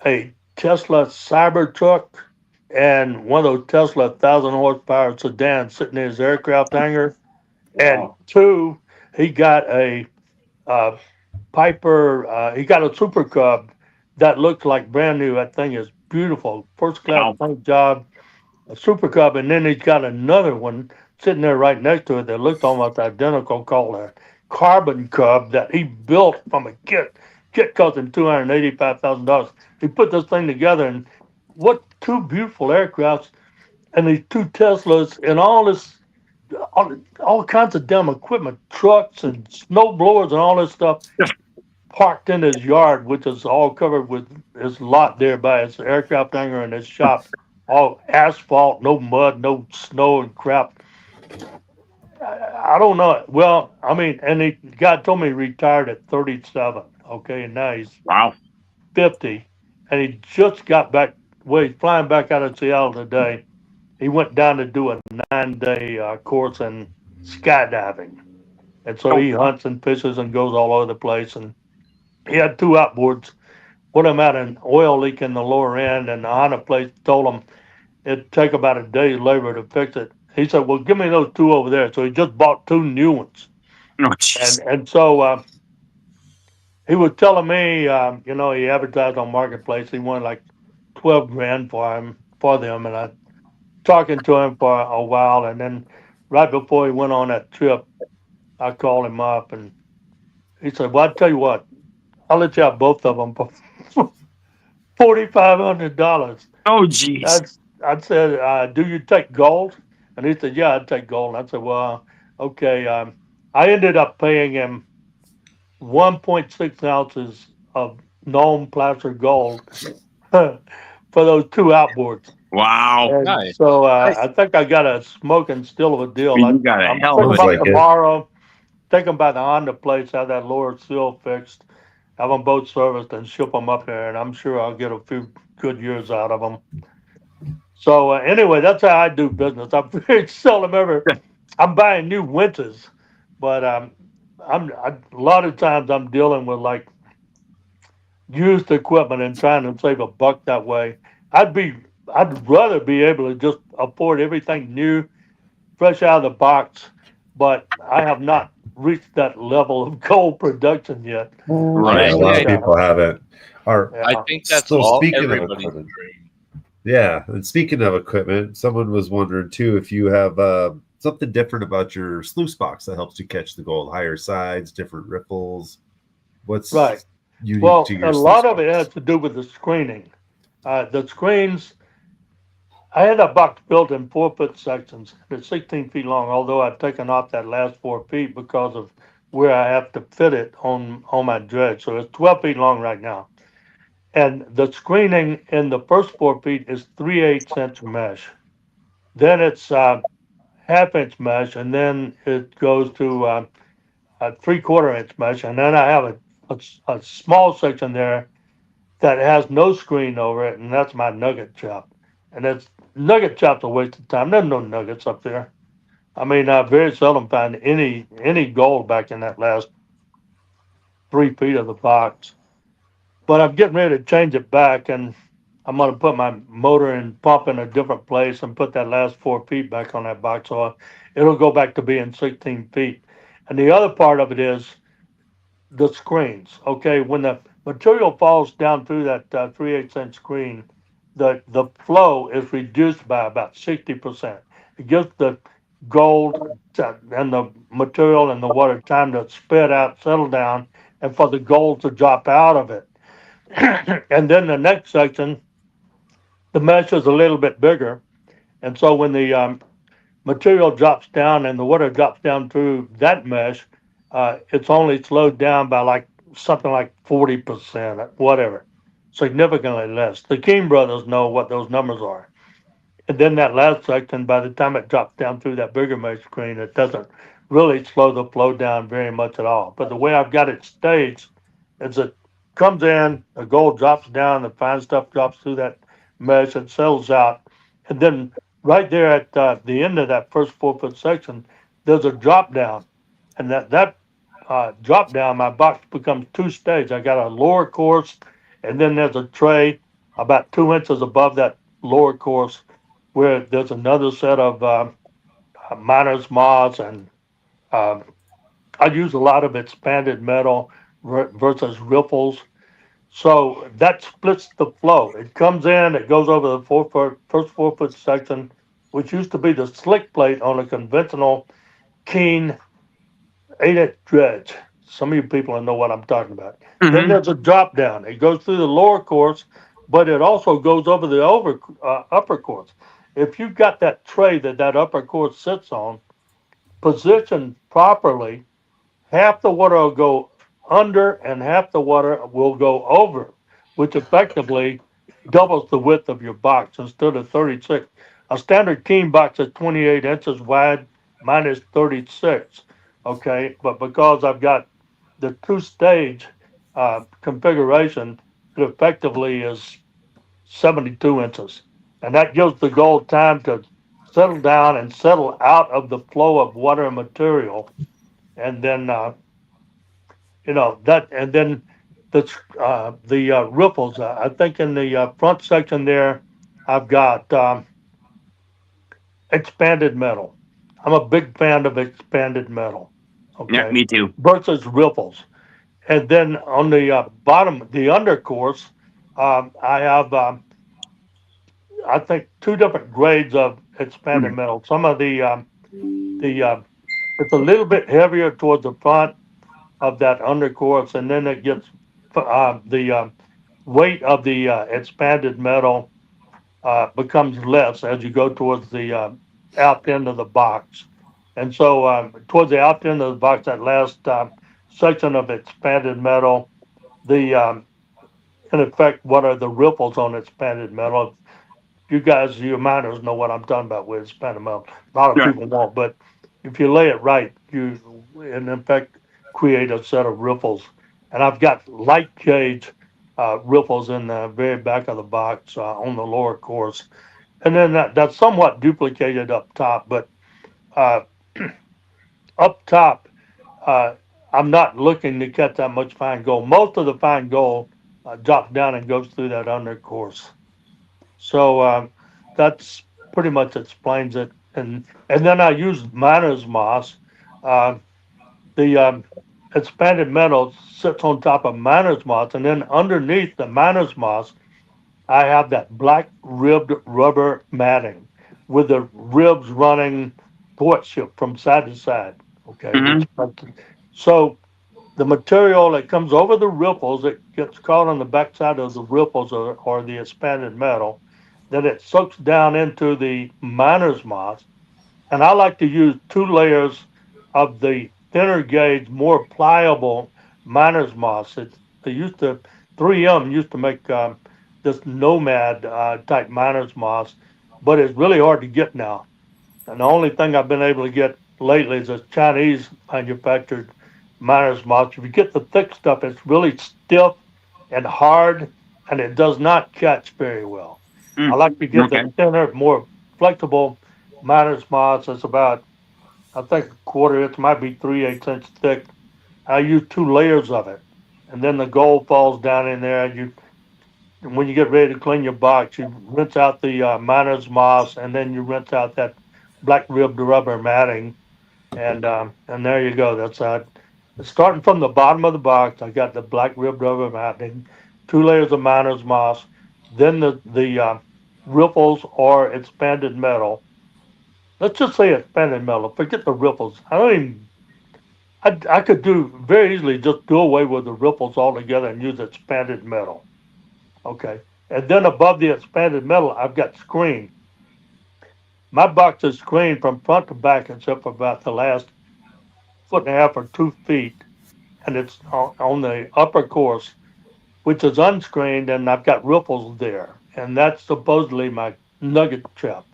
a Tesla Cybertruck and one of those Tesla 1,000 horsepower sedans sitting in his aircraft hangar. And Wow. two, he got a Piper. He got a Super Cub that looks like brand new. That thing is beautiful, first class paint job. A Super Cub, and then he's got another one sitting there right next to it that looks almost identical, called a Carbon Cub that he built from a kit. Kit cost him $285,000. He put this thing together, and what two beautiful aircrafts, and these two Teslas, and all kinds of damn equipment, trucks and snow blowers and all this stuff parked in his yard, which is all covered with his lot there by his aircraft hangar and his shop. All asphalt, no mud, no snow and crap. I don't know. Well, I mean, and the guy told me he retired at 37. Okay, and now he's 50, and he just got back. Well, he's flying back out of Seattle today, he went down to do a 9-day course in skydiving. And so he hunts and fishes and goes all over the place. And he had two outboards. One of them had an oil leak in the lower end, and the Honda place told him it'd take about a day's labor to fix it. He said, "Well, give me those two over there." So he just bought two new ones. Oh, jeez. And so he was telling me, he advertised on Marketplace. He wanted like 12 grand for them, and I talking to him for a while, and then right before he went on that trip, I called him up, and he said, "Well, I tell you what, I'll let you have both of them for $4,500." Oh, jeez. I said, "Do you take gold?" And he said, "Yeah, I'd take gold." And I said, "Well, okay." I ended up paying him 1.6 ounces of known placer gold for those two outboards. Wow. And Nice. so Nice. I think I got a smoking still of a deal. You got a I'm hell taking of them a up deal. tomorrow, take them by the Honda place, have that lower seal fixed, have them both serviced, and ship them up here. And I'm sure I'll get a few good years out of them. So anyway, that's how I do business. I'm very seldom ever. I'm buying new winters, but a lot of times I'm dealing with like used equipment and trying to save a buck that way. I'd be I'd rather be able to just afford everything new, fresh out of the box, but I have not reached that level of gold production yet. Right. Yeah, a lot of Honestly, people haven't. Are Yeah. I think that's so all speaking of everybody's equipment. dream. Yeah, and speaking of equipment, someone was wondering too if you have something different about your sluice box that helps you catch the gold, higher sides, different ripples. What's Right. unique Well, to a your sluice lot of it box? has to do with the screening. The screens, I had a box built in 4 foot sections. It's 16 feet long, although I've taken off that last 4 feet because of where I have to fit it on my dredge. So it's 12 feet long right now. And the screening in the first 4 feet is 3/8 inch mesh. Then it's half-inch mesh, and then it goes to a 3/4 inch mesh. And then I have a small section there that has no screen over it, and that's my nugget chop. And it's nugget chop's a waste of time. There's no nuggets up there. I mean, I very seldom find any gold back in that last 3 feet of the box. But I'm getting ready to change it back, and I'm going to put my motor and pump in a different place and put that last 4 feet back on that box, so it'll go back to being 16 feet. And the other part of it is the screens. Okay, when the material falls down through that 3/8 inch screen, the flow is reduced by about 60%. It gives the gold and the material and the water time to spit out, settle down, and for the gold to drop out of it. And then the next section, the mesh is a little bit bigger, and so when the material drops down and the water drops down through that mesh, it's only slowed down by like something like 40%, whatever, significantly less. The Keene brothers know what those numbers are. And then that last section, by the time it drops down through that bigger mesh screen, it doesn't really slow the flow down very much at all. But the way I've got it staged is it comes in, the gold drops down, the fine stuff drops through that mesh, it settles out. And then right there at the end of that first 4 foot section, there's a drop down. And that drop down, my box becomes two stage. I got a lower course, and then there's a tray about 2 inches above that lower course where there's another set of miners mods, and uh, I use a lot of expanded metal versus ripples. So that splits the flow. It comes in, it goes over the first 4 foot section, which used to be the slick plate on a conventional Keen 8-inch dredge. Some of you people know what I'm talking about. Then there's a drop down. It goes through the lower course, but it also goes over the upper course. If you've got that tray that upper course sits on, positioned properly, half the water will go under and half the water will go over, which effectively doubles the width of your box instead of 36. A standard Keen box is 28 inches wide, mine is 36. Okay, but because I've got the two stage configuration, it effectively is 72 inches. And that gives the gold time to settle down and settle out of the flow of water and material. And then, that, and then the ripples. I think in the front section there, I've got expanded metal. I'm a big fan of expanded metal. Yeah, Okay. me too. Versus ripples. And then on the bottom, the undercourse, I have, I think, two different grades of expanded metal. Some of the it's a little bit heavier towards the front of that undercourse, and then it gets the weight of the expanded metal becomes less as you go towards the out end of the box. And so towards the out end of the box, that last section of expanded metal, the in effect, what are the ripples on expanded metal? You guys, you miners know what I'm talking about with expanded metal. A lot of Right. people won't, but if you lay it right, you in effect create a set of ripples. And I've got light gauge ripples in the very back of the box on the lower course, and then that's somewhat duplicated up top. But uh, up top, uh, I'm not looking to catch that much fine gold. Most of the fine gold drops down and goes through that undercourse. So that's pretty much explains it. And then I use miner's moss. Uh, the expanded metal sits on top of miner's moss, and then underneath the miner's moss, I have that black ribbed rubber matting with the ribs running courtship from side to side. Okay, Mhm. so the material that comes over the ripples, it gets caught on the backside of the ripples or the expanded metal. Then it soaks down into the miner's moss. And I like to use two layers of the thinner gauge, more pliable miner's moss. They used to, 3M used to make this nomad type miner's moss, but it's really hard to get now. And the only thing I've been able to get lately is a Chinese manufactured miner's moss. If you get the thick stuff, it's really stiff and hard, and it does not catch very well. I Mm. like to get Okay. the thinner, more flexible miner's moss. It's about, I think, a quarter inch, might be 3/8 inch thick. I use two layers of it, and then the gold falls down in there. And when you get ready to clean your box, you rinse out the miner's moss, and then you rinse out that black ribbed rubber matting, and there you go. That's starting from the bottom of the box. I got the black ribbed rubber matting, two layers of miner's moss, then the ripples or expanded metal. Let's just say expanded metal. Forget the ripples. I don't even. I could do very easily just do away with the ripples altogether and use expanded metal. Okay. And then above the expanded metal, I've got screen. My box is screened from front to back except for about the last foot and a half or 2 feet. And it's on the upper course, which is unscreened, and I've got ripples there. And that's supposedly my nugget trap.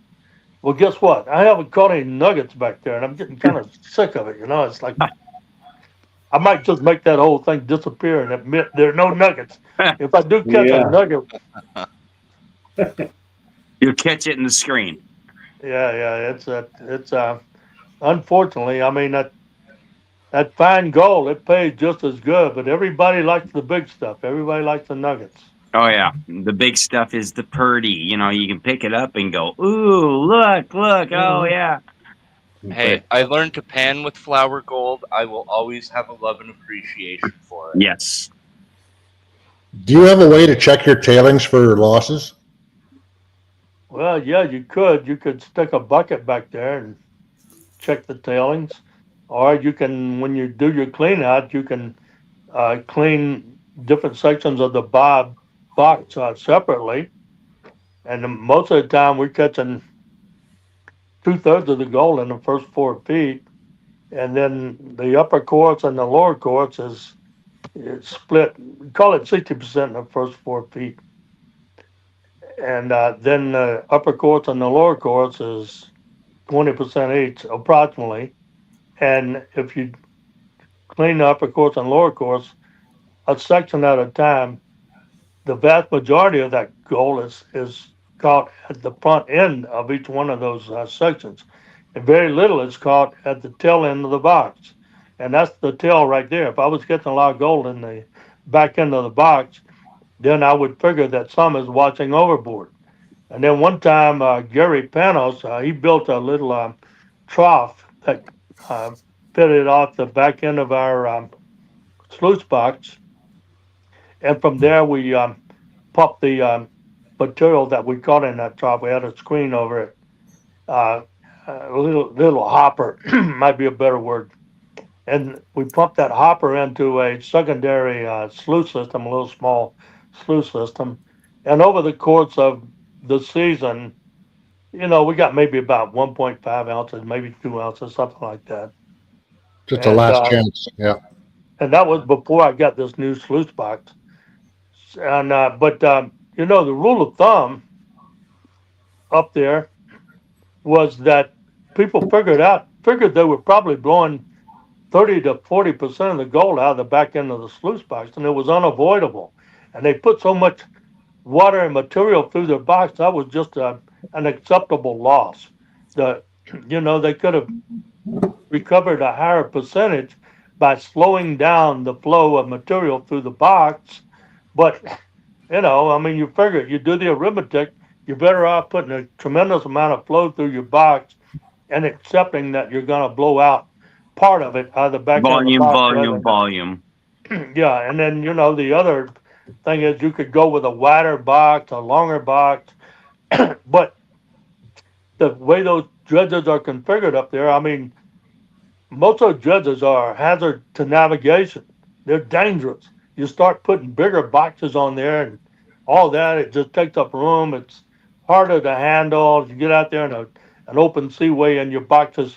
Well, guess what? I haven't caught any nuggets back there, and I'm getting kind of sick of it. It's like I might just make that whole thing disappear and admit there are no nuggets. If I do catch a Yeah. nugget, You'll catch it in the screen. yeah, it's unfortunately, I mean that fine gold, it pays just as good, but everybody likes the big stuff. Everybody likes the nuggets. Oh yeah, the big stuff is the purdy. You can pick it up and go, ooh, look. Oh yeah. Hey, I learned to pan with flour gold. I will always have a love and appreciation for it. Yes. Do you have a way to check your tailings for losses? Well, yeah, you could. You could stick a bucket back there and check the tailings, or you can, when you do your clean out, you can clean different sections of the box separately. And most of the time, we're catching 2/3 of the gold in the first 4 feet, and then the upper quartz and the lower quartz is split. We call it 60% in the first 4 feet, and then the upper quartz and the lower quartz is 20% each, approximately. And if you clean the upper quartz and lower quartz a section at a time, the vast majority of that gold is caught at the front end of each one of those sections, and very little is caught at the tail end of the box, and that's the tail right there. If I was getting a lot of gold in the back end of the box, then I would figure that some is watching overboard. And then one time, Gary Panos, he built a little trough that uh, fitted off the back end of our sluice box, and from there we popped the material that we caught in that trough. We had a screen over it, uh, a little hopper, might be a better word. And we pumped that hopper into a secondary sluice system, a little small sluice system. And over the course of the season, we got maybe about 1.5 ounces, maybe 2 ounces, something like that. Just a And last chance. Yeah. and that was before I got this new sluice box. And but the rule of thumb up there was that people figured they were probably blowing 30 to 40% of the gold out of the back end of the sluice box, and it was unavoidable. And they put so much water and material through their box that was just an acceptable loss. They could have recovered a higher percentage by slowing down the flow of material through the box. But, you figure you do the arithmetic, you're better off putting a tremendous amount of flow through your box and accepting that you're going to blow out part of it out of the back end of the Volume, box. volume, volume. Yeah, and then, the other thing is you could go with a wider box, a longer box, but the way those dredges are configured up there, most of those dredges are a hazard to navigation. They're dangerous. You start putting bigger boxes on there and all that, it just takes up room. It's harder to handle. You get out there in an open seaway and your box is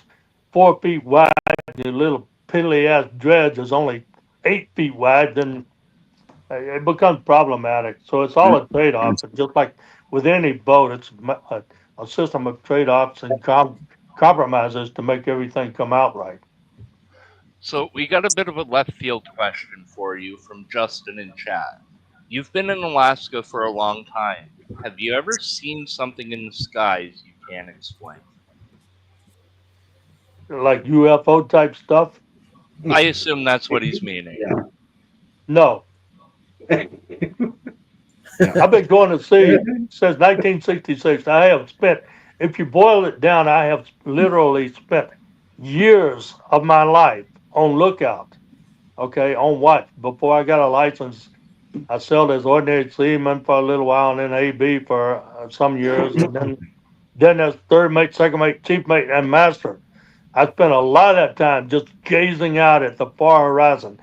4 feet wide, your little piddly ass dredge is only 8 feet wide, then it becomes problematic. So it's all a trade off. Just like with any boat, it's a system of trade offs and compromises to make everything come out right. So we got a bit of a left field question for you from Justin in chat. You've been in Alaska for a long time. Have you ever seen something in the skies you can't explain? Like UFO type stuff? I assume that's what he's meaning. Yeah. No. I've been going to sea since 1966. I have spent, if you boil it down, I have literally spent years of my life on lookout, okay, on watch. Before I got a license, I sailed as ordinary seaman for a little while, and then AB for some years, and then as third mate, second mate, chief mate, and master. I spent a lot of that time just gazing out at the far horizon,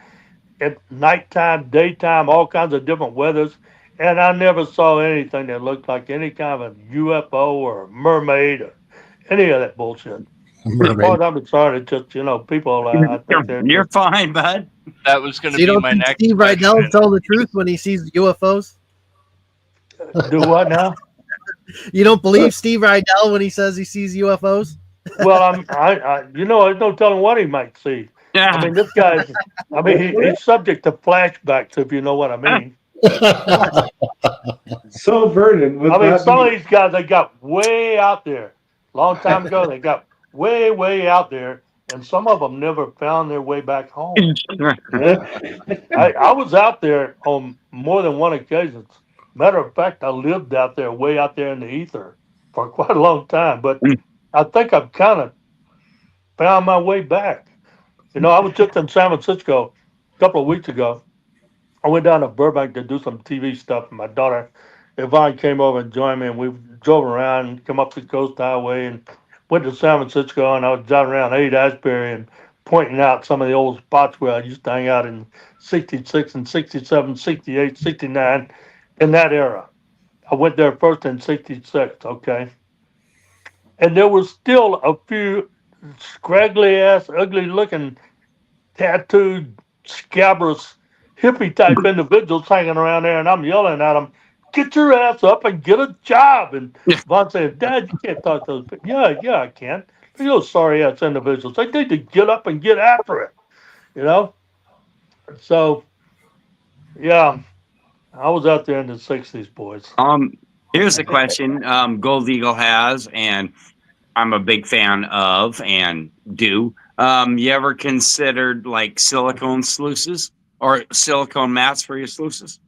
at nighttime, daytime, all kinds of different weathers, and I never saw anything that looked like any kind of UFO or mermaid or any of that bullshit. As far as I'm concerned, it's just people. I think You're fine, bud. That was going So to you be don't my think next Steve Rydell question. tell the truth when he sees UFOs? do what now? You don't believe Steve Rydell when he says he sees UFOs? Well, there's no telling what he might see. Yeah. This guy's. He's subject to flashbacks, if you know what I mean. So Vernon, Some of these guys, they got way out there. Long time ago, they got way, way out there, and some of them never found their way back home. I was out there on more than one occasion. Matter of fact, I lived out there, way out there in the ether for quite a long time, but I think I've kind of found my way back. I was just in San Francisco a couple of weeks ago. I went down to Burbank to do some TV stuff, and my daughter Yvonne came over and joined me, and we drove around and come up the Coast Highway and went to San Francisco, and I was driving around Haight-Ashbury and pointing out some of the old spots where I used to hang out in 66 and 67, 68, 69, in that era. I went there first in 66, okay? And there was still a few scraggly ass, ugly looking, tattooed, scabrous, hippie type individuals hanging around there, and I'm yelling at them, "Get your ass up and get a job!" And Vaughn saying, "Dad, you can't talk to those people." Yeah, I can. Look at those sorry ass individuals. They need to get up and get after it, So, yeah, I was out there in the '60s, boys. Here's a question Gold Eagle has, and I'm a big fan of and do. You ever considered like silicone sluices or silicone mats for your sluices?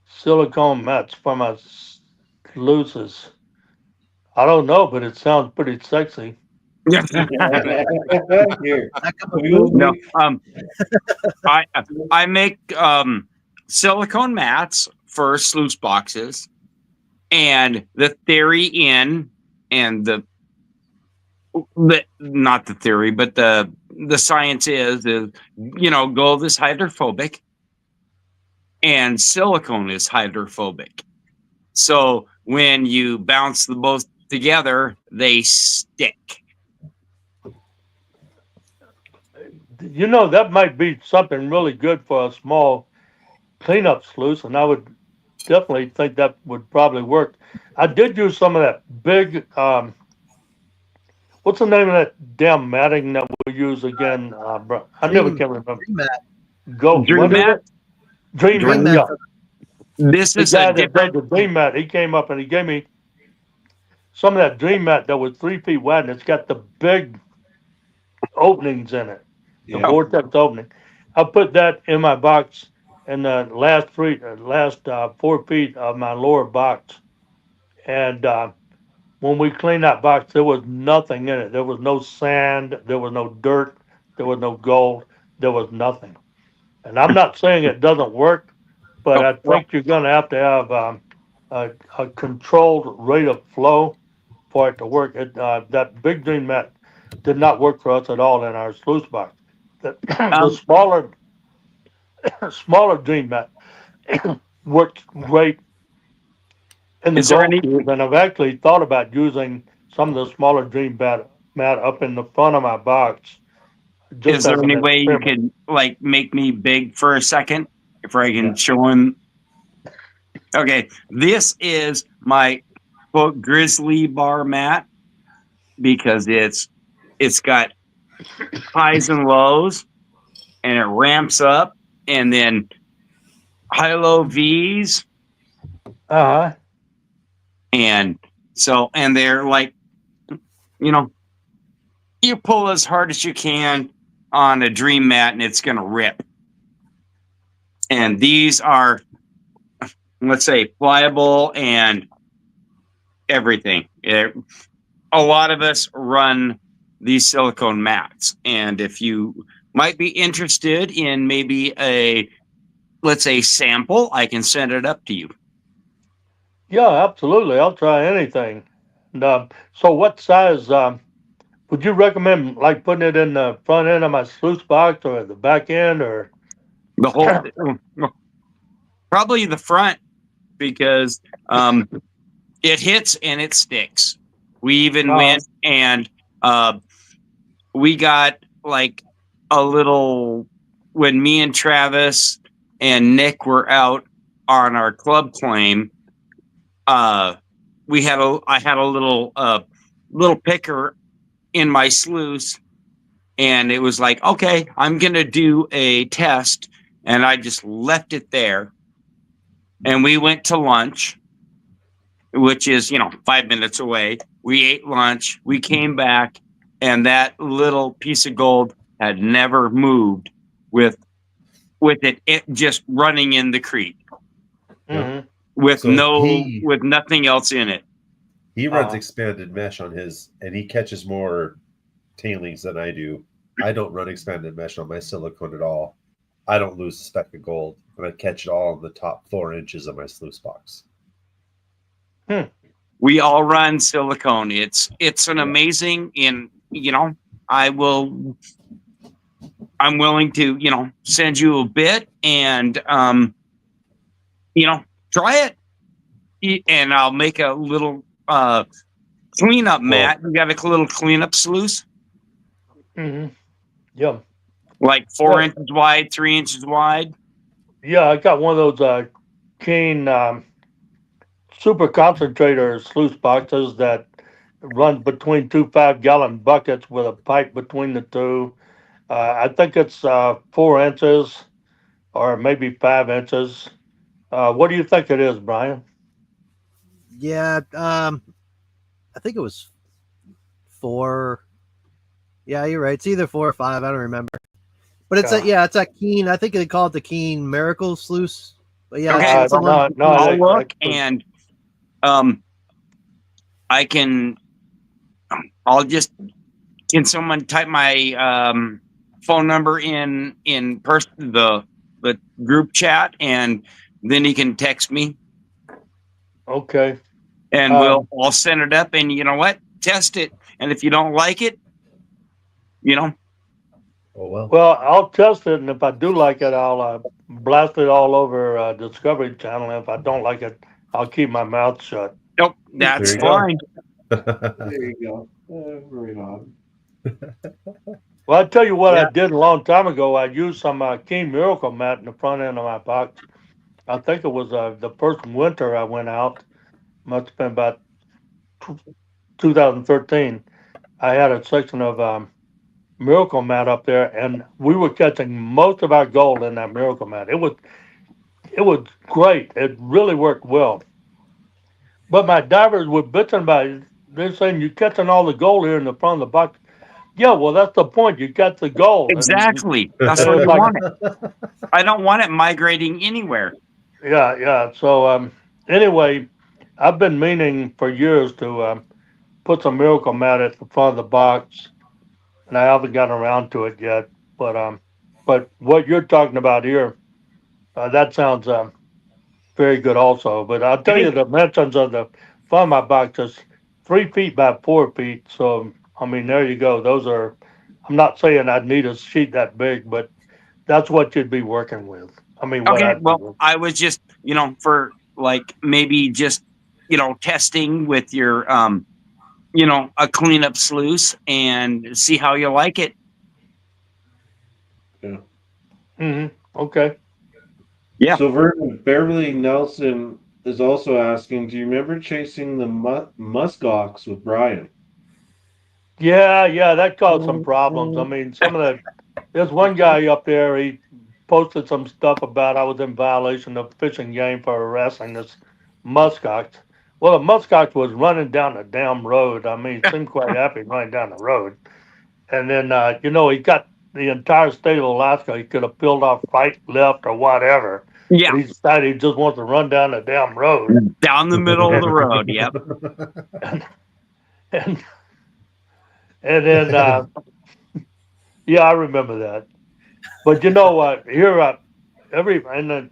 Silicone mats for my sluices. I don't know, but it sounds pretty sexy. Here. No, I make silicone mats for sluice boxes, and the theory in and the not the theory, but the science is gold is hydrophobic and silicone is hydrophobic. So when you bounce the both together, they stick. You know, that might be something really good for a small cleanup sluice, and I would definitely think that would probably work. I did use some of that big, what's the name of that damn matting that we use again? I never can remember. Dream mat. Go. Dream what is mat? it? Dream Dream mat. mat. Yeah. This The is guy a that different. does the dream mat, he came up and he gave me some of that dream mat that was 3 feet wide, and it's got the big openings in it, the Yeah. vortex opening. I put that in my box in the last 4 feet of my lower box, and when we cleaned that box, there was nothing in it. There was no sand, there was no dirt, there was no gold, there was nothing. And I'm not saying it doesn't work, but I think you're going to have a controlled rate of flow for it to work. That big dream mat did not work for us at all in our sluice box. The smaller dream mat worked great in the Is there gold any- cube, and I've actually thought about using some of the smaller dream mat up in the front of my box. Just Is there as an any way you experiment. could like make me big for a second if I can show him? Okay, this is my quote grizzly bar mat because it's got highs and lows and it ramps up and then high low V's Uh-huh. and they're like you pull as hard as you can on a dream mat and it's gonna rip. And these are, let's say, pliable and everything. A lot of us run these silicone mats, and if you might be interested in maybe let's say sample, I can send it up to you. Yeah, absolutely. I'll try anything. And, so what size would you recommend, like putting it in the front end of my sluice box or the back end, or The whole, probably the front, because it hits and it sticks. We even went and we got like a little, when me and Travis and Nick were out on our club claim, I had a little picker in my sluice, and it was like, okay, I'm gonna do a test, and I just left it there, and we went to lunch, which is 5 minutes away. We ate lunch, we came back, and that little piece of gold had never moved with it just running in the creek with So with nothing else in it. He runs expanded mesh on his, and he catches more tailings than I do. I don't run expanded mesh on my silicone at all. I don't lose a speck of gold, and I catch it all in the top 4 inches of my sluice box. We all run silicone. It's an amazing, I'm willing to, send you a bit and, try it. And I'll make a little cleanup mat. You got a little cleanup sluice? Yeah. Like 4 inches wide, 3 inches wide? Yeah, I got one of those Kane super concentrator sluice boxes that runs between 2 5-gallon buckets with a pipe between the two. I think it's 4 inches or maybe 5 inches. What do you think it is, Brian? Yeah, I think it was 4. Yeah, you're right. It's either 4 or 5. I don't remember. But it's it's a Keen. I think they call it the Keen Miracle Sluice. But yeah, Okay. it's a No, no, I'll I- look and I can. I'll just. Can someone type my phone number in the group chat, and then he can text me, okay. and I'll send it up, and you know what? Test it, and if you don't like it, you know. Oh well. Well, I'll test it, and if I do like it, I'll blast it all over Discovery Channel. And if I don't like it, I'll keep my mouth shut. Nope, that's There you go. fine. There you go. Right on. Well, I tell you what Yeah. I did a long time ago. I used some King Miracle mat in the front end of my box. I think it was the first winter I went out. Must have been about 2013. I had a section of Miracle mat up there, and we were catching most of our gold in that Miracle mat. It was great. It really worked well. But my divers were bitching about it. They're saying you're catching all the gold here in the front of the box. Yeah, well, that's the point. You got the gold. And Exactly. That's what I want it. I don't want it migrating anywhere. yeah. So anyway, I've been meaning for years to put some Miracle mat at the front of the box, and I haven't gotten around to it yet. But what you're talking about here, that sounds very good also. But I'll tell you the dimensions of the front of my box is 3 feet by 4 feet. So I mean, there you go. Those are. I'm not saying I'd need a sheet that big, but that's what you'd be working with. I mean, what Okay, I'd well, I was just, for like maybe just, testing with your, a cleanup sluice and see how you like it. Okay. Yeah. So Vernon, Beverly Nelson is also asking, do you remember chasing the muskox with Brian? Yeah, that caused some problems. I mean, there's one guy up there, he posted some stuff about I was in violation of fishing game for harassing this muskox. Well, the muskox was running down the damn road. I mean, he seemed quite happy running down the road. And then, he got the entire state of Alaska. He could have peeled off right, left, or whatever. Yeah. But he decided he just wants to run down the damn road. Down the middle of the road. Yep. And then, yeah, I remember that. But you know what? Here, and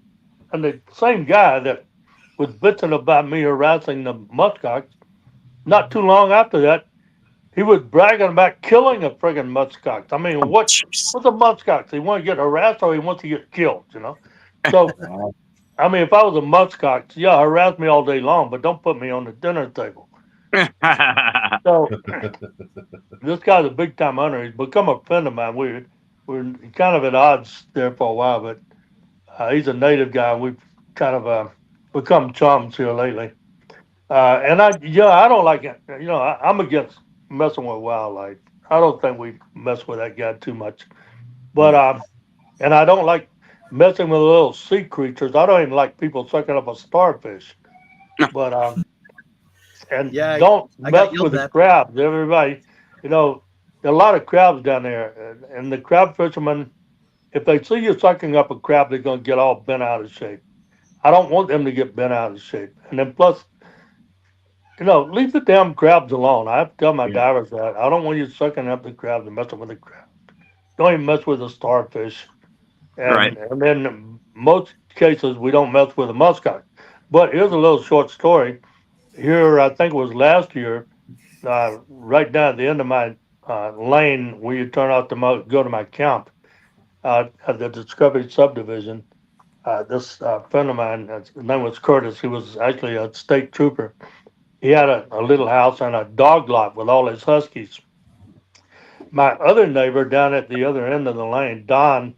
the same guy that was bitching about me harassing the muskox, not too long after that, he was bragging about killing a friggin' muskox. I mean, what's a muskox? He want to get harassed or he wants to get killed? So, I mean, if I was a muskox, yeah, harass me all day long, but don't put me on the dinner table. So, this guy's a big time hunter. He's become a friend of mine. We're kind of at odds there for a while, but he's a native guy. We've kind of become chums here lately. And I don't like it. I'm against messing with wildlife. I don't think we mess with that guy too much. But and I don't like messing with little sea creatures. I don't even like people sucking up a starfish. But and Yeah, don't I got mess yelled with the at. crabs. Everybody, there are a lot of crabs down there, and the crab fishermen, if they see you sucking up a crab, they're gonna get all bent out of shape. I don't want them to get bent out of shape. And then plus, leave the damn crabs alone. I have to tell my divers that. I don't want you sucking up the crabs and messing with the crabs. Don't even mess with the starfish. And Right. and then in most cases we don't mess with the muskox. But here's a little short story. Here, I think it was last year, right down at the end of my lane where you turn out to go to my camp at the Discovery subdivision. This friend of mine, his name was Curtis. He was actually a state trooper. He had a little house and a dog lot with all his huskies. My other neighbor down at the other end of the lane, Don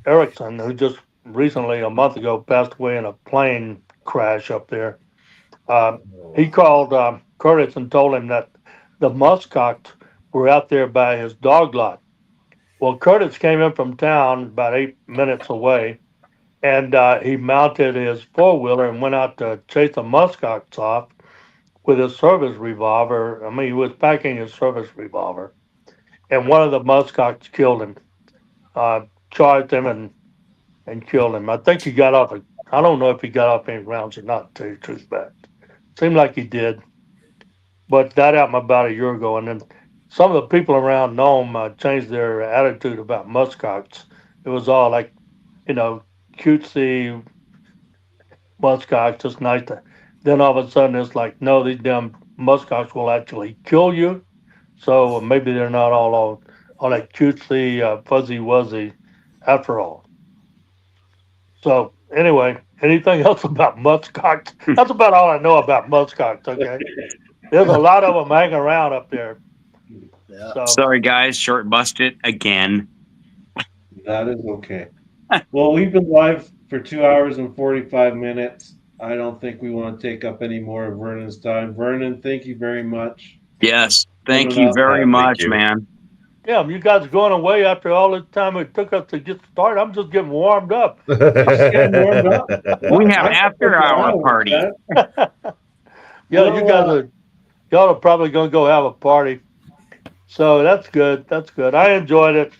Erickson, who just recently, a month ago, passed away in a plane crash up there. He called Curtis and told him that the muskox were out there by his dog lot. Well, Curtis came in from town about 8 minutes away, and he mounted his four-wheeler and went out to chase the muskox off with his service revolver. I mean, he was packing his service revolver, and one of the muskox killed him, charged him and killed him. I think he got off. I don't know if he got off any rounds or not, to tell you the truth, but seemed like he did. But that happened about a year ago, and then some of the people around Nome changed their attitude about muskox. It was all like, cutesy muskox, just nice to. Then all of a sudden, it's like, no, these damn muskox will actually kill you. So maybe they're not all that cutesy, fuzzy wuzzy after all. So anyway, anything else about muskox? That's about all I know about muskox. Okay, there's a lot of them hanging around up there. Yeah. So Sorry, guys, short busted again. That is okay. Well, we've been live for 2 hours and 45 minutes. I don't think we want to take up any more of Vernon's time. Vernon, thank you very much. Yes, thank Coming you up. very Thank much, you. man. yeah, you guys going away after all the time it took us to get started. I'm just getting warmed up. Just getting warmed up. We have I'm after hour surprised, party. man. Yeah, Well, you guys y'all are probably gonna go have a party. So that's good. That's good. I enjoyed it.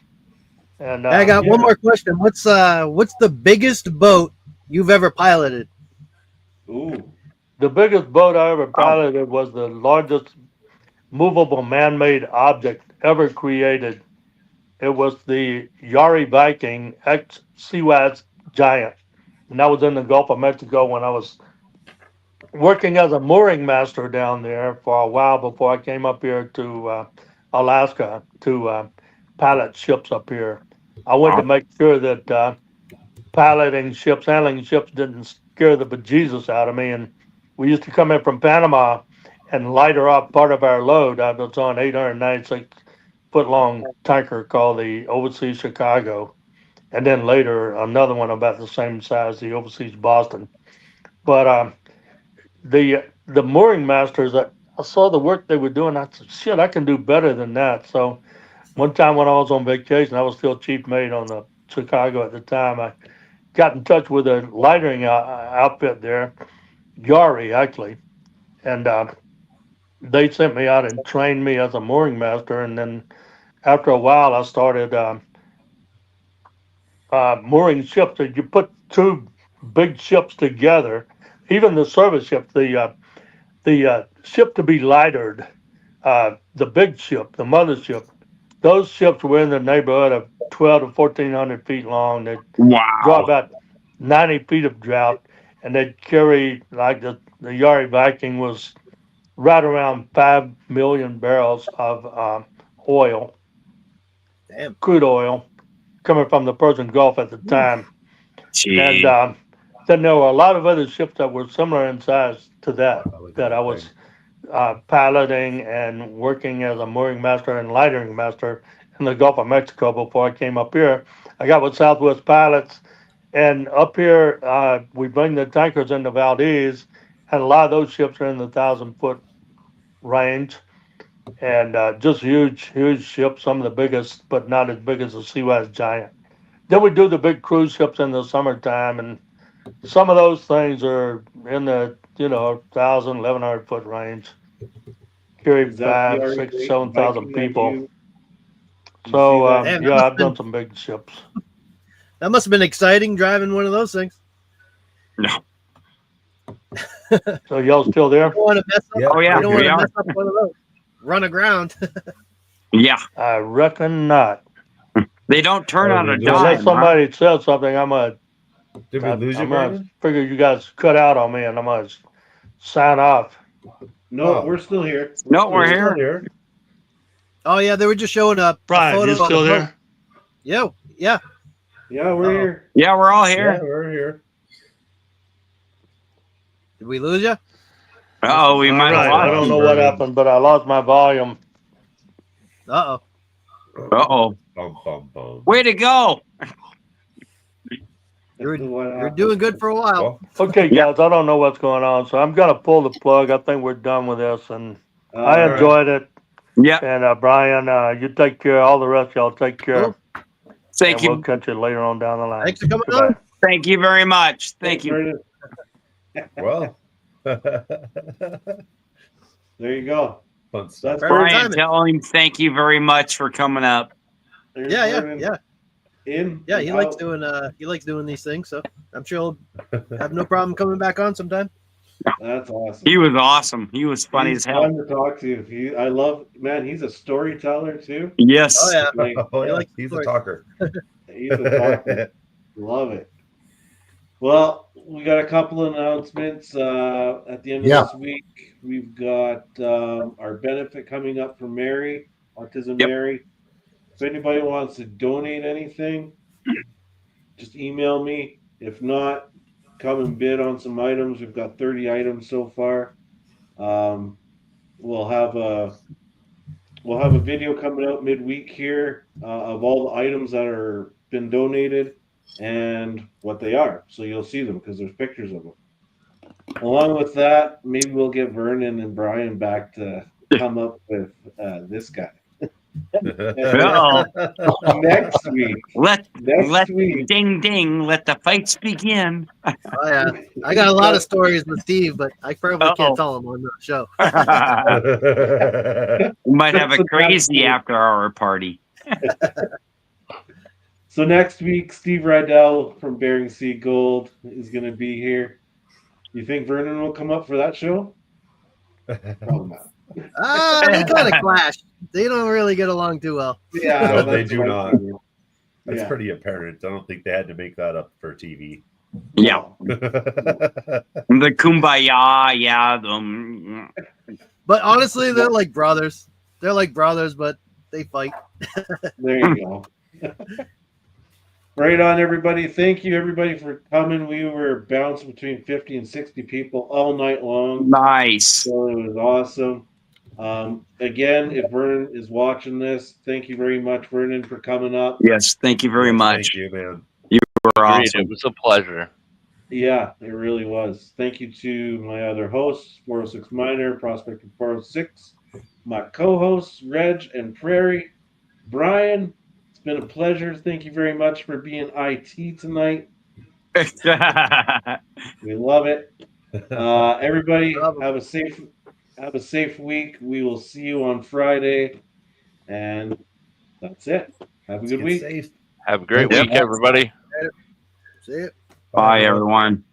And I got one yeah. more question. What's the biggest boat you've ever piloted? Ooh. the biggest boat I ever piloted was the largest movable man-made object ever created. It was the Yari Viking ex Seaways Giant, and that was in the Gulf of Mexico when I was working as a mooring master down there for a while before I came up here to Alaska to pilot ships up here. I went to make sure that piloting ships, handling ships didn't scare the bejesus out of me. And we used to come in from Panama and lighter up part of our load. I was on 896-foot long tanker called the Overseas Chicago. And then later another one about the same size, the Overseas Boston. But the mooring masters, I saw the work they were doing. I said, shit, I can do better than that. So one time when I was on vacation, I was still chief mate on the Chicago at the time. I got in touch with a lightering outfit there, Yari actually, and they sent me out and trained me as a mooring master. And then after a while, I started mooring ships. That you put two big ships together, even the service ship, the ship to be lightered, the big ship, the mothership. Those ships were in the neighborhood of 12 to 1,400 feet long. They draw Wow. about 90 feet of drought, and they'd carry, like the Yari Viking was right around 5 million barrels of oil, Damn. crude oil, coming from the Persian Gulf at the time. Gee. And then there were a lot of other ships that were similar in size to that I was piloting and working as a mooring master and lightering master in the Gulf of Mexico before I came up here. I got with Southwest Pilots, and up here we bring the tankers into Valdez, and a lot of those ships are in the 1,000-foot range, and just huge ships, some of the biggest, but not as big as the Seaways Giant. Then we do the big cruise ships in the summertime, and some of those things are in the 1,000, 1,100-foot range. Carry Is that the 5, Yari 6, Viking 7,000 that people. you So see that? Damn, yeah, I've done some big ships. That must have been exciting driving one of those things. No. So y'all still there? You don't want to mess up. Yeah. Oh, yeah, You don't want we to are. mess up one of those. Run aground. Yeah. I reckon not. They don't turn Oh, on a we do. Unless dime. Huh? somebody said something, Did we lose you, I'm gonna Brandon? figure you guys cut out on me, and I'm gonna sign off. No, Oh. we're still here. No, we're Still here. here. Oh yeah, they were just showing up. Brian, you still there? Yeah, yeah. Yeah, we're Uh-oh. here. Yeah, we're all Yeah, here. we're here. Did we lose you? Oh, we All might right. have I lost don't you. know what happened, but I lost my volume. Uh oh. Uh-oh. Bum, bum, bum. Way to go. You're doing good for a while. Well, Okay, Yeah. guys, I don't know what's going on, so I'm gonna pull the plug. I think we're done with this, and I All right. enjoyed it. Yeah. And Brian, you take care. All the rest of y'all take care. Cool. Thank And we'll you. catch you later on down the line. Thanks for coming Goodbye. on. Thank you very much. Thank Thanks, you. Vernon. Well, There you go. fun stuff. That's Perfect Brian, timing. tell him thank you very much for coming up. There's Yeah, Vernon. yeah. In. Yeah, and he likes out. doing these things, so I'm sure he'll have no problem coming back on sometime. That's awesome. He was awesome. He was funny He's as hell. fun to talk to. I love, man. He's a storyteller too. Yes. Oh yeah. Like, Oh He yeah, likes he's a stories. talker. he's a talker. Love it. Well, we got a couple of announcements at the end of Yeah. this week. We've got our benefit coming up for Mary, Autism Yep. Mary. If anybody wants to donate anything, just email me. If not, come and bid on some items. We've got 30 items so far. We'll have a video coming out midweek here of all the items that are been donated and what they are. So you'll see them because there's pictures of them. Along with that, maybe we'll get Vernon and Brian back to come up with this guy. Uh-oh. Next week. Let Next week. ding ding. Let the fights begin. Oh yeah. I got a lot of stories with Steve, but I probably Uh-oh. can't tell them on the show. We might have a crazy after hour party. So next week, Steve Rydell from Bering Sea Gold is going to be here. You think Vernon will come up for that show? Probably not. They kind of clash. They don't really get along too well. Yeah, No, they that's do what I not. figured. That's Yeah. pretty apparent. I don't think they had to make that up for TV. Yeah. The kumbaya. Yeah. But honestly, they're like brothers. They're like brothers, but they fight. There you go. Right on, everybody. Thank you, everybody, for coming. We were bouncing between 50 and 60 people all night long. Nice. So it was awesome. Again, if Vernon is watching this, thank you very much, Vernon, for coming up. Yes. Thank you very much. Thank you, man. You were Agreed. awesome. It was a pleasure. Yeah, it really was. Thank you to my other hosts, 406 Miner, Prospector 406, my co-hosts, Reg and Prairie. Brian, it's been a pleasure. Thank you very much for being IT tonight. We love it. Everybody, have a safe week. We will see you on Friday, and that's it. Have a good week. Safe. Have a great Yep. week, everybody. See ya. Bye, everyone.